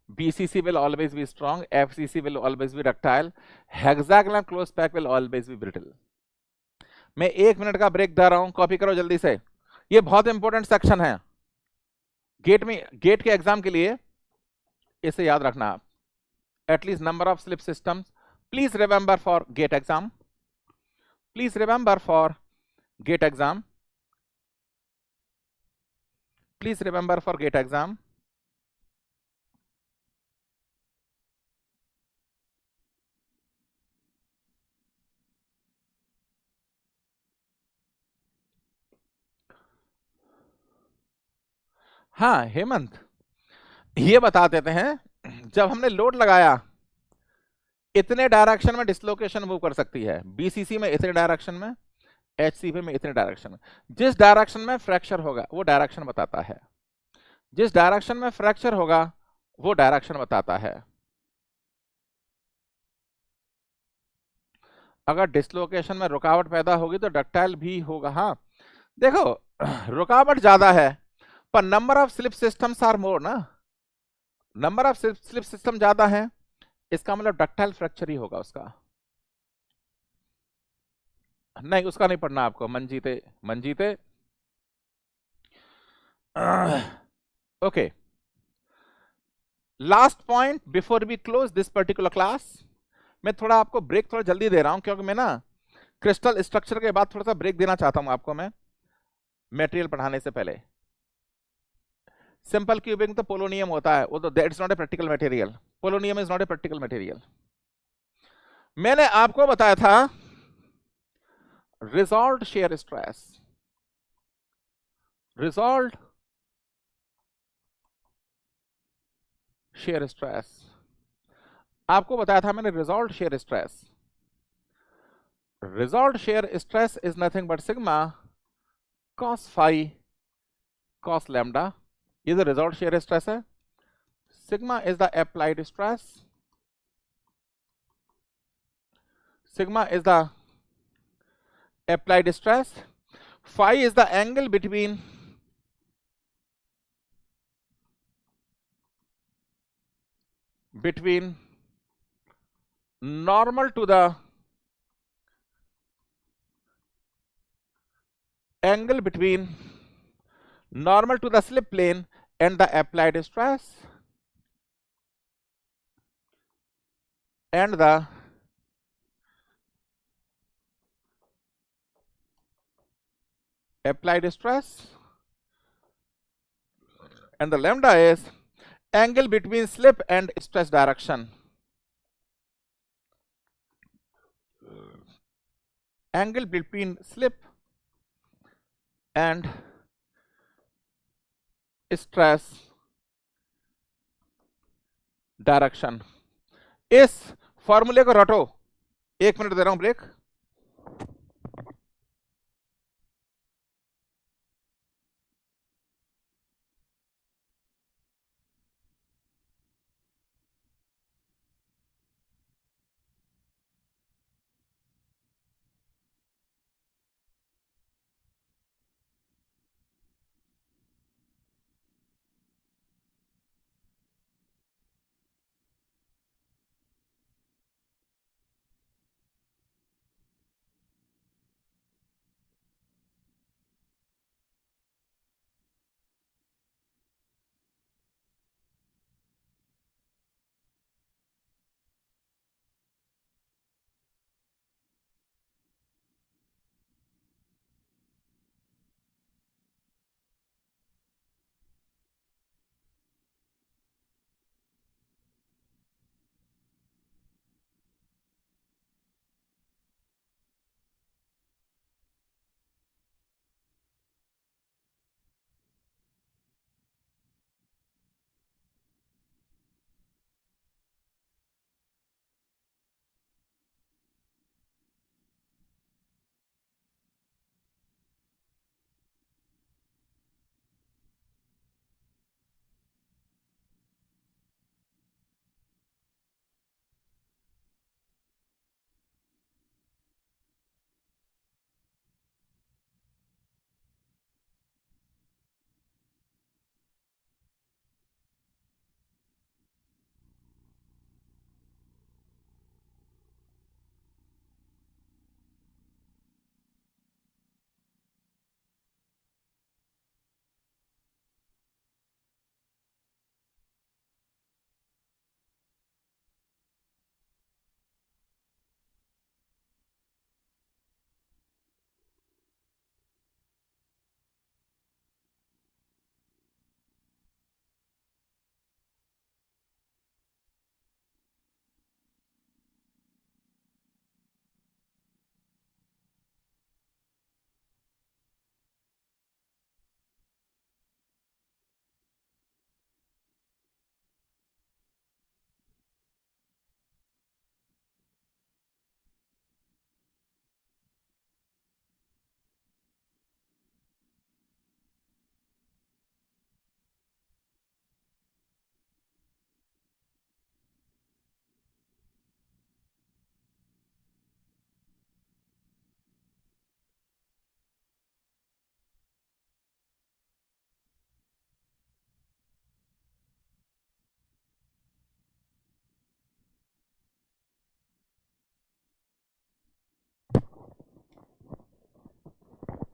Speaker 1: BCC will always be strong, FCC will always be ductile, hexagonal close pack will always be brittle। मैं 1 मिनट का ब्रेक दे रहा हूं, कॉपी करो जल्दी से, ये बहुत इंपॉर्टेंट सेक्शन है गेट में, गेट के एग्जाम के लिए इसे याद रखना आप। At least number of slip systems, please remember for GATE exam, please remember for GATE exam, please remember for GATE exam. हाँ हेमंत, ये बता देते हैं, जब हमने लोड लगाया इतने डायरेक्शन में डिसलोकेशन मूव कर सकती है, बीसीसी में इतने डायरेक्शन में, एचसीबी में इतने डायरेक्शन में। जिस डायरेक्शन में फ्रैक्चर होगा वो डायरेक्शन बताता है, जिस डायरेक्शन में फ्रैक्चर होगा वो डायरेक्शन बताता है। अगर डिसलोकेशन में रुकावट पैदा होगी तो डक्टाइल भी होगा। हाँ देखो रुकावट ज्यादा है पर number of slip systems are more ना, नंबर ऑफ स्लिप सिस्टम ज्यादा है, इसका मतलब डक्टाइल फ्रैक्चर ही होगा उसका। नहीं उसका नहीं पढ़ना आपको, Manjeete Manjeete. Okay, last point before we close this particular class. मैं थोड़ा आपको ब्रेक थोड़ा जल्दी दे रहा हूं, क्योंकि मैं ना क्रिस्टल स्ट्रक्चर के बाद थोड़ा सा ब्रेक देना चाहता हूं आपको मैं, मटेरियल पढ़ाने से पहले। सिंपल क्यूबिंग तो पोलोनियम होता है, वो तो that's not a practical material, polonium is not a practical material. मैंने आपको बताया था resolved shear stress, resolved shear stress, आपको बताया था मैंने resolved shear stress. Resolved share stress is nothing but sigma cos phi cos lambda, ये जो रिजॉल्व्ड शेयर स्ट्रेस है, sigma is the applied stress, sigma is the applied stress, phi is the angle between between normal to the angle between normal to the slip plane and the applied stress and the applied stress, and the lambda is angle between slip and stress direction. Angle between slip and stress direction. इस फॉर्मूले को रटो. 1 मिनट दे रहा हूं ब्रेक.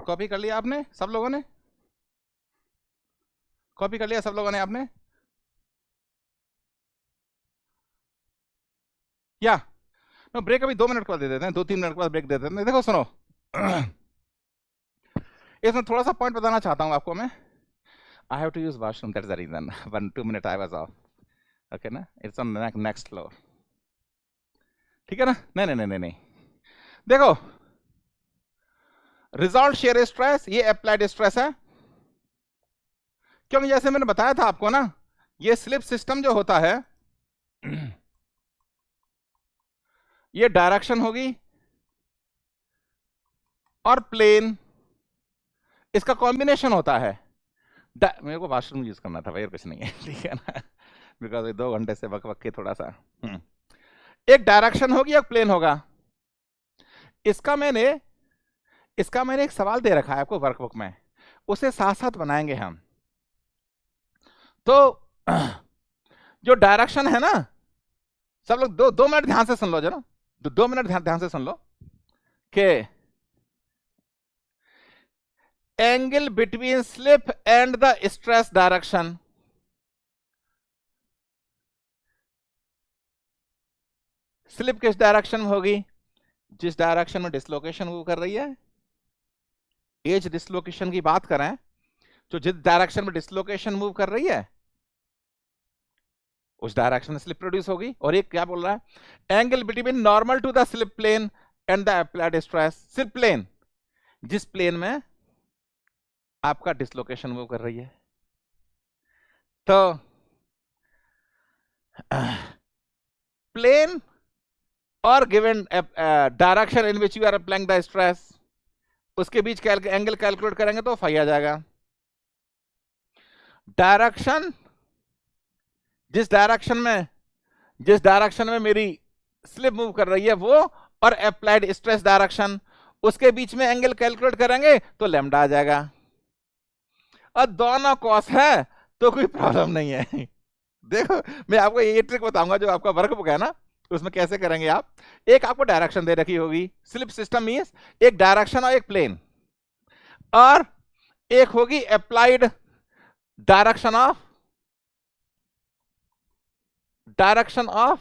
Speaker 1: कॉपी कर लिया आपने सब लोगों ने? कॉपी कर लिया सब लोगों ने आपने? क्या नो ब्रेक अभी 2 मिनट के बाद दे देते हैं, 2-3 मिनट के बाद ब्रेक दे देते हैं. देखो सुनो, इसमें थोड़ा सा पॉइंट बताना चाहता हूं आपको मैं. I have to use washroom, that's the reason. 1-2 minute I was off. Okay ना, इट्स ऑन नेक्स्ट फ्लोर. ठीक है ना? नहीं नहीं नहीं नहीं, देखो रिजॉल्ट शेयर स्ट्रेस ये अप्लाइड स्ट्रेस है, क्योंकि जैसे मैंने बताया था आपको ना, ये स्लिप सिस्टम जो होता है ये डायरेक्शन होगी और प्लेन, इसका कॉम्बिनेशन होता है. मेरे को वॉशरूम यूज करना था भाई, और कुछ नहीं है. ठीक है ना, बिकॉज 2 घंटे से बक के थोड़ा सा. एक डायरेक्शन होगी, एक प्लेन होगा. इसका मैंने एक सवाल दे रखा है आपको वर्कबुक में, उसे साथ साथ बनाएंगे हम. तो जो डायरेक्शन है ना, सब लोग 2 मिनट ध्यान से सुन लो जरा, 2 मिनट ध्यान से सुन लो कि angle between slip and the stress direction, slip किस डायरेक्शन में होगी? जिस डायरेक्शन में डिसलोकेशन मूव कर रही है। एज डिसलोकेशन की बात करें तो जिस डायरेक्शन में डिसलोकेशन मूव कर रही है उस डायरेक्शन में स्लिप प्रोड्यूस होगी। और एक क्या बोल रहा है? Angle between normal to the slip plane and the applied stress, slip plane जिस प्लेन में आपका डिसलोकेशन मूव कर रही है। तो प्लेन और given direction in which you are applying the stress, उसके बीच एंगल कैलकुलेट करेंगे तो फाई आ जाएगा। डायरेक्शन, जिस डायरेक्शन में मेरी स्लिप मूव कर रही है वो, और अप्लाइड स्ट्रेस डायरेक्शन, उसके बीच में एंगल कैलकुलेट करेंगे तो लैम्डा आ जाएगा। और दोनों कॉस है तो कोई प्रॉब्लम नहीं है। देखो मैं आपको ये ट्रिक बताऊंगा जो आपका वर्कबुक है ना, उसमें कैसे करेंगे आप। एक आपको डायरेक्शन दे रखी होगी, स्लिप सिस्टम मींस एक डायरेक्शन और एक प्लेन, और एक होगी applied direction of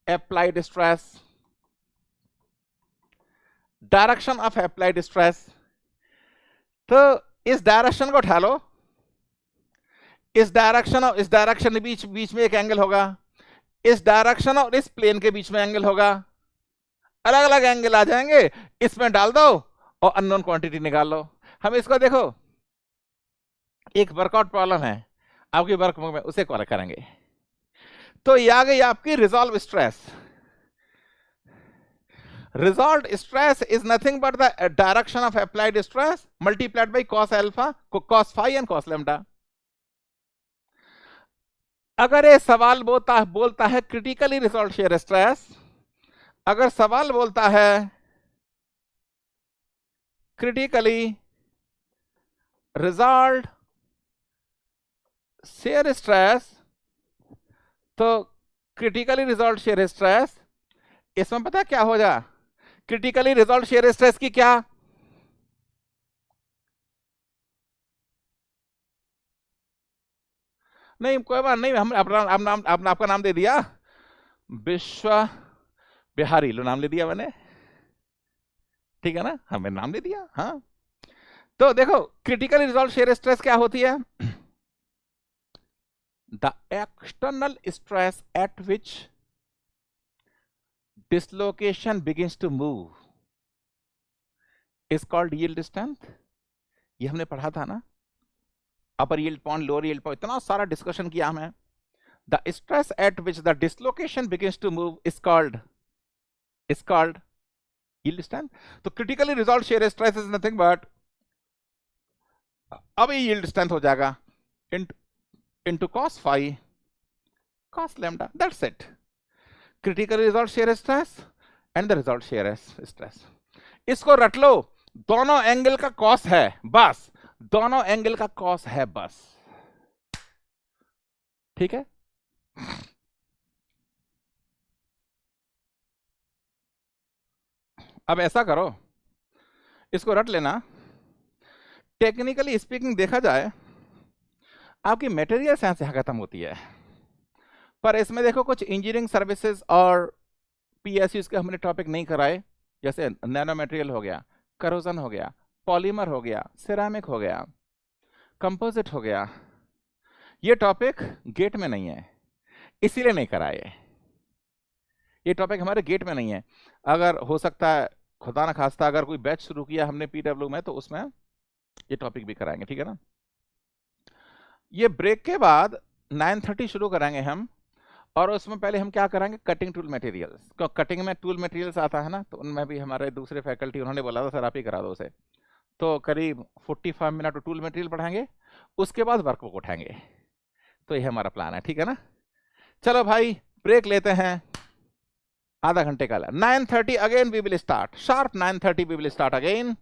Speaker 1: applied stress, direction of applied stress. तो इस डायरेक्शन को उठा लो, इस डायरेक्शन और इस डायरेक्शन के बीच में एक एंगल होगा, इस डायरेक्शन और इस प्लेन के बीच में एंगल होगा, अलग अलग एंगल आ जाएंगे, इसमें डाल दो और अननोन क्वांटिटी निकाल लो। हम इसको देखो एक वर्कआउट प्रॉब्लम है आपकी वर्कबुक में, उसे कॉल करेंगे। तो ये आ गई आपकी resolve stress. Resolve stress is nothing but the direction of applied stress multiplied by cos alpha, cos phi and cos lambda. अगर ये सवाल बोलता है क्रिटिकली रिजॉल्व शेयर स्ट्रेस, अगर सवाल बोलता है क्रिटिकली रिजॉल्व शेयर स्ट्रेस, तो क्रिटिकली रिजॉल्व शेयर स्ट्रेस, इसमें पता क्या हो जा, क्रिटिकली रिजॉल्व शेयर स्ट्रेस की क्या, नहीं कोई बात नहीं, हम आपका नाम दे दिया, विश्व बिहारी लो नाम ले दिया मैंने, ठीक है ना, हमें नाम दे दिया। हाँ तो देखो क्रिटिकली रिजॉल्व शेयर स्ट्रेस क्या होती है? The external stress at which dislocation begins to move is called yield strength. ये हमने पढ़ा था ना, upper yield point, lower yield point, इतना सारा डिस्कशन किया हमें। The stress at which the dislocation begins to move is called yield strength. तो critically resolve shear stress is nothing but, अब ये यील्ड स्ट्रेंथ हो जाएगा into cos phi cos lambda, that's it, critical result shear stress and the result shear stress। इसको रट लो, दोनों एंगल का cos है बस, दोनों एंगल का cos है बस, ठीक है। अब ऐसा करो, इसको रट लेना। टेक्निकली स्पीकिंग देखा जाए आपकी मटेरियल साइंस यहां खत्म होती है, पर इसमें देखो कुछ इंजीनियरिंग सर्विसेज और पीएसयूज के हमने टॉपिक नहीं कराए, जैसे नैनो मटेरियल हो गया, करोजन हो गया, पॉलीमर हो गया, सिरामिक हो गया, कंपोजिट हो गया। ये टॉपिक गेट में नहीं है, इसीलिए नहीं कराए। ये टॉपिक हमारे गेट में नहीं है। अगर हो सकता है खुदा ना खास्ता अगर कोई बैच शुरू किया हमने पीडब्ल्यू में, तो उसमें ये टॉपिक भी कराएंगे, ठीक है ना। ये ब्रेक के बाद 9:30 शुरू कराएंगे हम, और उसमें पहले हम क्या कराएंगे, कटिंग टूल मटेरियल्स। क्यों कटिंग में टूल मटेरियल्स आता है ना, तो उनमें भी हमारे दूसरे फैकल्टी उन्होंने बोला था सर आप ही करा दो उसे, तो करीब 45 मिनट टूल मटेरियल पढ़ाएंगे, उसके बाद वर्कबुक उठाएंगे। तो ये हमारा प्लान है, ठीक है ना। चलो भाई ब्रेक लेते हैं आधा घंटे का। 9:30 again we will start, sharp 9:30 we will start again.